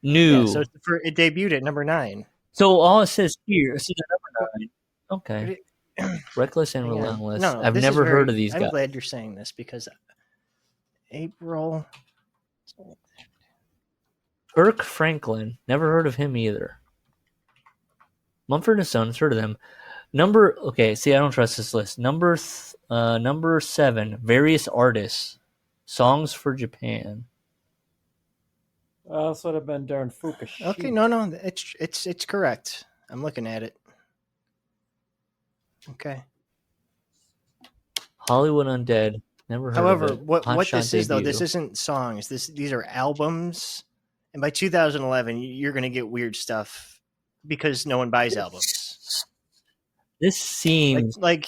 New. Yeah, so it debuted at number 9. So all it says here, so they're number 9. Okay. Reckless and Hang on. Relentless. No, I've this is never very- heard of these I'm guys. glad you're saying this because April. Kirk Franklin. Never heard of him either. Mumford & Sons, heard of them. Okay, see, I don't trust this list. Number 7, various artists. Songs for Japan. This would have been during Fukushima. Okay, no, it's correct. I'm looking at it. Okay. Hollywood Undead. Never heard However, of it. what Hotshot this is though, debut. this isn't songs. These are albums, and by 2011, you're going to get weird stuff because no one buys albums. This seems Like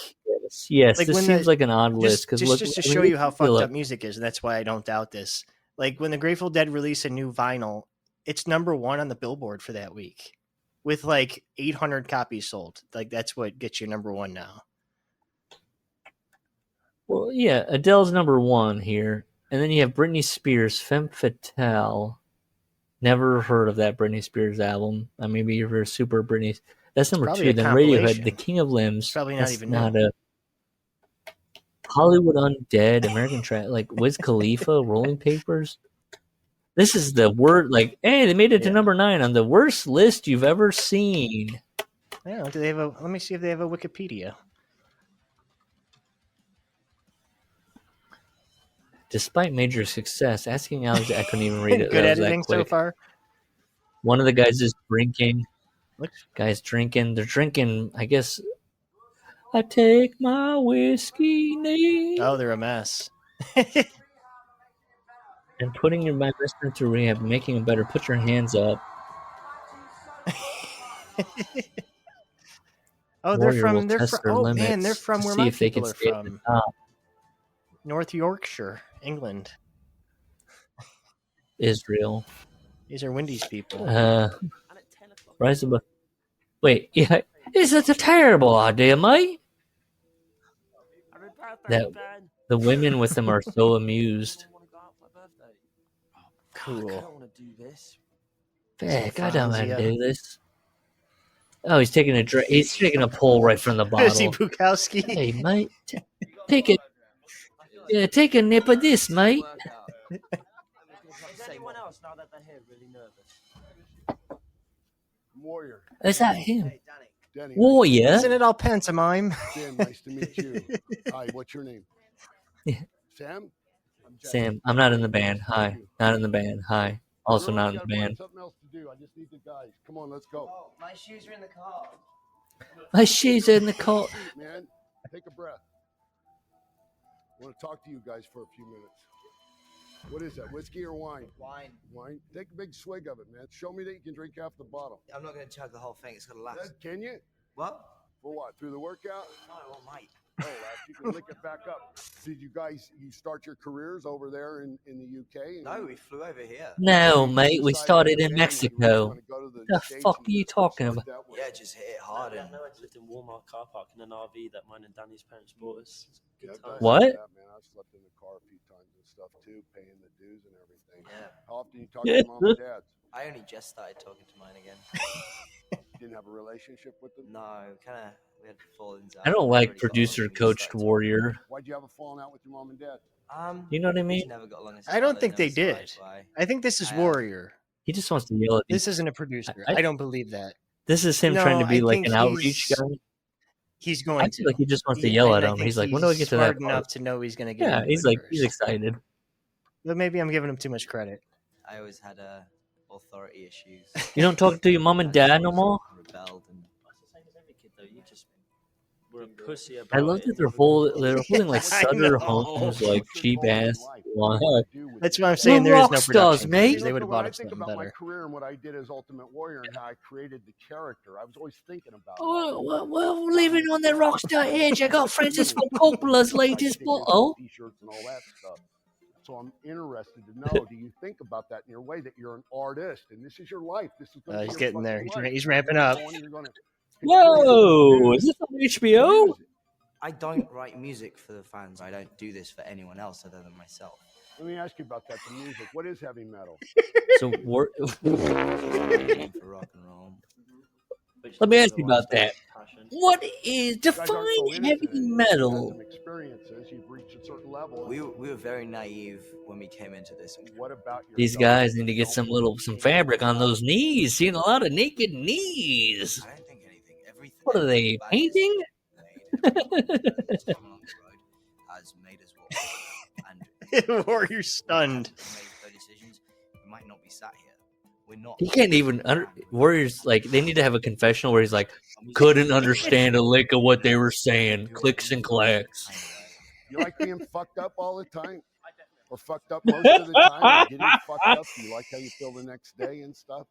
yes. like This when seems the- like an odd list because just to show you how fucked up music is, and that's why I don't doubt this. Like when the Grateful Dead release a new vinyl, it's number one on the Billboard for that week with like 800 copies sold. Like that's what gets you number one now. Well, yeah, Adele's number one here, and then you have Britney Spears, Femme Fatale. Never heard of that Britney Spears album. Maybe you're a super Britney. That's number probably two. a Then Radiohead, compilation. The King of Limbs. Probably not That's even not new. a Hollywood Undead, American Trash, like Wiz Khalifa, Rolling Papers. This is the word. Like, hey, they made it to Yeah. number 9 on the worst list you've ever seen. Yeah, do they have a? Let me see if they have a Wikipedia. Despite major success, asking Alex, I couldn't even read it. Good That was editing that quick. so far. One of the guys is drinking. Looks- Guys drinking. They're drinking. I guess. I take my whiskey neat. Oh, they're a mess. And putting your listener to rehab, making it better. Put your hands up. Oh, Warrior will they're test from. their Oh limits man, they're from to where see my if they can people are stay at the from. top. North Yorkshire, England. Israel. These are Wendy's people. Rise above. Wait, yeah, is it a terrible idea, mate? That the women with them are so amused. Cool. Heck, I Franzia. don't want to do this. Oh, he's taking a he's taking a pull right from the Pussy bottle. Bukowski. Hey, mate, take it. Yeah, take a nip of this, mate. Is anyone else now that they're here really nervous? Warrior. Is that him? Hey, Danny. Danny. Warrior. Isn't it all pantomime? Dan, nice to meet you. Hi, what's your name? Yeah. Sam? I'm Jack. Sam, I'm not in the band. Hi, not in the band. Hi, also Everyone's not in the gotta find band. Something else to do. I just need the guys. Come on, let's go. Oh, my shoes are in the car. My shoes are in the car. Man, take a breath. I want to talk to you guys for a few minutes. What is that, whiskey or wine? Wine. Wine? Take a big swig of it, man. Show me that you can drink half the bottle. I'm not going to chug the whole thing. It's going to last. Can you? What? For what? Through the workout? No, I want mate. Oh, you can lick it back up. Did you guys, start your careers over there in the UK? No, we flew over here. No, You mate, we decided started as a in band that you really Mexico. wanna go to The States fuck and are you talking start about? that way. Yeah, just hit it hard. And I lived in Walmart car park in an RV that mine and Danny's parents bought us. Yeah, Good I've done times. What? that, man. I've slept in the car a few times and stuff too, paying the dues and everything. yeah, How often you talk to your mom and dad? I only just started talking to mine again. Didn't have a relationship with them? No, we had fallings out. I don't We like already got producer on, we coached started warrior. Why'd you have a falling out with your mom and dad? talking. You know what I we mean? just never got along as I don't brothers, think they never saw eye did. to eye. I think this is I- Warrior. He just wants to yell at This you. isn't a producer. I- I don't believe that. This is him trying to No, be I like think an outreach he's- guy. He's going I to. feel like he just wants to yell at I him. think He's like, when do I get to that smart enough part? to know he's going to get Yeah, into he's it like, first. he's excited. But maybe I'm giving him too much credit. I always had authority issues. You don't talk to your mom and dad no more? Rebelled and That's the same as every kid, though. You just were a pussy about I love it. that they're holding like I Sutter know. homes, like cheap ass. That's why I'm saying there is rock no stars, production. mate. values. They would have When bought I up think something about my better. career and what I did as Ultimate Warrior and how I created the character, I was always thinking about it. Well, living on the rock star edge, I got Francis Ford Coppola's latest bottle. T-shirts and all that stuff. So I'm interested to know, do you think about that in your way, that you're an artist and this is your life? This is gonna be He's your getting there. fucking life. He's ramping up. You're gonna Whoa, is this on HBO? I don't write music for the fans. I don't do this for anyone else other than myself. Let me ask you about that. The music. What is heavy metal? So For rock and roll. Which let me is ask you otherwise about that. passion. What is You guys aren't so define innocent. heavy You've had metal? some experiences. You've reached a certain level. We were very naive when we came into this. What about These yourself? guys need to get some fabric on those knees. Seeing a lot of naked knees. I don't think anything. Everything. What are they, everybody painting? has made has made us what we are. And Warrior stunned. had we made those decisions, we might not be sat here. We're not. He can't even. Warriors, like, they need to have a confessional where he's like, couldn't understand a lick of what they were saying. Clicks and clacks. You like being fucked up all the time? Or fucked up most of the time? Or getting fucked up? Do you like how you feel the next day and stuff?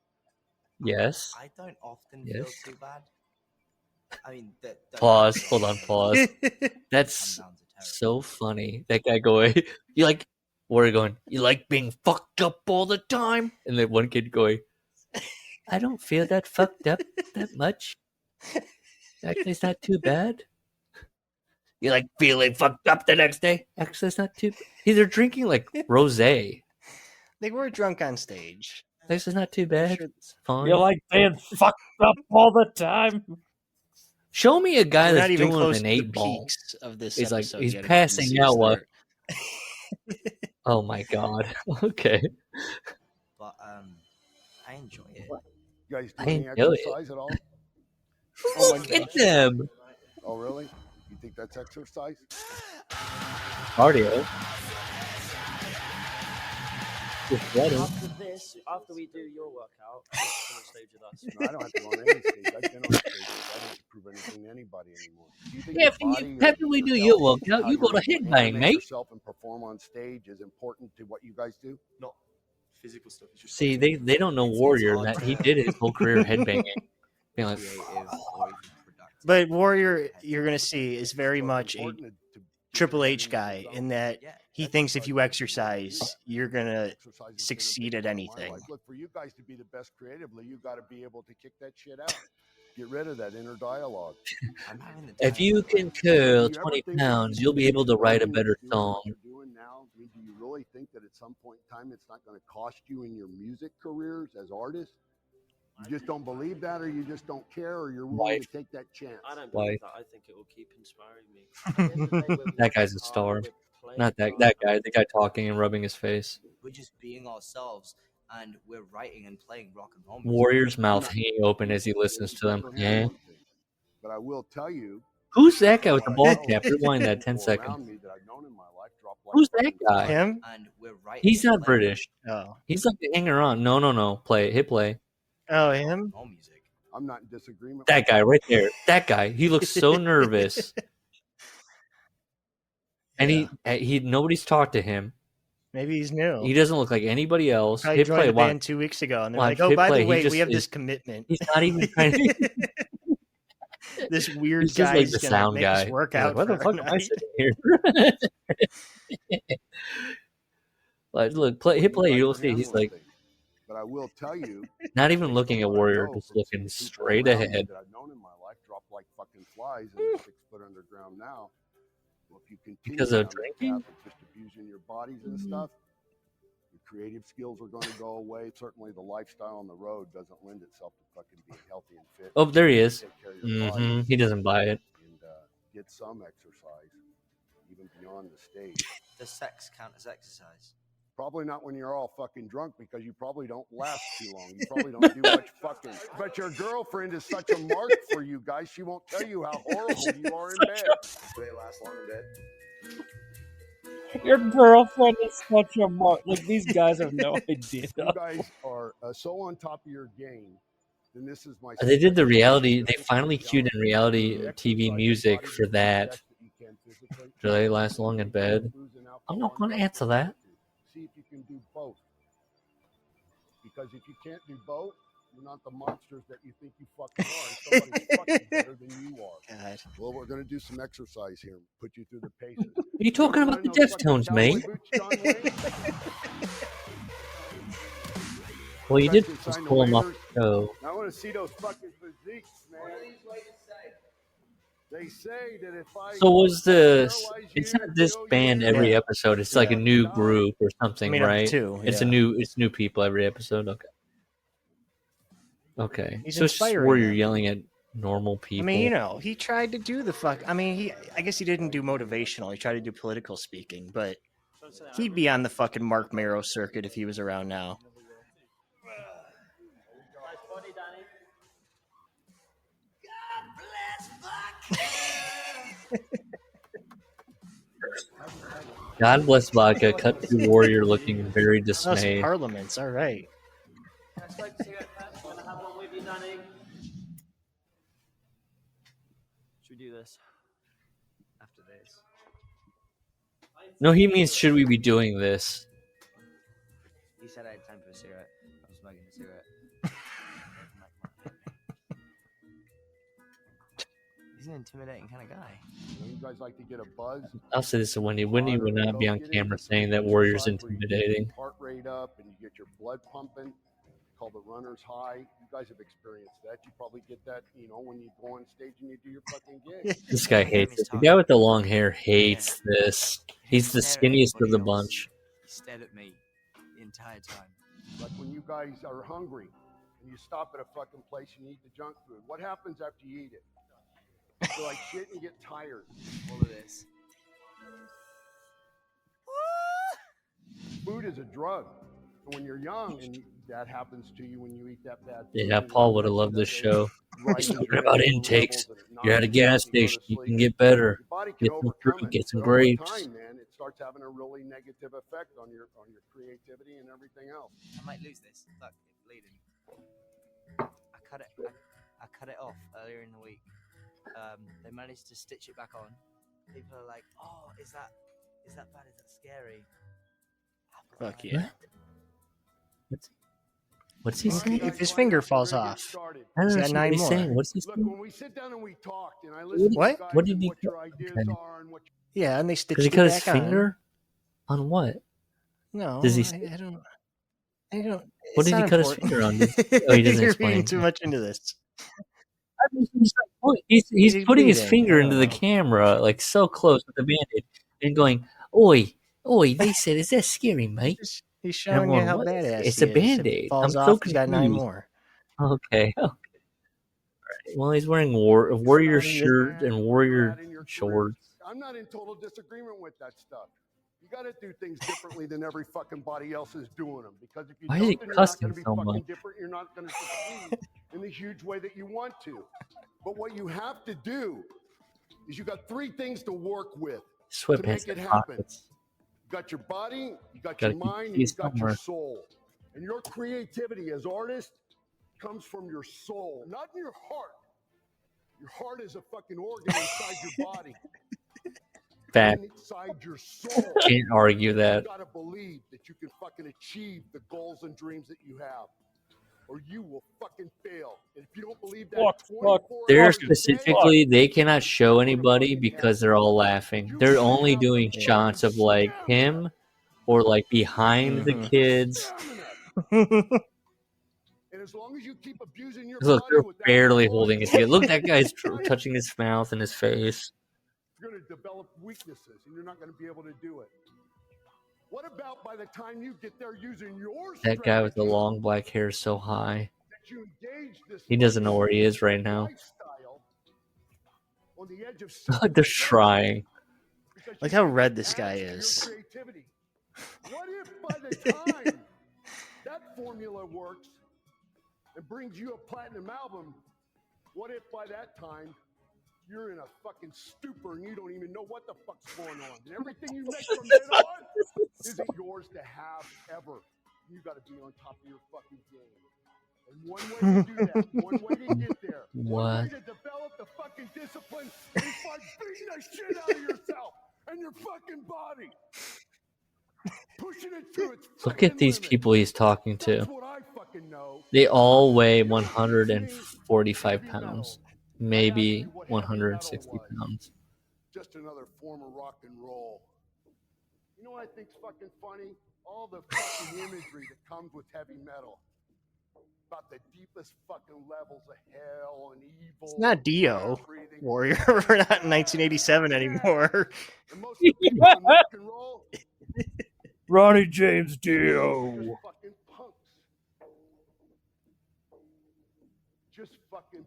Yes. I don't often Yes. feel too bad. I mean, Pause. Hold on. Pause. That's Come down to terrible. so funny. That guy going, you like, Warrior going, "You like being fucked up all the time?" And then one kid going, "I don't feel that fucked up that much. Actually, it's not too bad." You like feeling fucked up the next day? Actually, it's not too. They're drinking like rosé. They were drunk on stage. This is not too bad. Sure. It's fine. You like being fucked up all the time? Show me a guy We're that's not even doing close an to the 8-ball. peaks of this He's like episode he's yet, passing according to out while. Start. Oh my god. Okay. But I enjoy it. You guys do I any enjoy it. exercise at all? Look at them. Oh, really? You think that's exercise? Cardio. Just sweating. After we do your workout, come on stage with us. No, I don't have to go on any stage. I've been on stage. I don't have to prove anything to anybody anymore. Do you think Yeah, your body or after we do your your health, workout, how you go to you headbang, animate mate. yourself and perform on stage is important to what you guys do? Not physical stuff. It's just See, they don't know Warrior and that he did his whole career headbanging. Being like, Creative or even productive. But Warrior, you're going to see, is very much a Important to Triple H guy in that he thinks if you exercise, you're going to exercise is succeed gonna at be anything. my life. Look, for you guys to be the best creatively, you got to be able to kick that shit out. Get rid of that inner dialogue. I'm having the if time you of my can life. curl Do you ever 20 think pounds, that you'll be able to write a doing better what song. you're doing now, I mean, do you really think that at some point in time it's not going to cost you in your music careers as artists? You just don't believe that, or you just don't care, or you're willing Wife. to take that chance? I don't Why? believe that. I think it will keep inspiring me. At the end of the day, we're That guy's a working star. hard, we're playing Not that hard. guy, the guy talking and rubbing his face. We're just being ourselves, and we're writing and playing rock and roll music. Warrior's mouth hanging open as he listens to them. Yeah. But I will tell you, Who's that guy with the ball I know cap? Rewind that 10 people seconds. around me that I've known in my life drop like Who's that fucking guy? flies. Him? And we're writing. He's and not playing British. Oh. He's like a hanger on. No. Play it. Hit play. Oh, rock him? and roll music. I'm not in disagreement. That with guy you. right there. That guy. He looks so nervous. And he nobody's talked to him. Maybe he's new. He doesn't look like anybody else. I Hit joined play. the Watch. band 2 weeks ago, and they're Watch, like, "Oh, hit by play. the He way, just we have is- this commitment." He's not even trying to. This weird He's just guy like is the gonna sound make guy. us work He's out. like, what the for a fuck am I night." sitting here? Like, look, hit play. You'll see. He's like But I will tell you, not even looking at what I Warrior, know just from looking seeing people straight around me ahead. that I've known in my life drop like fucking flies and they're 6 foot underground now. Well, if you continue Because of down that drinking? path of just abusing your bodies and stuff, your creative skills are going to go away. Certainly, the lifestyle on the road doesn't lend itself to fucking being healthy and fit. Oh, there he is. Take care of your body He doesn't buy it. and get some exercise, even beyond the stage. Does sex count as exercise? Probably not when you're all fucking drunk because you probably don't last too long. You probably don't do much fucking. But your girlfriend is such a mark for you guys. She won't tell you how horrible you are in bed. Do they last long in bed? Your girlfriend is such a mark. Like, these guys have no idea. You guys are so on top of your game. Then this is my. They did the reality. They finally cued in reality TV music for that. Do they last long in bed? I'm not going to answer that. See if you can do both. Because if you can't do both, you're not the monsters that you think you fucking are. And somebody's fucking better than you are. God. Well, we're going to do some exercise here. Put you through the paces. What are you talking about the Deftones, mate? Well, you did just pull him off the show. I want to see those fucking physiques, man. They say that if I So was this? paralyze It's you, not this kill band you, every episode. It's like a new No. group or something, I mean, up to right? 2, It's yeah. it's new people every episode. Okay. Okay. He's So it's just inspiring Warrior them. yelling at normal people. I mean, you know, he tried to do the fuck. I mean, I guess he didn't do motivational. He tried to do political speaking, but he'd be on the fucking Mark Marrow circuit if he was around now. God bless vodka. Cut to Warrior looking very Oh, some dismayed. parliaments. All right. Should we do this after this? No, he means should we be doing this? He said I had time for a cigarette. I'm smoking a cigarette. He's an intimidating kind of guy. You guys like to get a buzz. I'll say this to Wendy. Wendy would not be on camera saying that Warrior's intimidating. Heart rate up and you get your blood pumping. Called the runner's high. You guys have experienced that. You probably get that, when you go on stage and you do your fucking gig. This guy hates it. The guy with the long hair hates this. He's the skinniest of the bunch. He stared at me the entire time. Like when you guys are hungry and you stop at a fucking place and you eat the junk food. What happens after you eat it? You like shit and you get tired. All of this. Food is a drug. And when you're young and that happens to you when you eat that bad food. Yeah, Paul would have loved this show. He's talking about intakes. You're at a gas station. You can get better. Get some fruit. Get some grapes. Man, it starts having a really negative effect on your creativity and everything else. I might lose this. Look, it's bleeding. I cut it off earlier in the week. They managed to stitch it back on. People are like, "Oh, is that bad? Is that scary?" Fuck yeah. What's he saying? If his finger falls off, I don't he's know got what 9 he's more. saying. What's he Look, saying? when we sit down and we talked and I listen What? to you guys What did he what your ideas okay. are and what Yeah, and they stitched Because he it cut his back on. finger? On what? No, Does he? I don't. What did he cut his finger on? Oh, he doesn't You're explain. reading too much into this. He's putting his bleeding. finger I into don't the know. camera, like so close with the bandage, and going, "Oi, they said, is that scary, mate?" He's showing you going, how "What? badass It's he a is. If Band-Aid. it falls I'm so off, he's got 9 confused." more. Okay. All right. Well, he's wearing a warrior shirt and warrior shorts. I'm not in total disagreement with that stuff. You got to do things differently than every fucking body else is doing them. Because if you Why is don't, he then you're not cussing going to be so fucking much? different. You're not going to succeed in the huge way that you want to. But what you have to do is you got 3 things to work with to Sweatpants make it and happen. pockets. You got your body, you got Gotta your keep mind, and these you got somewhere. your soul. And your creativity as artists comes from your soul, not in your heart. Your heart is a fucking organ inside your body. Fact. Inside your soul. Can't argue that. You gotta believe that you can fucking achieve the goals and dreams that you have, or you will fucking fail. And if you don't believe that, 24 They're hours a day, specifically, they cannot show anybody because they're all laughing. They're only doing shots of like him or like behind the kids. and as long as you keep abusing your Look, body they're without barely knowledge, holding his hand. Look, that guy's touching his mouth and his face. you're going to develop weaknesses, and you're not going to be able to do it. What about by the time you get there using your That guy with the strategy long black hair is so high. that you engage this He doesn't know where he is right now. lifestyle on the edge of They're trying. because Look you how can red this add guy to your is. creativity. What if by the time that formula works and brings you a platinum album, what if by that time you're in a fucking stupor and you don't even know what the fuck's going on? And everything you make from then on isn't yours to have ever. You got to be on top of your fucking game. And one way to do that, one way to get there, one way to develop the fucking discipline is by beating the shit out of yourself and your fucking body. Pushing it to its Look at fucking these limit. people he's talking to. That's what I fucking know. They all weigh 145 pounds, maybe 160 pounds. Just another form of rock and roll. You know what I think's fucking funny? All the fucking imagery that comes with heavy metal. About the deepest fucking levels of hell and evil. It's not Dio, Warrior. We're not in 1987 anymore. And most of the people in rock and roll, Ronnie James Dio. just fucking punks. Just fucking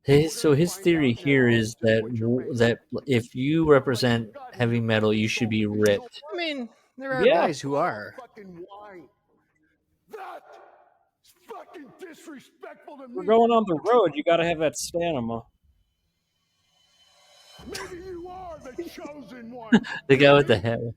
punks. So his theory here is that if you represent heavy metal, you should be ripped. I mean, there are Yeah. guys who are. Fucking wine. That's fucking disrespectful to me. We're going on the road. You got to have that stamina. Maybe you are the chosen one. The guy with the head.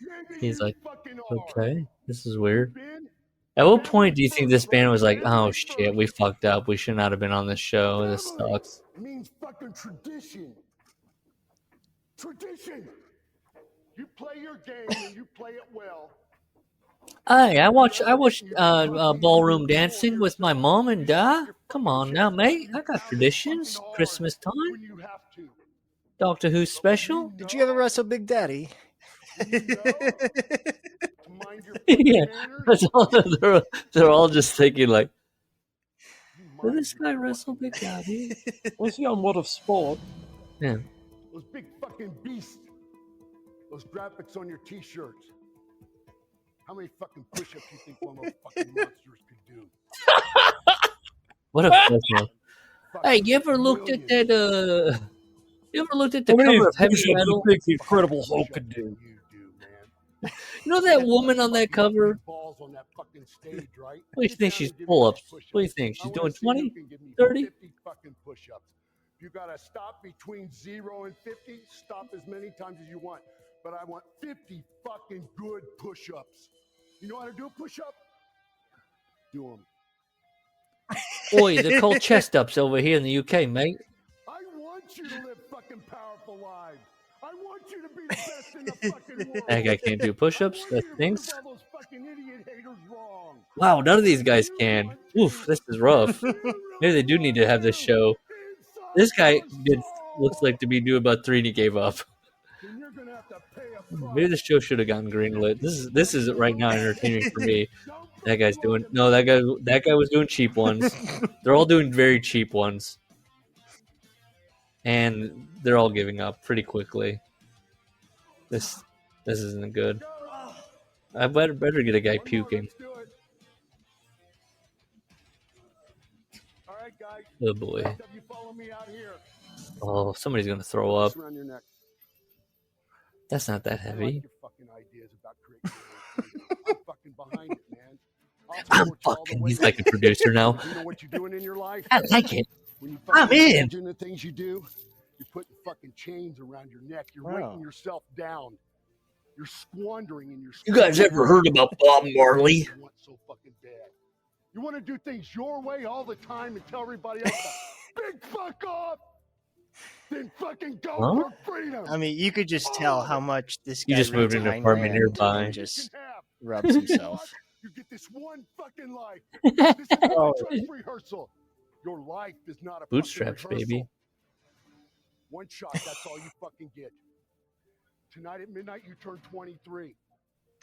Maybe He's you like, fucking are. okay, this is weird. Ben, At what point do you think this band was like, oh shit, we fucked up. We should not have been on this show. This sucks. It means fucking tradition. Tradition. You play your game and you play it well. Hey, I watch ballroom dancing with my mom and dad. Come on now, mate. I got traditions. Christmas time. When you have to. Doctor Who special. Did you ever wrestle Big Daddy? You know to mind your Yeah, manners. that's all, they're all just thinking like, You did mind this guy your wrestle fucking Big Daddy? Was he on World of Sport? Yeah. Those big fucking beasts. Those graphics on your t-shirts. How many fucking push-ups you think one of those fucking monsters could do? What a question. Fucking Hey, you ever looked at millions. that? You ever looked at the How many cover of Heavy push-ups do you Metal? think the Incredible Hulk Push-ups could do? You do, man. You know that woman on that cover? Big balls on that fucking stage, right? What do you Get think down she's and give me pull-ups? those push-ups. What do you think? I She's wanna doing see who 20? can give me 30? 50 fucking push-ups. If you gotta stop between 0 and 50, stop as many times as you want. But I want 50 fucking good push-ups. You know how to do a push-up? Do them. Boy, they're called chest ups over here in the UK, mate. I want you to live fucking powerful lives. I want you to be the best in the fucking world. That guy can't do push-ups. I That want you to prove stinks. all those fucking idiot haters wrong. Wow, none of these guys can. Oof, this is rough. Maybe they do need to have this show. This guy looks like to be doing about 3 and he gave up. Then you're gonna have to pay a price. Maybe this show should have gotten greenlit. This is right now entertaining for me. That guy's doing that guy was doing cheap ones. They're all doing very cheap ones. And they're all giving up pretty quickly. This isn't good. I better get a guy puking. Let's do it. All right, guys. Oh boy. Have you follow me out here? Oh, somebody's gonna throw up. Around your neck. That's not that I like heavy. your fucking ideas about creating your own freedom. I'm fucking behind it, man. I'll I'm support you all the fucking. way. He's like a producer now. You know what you're doing in your life? I like it. When you I'm fucking in. indulge in the things you do, you're putting fucking chains around your neck. You're Wow. weighting yourself down. You're squandering and you're. You guys ever heard about Bob Marley? You want so fucking bad. You want to do things your way all the time and tell everybody else to big fuck off. Then fucking go Huh? for freedom. I mean, you could just tell how much this guy You just moved reads into an Ayn apartment Rand nearby. and just You can have. rubs himself. You get this one fucking life. This is Oh. not a dress rehearsal. Your life is not a Bootstraps, fucking baby. rehearsal. One shot, that's all you fucking get. Tonight at midnight, you turn 23.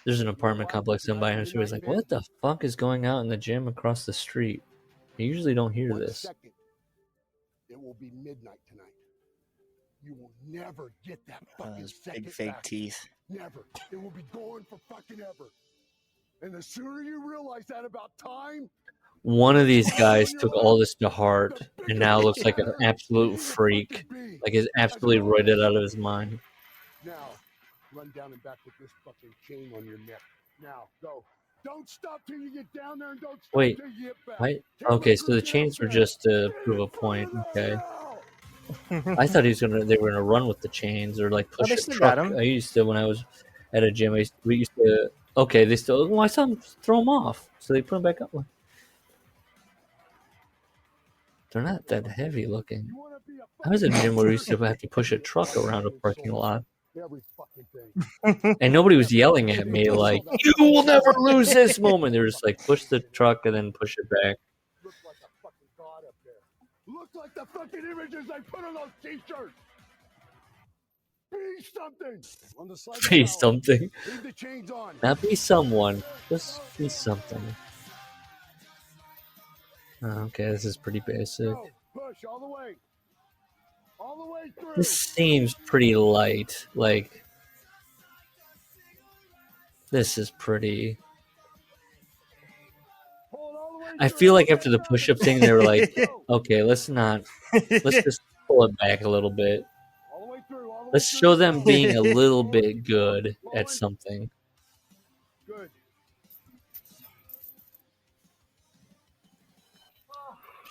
There's an apartment complex in by him, so he's like, "What the fuck is going on in the gym across the street?" You usually don't hear One this. second, it will be midnight tonight. You will never get that fucking Those second big fake back. teeth. Never. It will be gone for fucking ever. And the sooner you realize that about time, One of these guys took all this to heart and now looks like an absolute freak. Like he's absolutely roided out of his mind. now run down and back with this fucking chain on your neck. Now go. Don't stop till you get down there and don't stop Wait, till you get back. Right? Okay, so the chains were just to prove a point. Okay. I thought they were gonna run with the chains or like push they a still truck. got 'em. I used to when I was at a gym. We used to. Okay, they still. Well, I saw them throw them off, so they put them back up. They're not that heavy looking. I was at a gym where we used to have to push a truck around a parking lot, Every fucking thing. and nobody was yelling at me like, "You will never lose this moment." They were just like, "Push the truck and then push it back." Look like a fucking god up there. Look like the fucking images I put on those t-shirts. Be something. On the side of the Be hour. something, Leave the chains on. not be someone. Just be something. Oh, okay, this is pretty basic. Go. Push all the way. All the way through. This seems pretty light. Like, this is pretty. Pull it all the way I through. feel like after the push-up thing, they were like, okay, let's just pull it back a little bit. All the way through. All the way Let's through. show them being a little bit good at something. Good.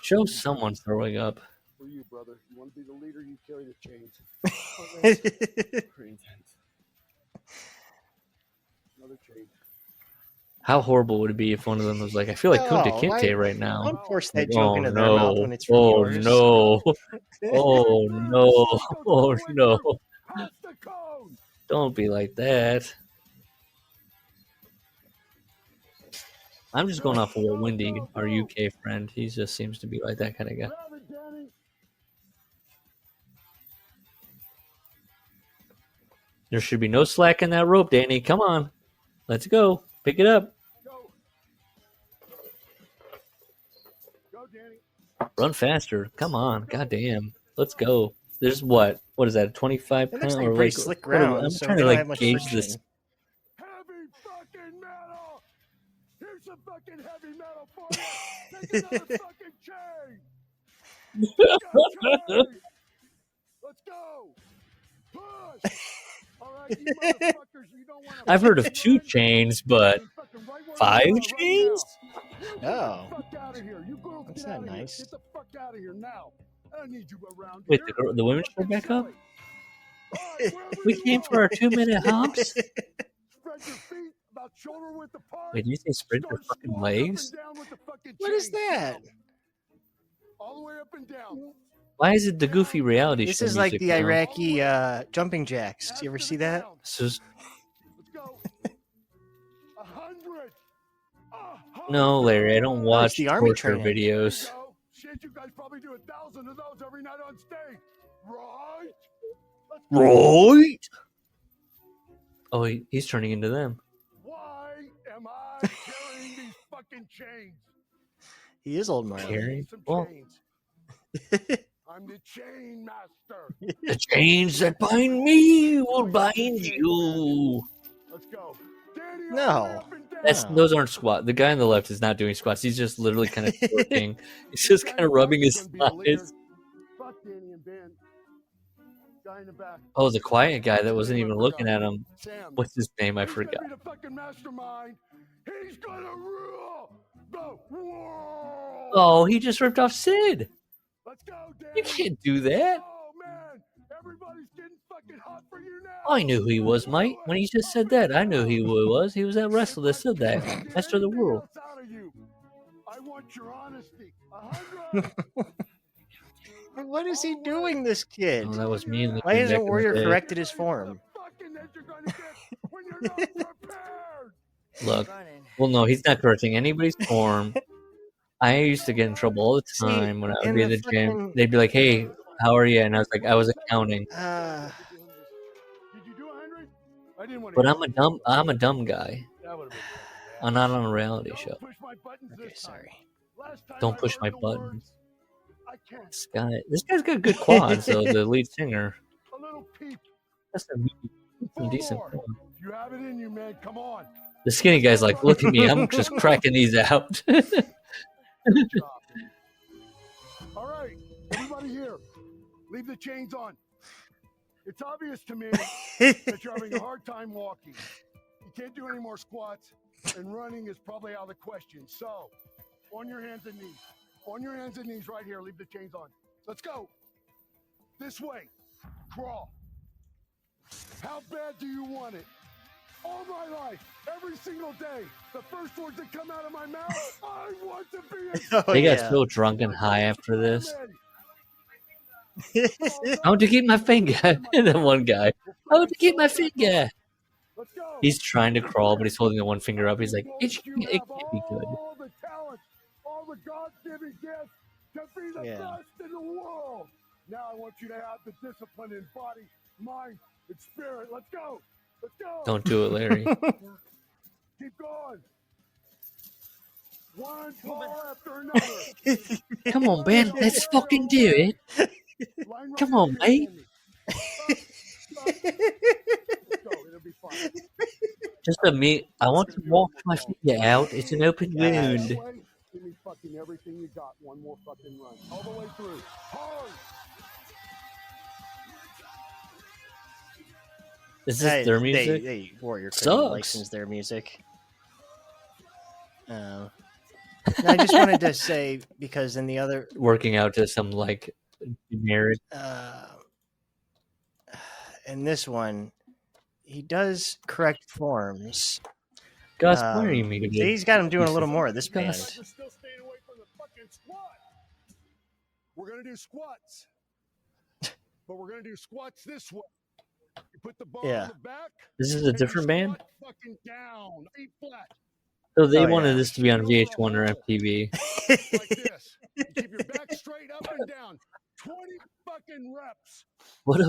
Show someone throwing up. For you, brother. You want to be the leader, you carry the chains. Pretty intense. Another chain. How horrible would it be if one of them was like, I feel like Kunta Oh, Kinte right now. Don't force that Like, joke oh into their mouth no, when it's from oh yours. no, oh no, oh no. Pass the cone. Don't be like that. I'm just going off of what Wendy, our UK friend, he just seems to be like that kind of guy. Grab it, Danny. There should be no slack in that rope, Danny. Come on. Let's go. Pick it up. Go. Go, Danny. Run faster. Come on. Goddamn. Let's go. There's what? What is that? 25 It looks pound? like Or pretty like, slick what are we- ground, I'm so trying we to don't have like much gauge friction. this. Heavy fucking metal. Here's some fucking heavy metal for you. Take another fucking chain. Let's go. Push. All right, you motherfuckers, you don't want to. I've heard of 2 chains, but 5 chains? Oh. Fuck out of here. You girls That's get not out of here. nice. Get the fuck out of here now. I don't need you around Wait, here. the women should back up? All right, wherever We you came for are. our 2-minute hops? Spread your feet about shoulder width apart. Wait, did you say spread your Start fucking squatting up and legs? down with the fucking What is chains. that? All the way up and down. Why is it the goofy reality This show is like music the now? Iraqi jumping jacks. You ever see that? This is- Let's go. 100. No, Larry, I don't watch the army torture training. videos. Go. Shit, you guys probably do 1,000 of those every night on stage. Right? Let's go. Right? Oh, he's turning into them. Why am I carrying these fucking chains? He is old man. Carrying? Some Well, chains. I'm the chain master. the chains that bind me will bind you. Let's go. Danny, No. all the way up and down. Those aren't squats. The guy on the left is not doing squats. He's just literally kind of twerking. He's just kind of rubbing his thighs. Fuck Danny and Ben. Guy in the back. Oh, the quiet guy that wasn't even looking at him. Sam. What's his name? I He's forgot. gonna be the fucking mastermind. He's gonna rule the world. Oh, he just ripped off Sid. Let's go, Danny. You can't do that. Oh man, everybody's getting fucking hot for you now. I knew who he was, mate. When he just said that, I knew who he was. He was that wrestler that said that. Master of the world. I want your honesty. 100. What is he doing, this kid? Oh, that was me. In the Why back hasn't in the Warrior day. corrected his form? Fucking that you're gonna get when you're not prepared. Look, Running. well, no, he's not correcting anybody's form. I used to get in trouble all the time when I would in be in the the gym. fucking- They'd be like, "Hey, how are you?" And I was like, "I was accounting." Did you do 100? I didn't want to. But I'm a dumb guy. That would have been I'm not on a reality show. Don't push my buttons Okay, this time. sorry. Last time Don't I push heard my the buttons. words, I can't. This guy's got good quads, though. The lead singer. A little peek. That's some Four decent more. quads. If you have it in you, man, come on. The skinny guy's like, "Look at me, I'm just cracking these out." Good job. All right, everybody here, leave the chains on. It's obvious to me that you're having a hard time walking. You can't do any more squats, and running is probably out of the question. So, on your hands and knees. On your hands and knees right here. Leave the chains on. Let's go. This way. Crawl. How bad do you want it? All my life, every single day, the first words that come out of my mouth, I want to be a Oh, They got yeah. so drunk and high after this. man. I want to keep my finger. And then one guy, I want to keep my finger. Let's go. He's trying to crawl, but he's holding the one finger up. He's like, it You can't be have good. all the talent, all the God-given gifts to be the Yeah. best in the world. Now I want you to have the discipline in body, mind, and spirit. Let's go. Let's go. Don't do it, Larry. Keep going. One pull after another. Come on, Ben. Let's fucking do it. Line right Come up on, here, mate. Andy. Let's go. It'll be fine. Just a me. I want to walk my finger out. It's an open wound. That way, give me fucking everything you got. One more fucking run. All the way through. Hard. Is this their music? They Warrior couldn't Sucks. license their music. I just wanted to say, because in the other Working out to some like generic. in this one, he does correct forms. Gus, why are you muted? He's got him doing a little more of this band. Gus. We're still staying away from the fucking squat. We're gonna do squats, but we're gonna do squats this way. You put the bar Yeah. on the back. This is a and you different band? squat fucking down, feet flat. So they Oh, wanted yeah. this to be on VH1 or MTV. Like this. You keep your back straight up and down. 20 fucking reps. What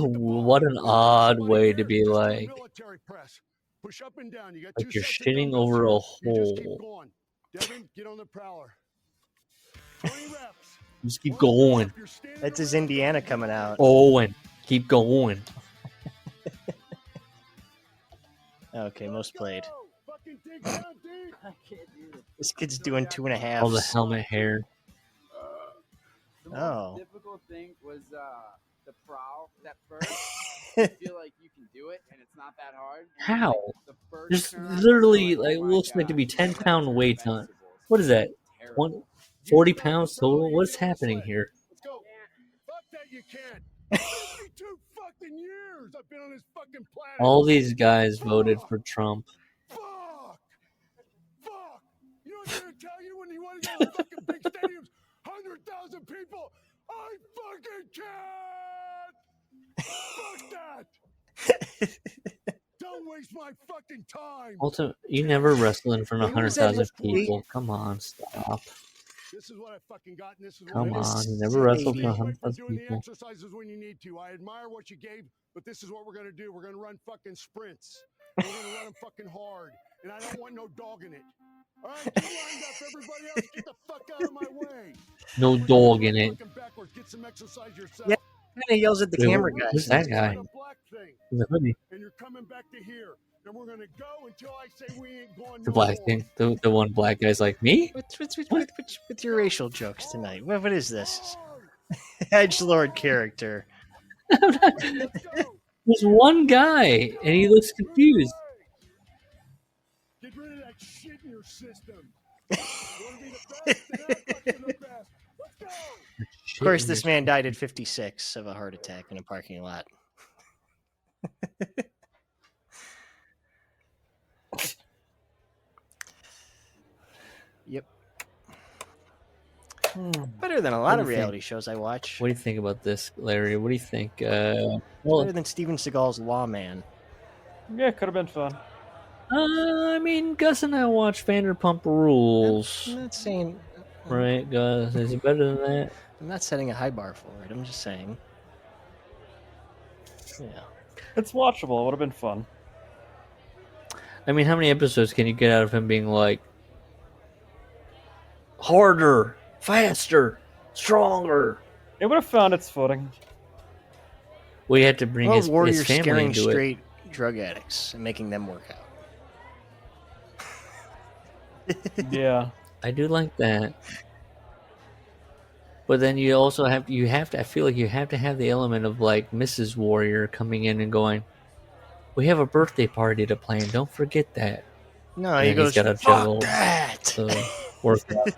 an odd way to be like Military press. Push up and down. You got like 2 you're sets of shitting dumbbells over here. a You just keep hole. going. Devin, get on the prowler. 20 reps. Just keep One going. rep, you're standing That's his around, Indiana don't coming get out. Going. Keep going. Okay, most played. Go. Fucking dig down deep. I can't do this. This kid's doing 2.5. All the helmet hair. The most Oh. difficult thing was the prowl. That first, you feel like you can do it, and it's not that hard. And then, How? like, the first There's turn, literally you're like oh my looks like to God, be my 10 legs pound are weights on. invincible. What is that? Terrible. 40 pounds total? What's happening here? Let's go. Fuck that you can't. 52 fucking years I've been on this fucking planet. All these guys voted for Trump. Fuck. Fuck. You know what I'm gonna tell you when you want to go to fucking big stadiums? 100,000 people. I fucking can't. Fuck that. Don't waste my fucking time. Ultimate, you never wrestle in front of When was that 100,000 movie? people. Come on, stop. This is what I fucking got, and this is Come what on, you is never wrestled in 80. front of Wait for 100,000 doing the people. exercises when you need to. I admire what you gave, but this is what we're gonna do. We're gonna run fucking sprints. And we're gonna run them fucking hard, and I don't want no dog in it. All right, get lined up, everybody else. Get the fuck out of my way. No dog in it. Fucking backwards. Get some exercise yourself. Yeah. Kind of yells at the Wait, camera who's guys. that guy? The black thing, In the hoodie. and you're coming back to here, and we're gonna go until I say we ain't going. The no black more. thing. The one black guy's like, me? What's with your racial jokes tonight? What is this? Edgelord character. Let's go. There's one guy, and he looks confused. Get rid of that shit in your system. You want to be the best? Then act like you're the best. Let's go. Of course, this man died at 56 of a heart attack in a parking lot. Yep. Better than a lot What of do you reality shows I watch. What do you think about this, Larry? What do you think? Better than Steven Seagal's Lawman. Yeah, could have been fun. I mean, Gus and I watched Vanderpump Rules, I'm not saying. right, Gus? Is it better than that? I'm not setting a high bar for it. I'm just saying. Yeah. It's watchable. It would have been fun. I mean, how many episodes can you get out of him being like, harder, faster, stronger? It would have found its footing. We had to bring Well, his Warriors family scaring into it. straight drug addicts and making them work out. Yeah. I do like that. But then you also have to I feel like you have to have the element of like Mrs. Warrior coming in and going, we have a birthday party to plan, don't forget that. No, And he then goes, he's got to fuck juggle that! the workout.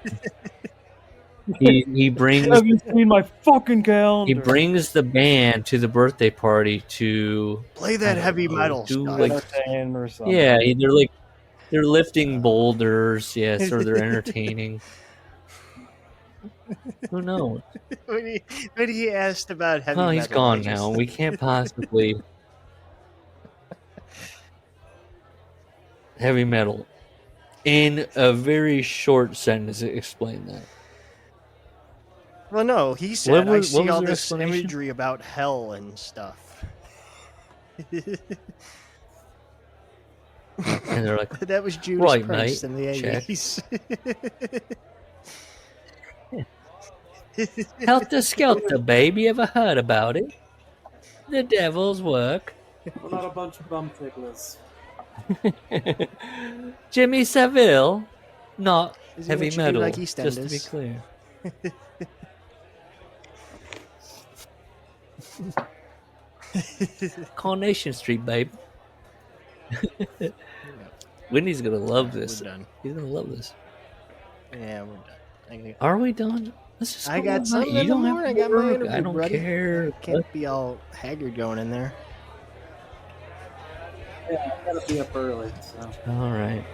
he brings Have you seen my fucking calendar? he brings the band to the birthday party to Play that I don't heavy know, metal do stuff. like Entertain or something. yeah, they're lifting boulders, yes, or they're entertaining. Who knows? when he asked about heavy Oh, metal, he's gone I just- now. We can't possibly heavy metal. In a very short sentence, explain that. Well, no, he said, What I was see all their this explanation? imagery about hell and stuff. And they're like, That was Judas Right, Priest mate. in the Check. 80s. Helter Skelter, baby. Ever heard about it? The devil's work. We're not a bunch of bum ticklers. Jimmy Savile, not Is he heavy what you do metal. like Just to be EastEnders? clear. Coronation Street, babe. Whitney's gonna love this. We're done. He's gonna love this. Yeah, we're done. Are we done? Let's just I go got on. something You in the don't have morning. to I got my work. interview, I don't buddy. care. Can't be all haggard going in there. Yeah, I gotta be up early. So. All right.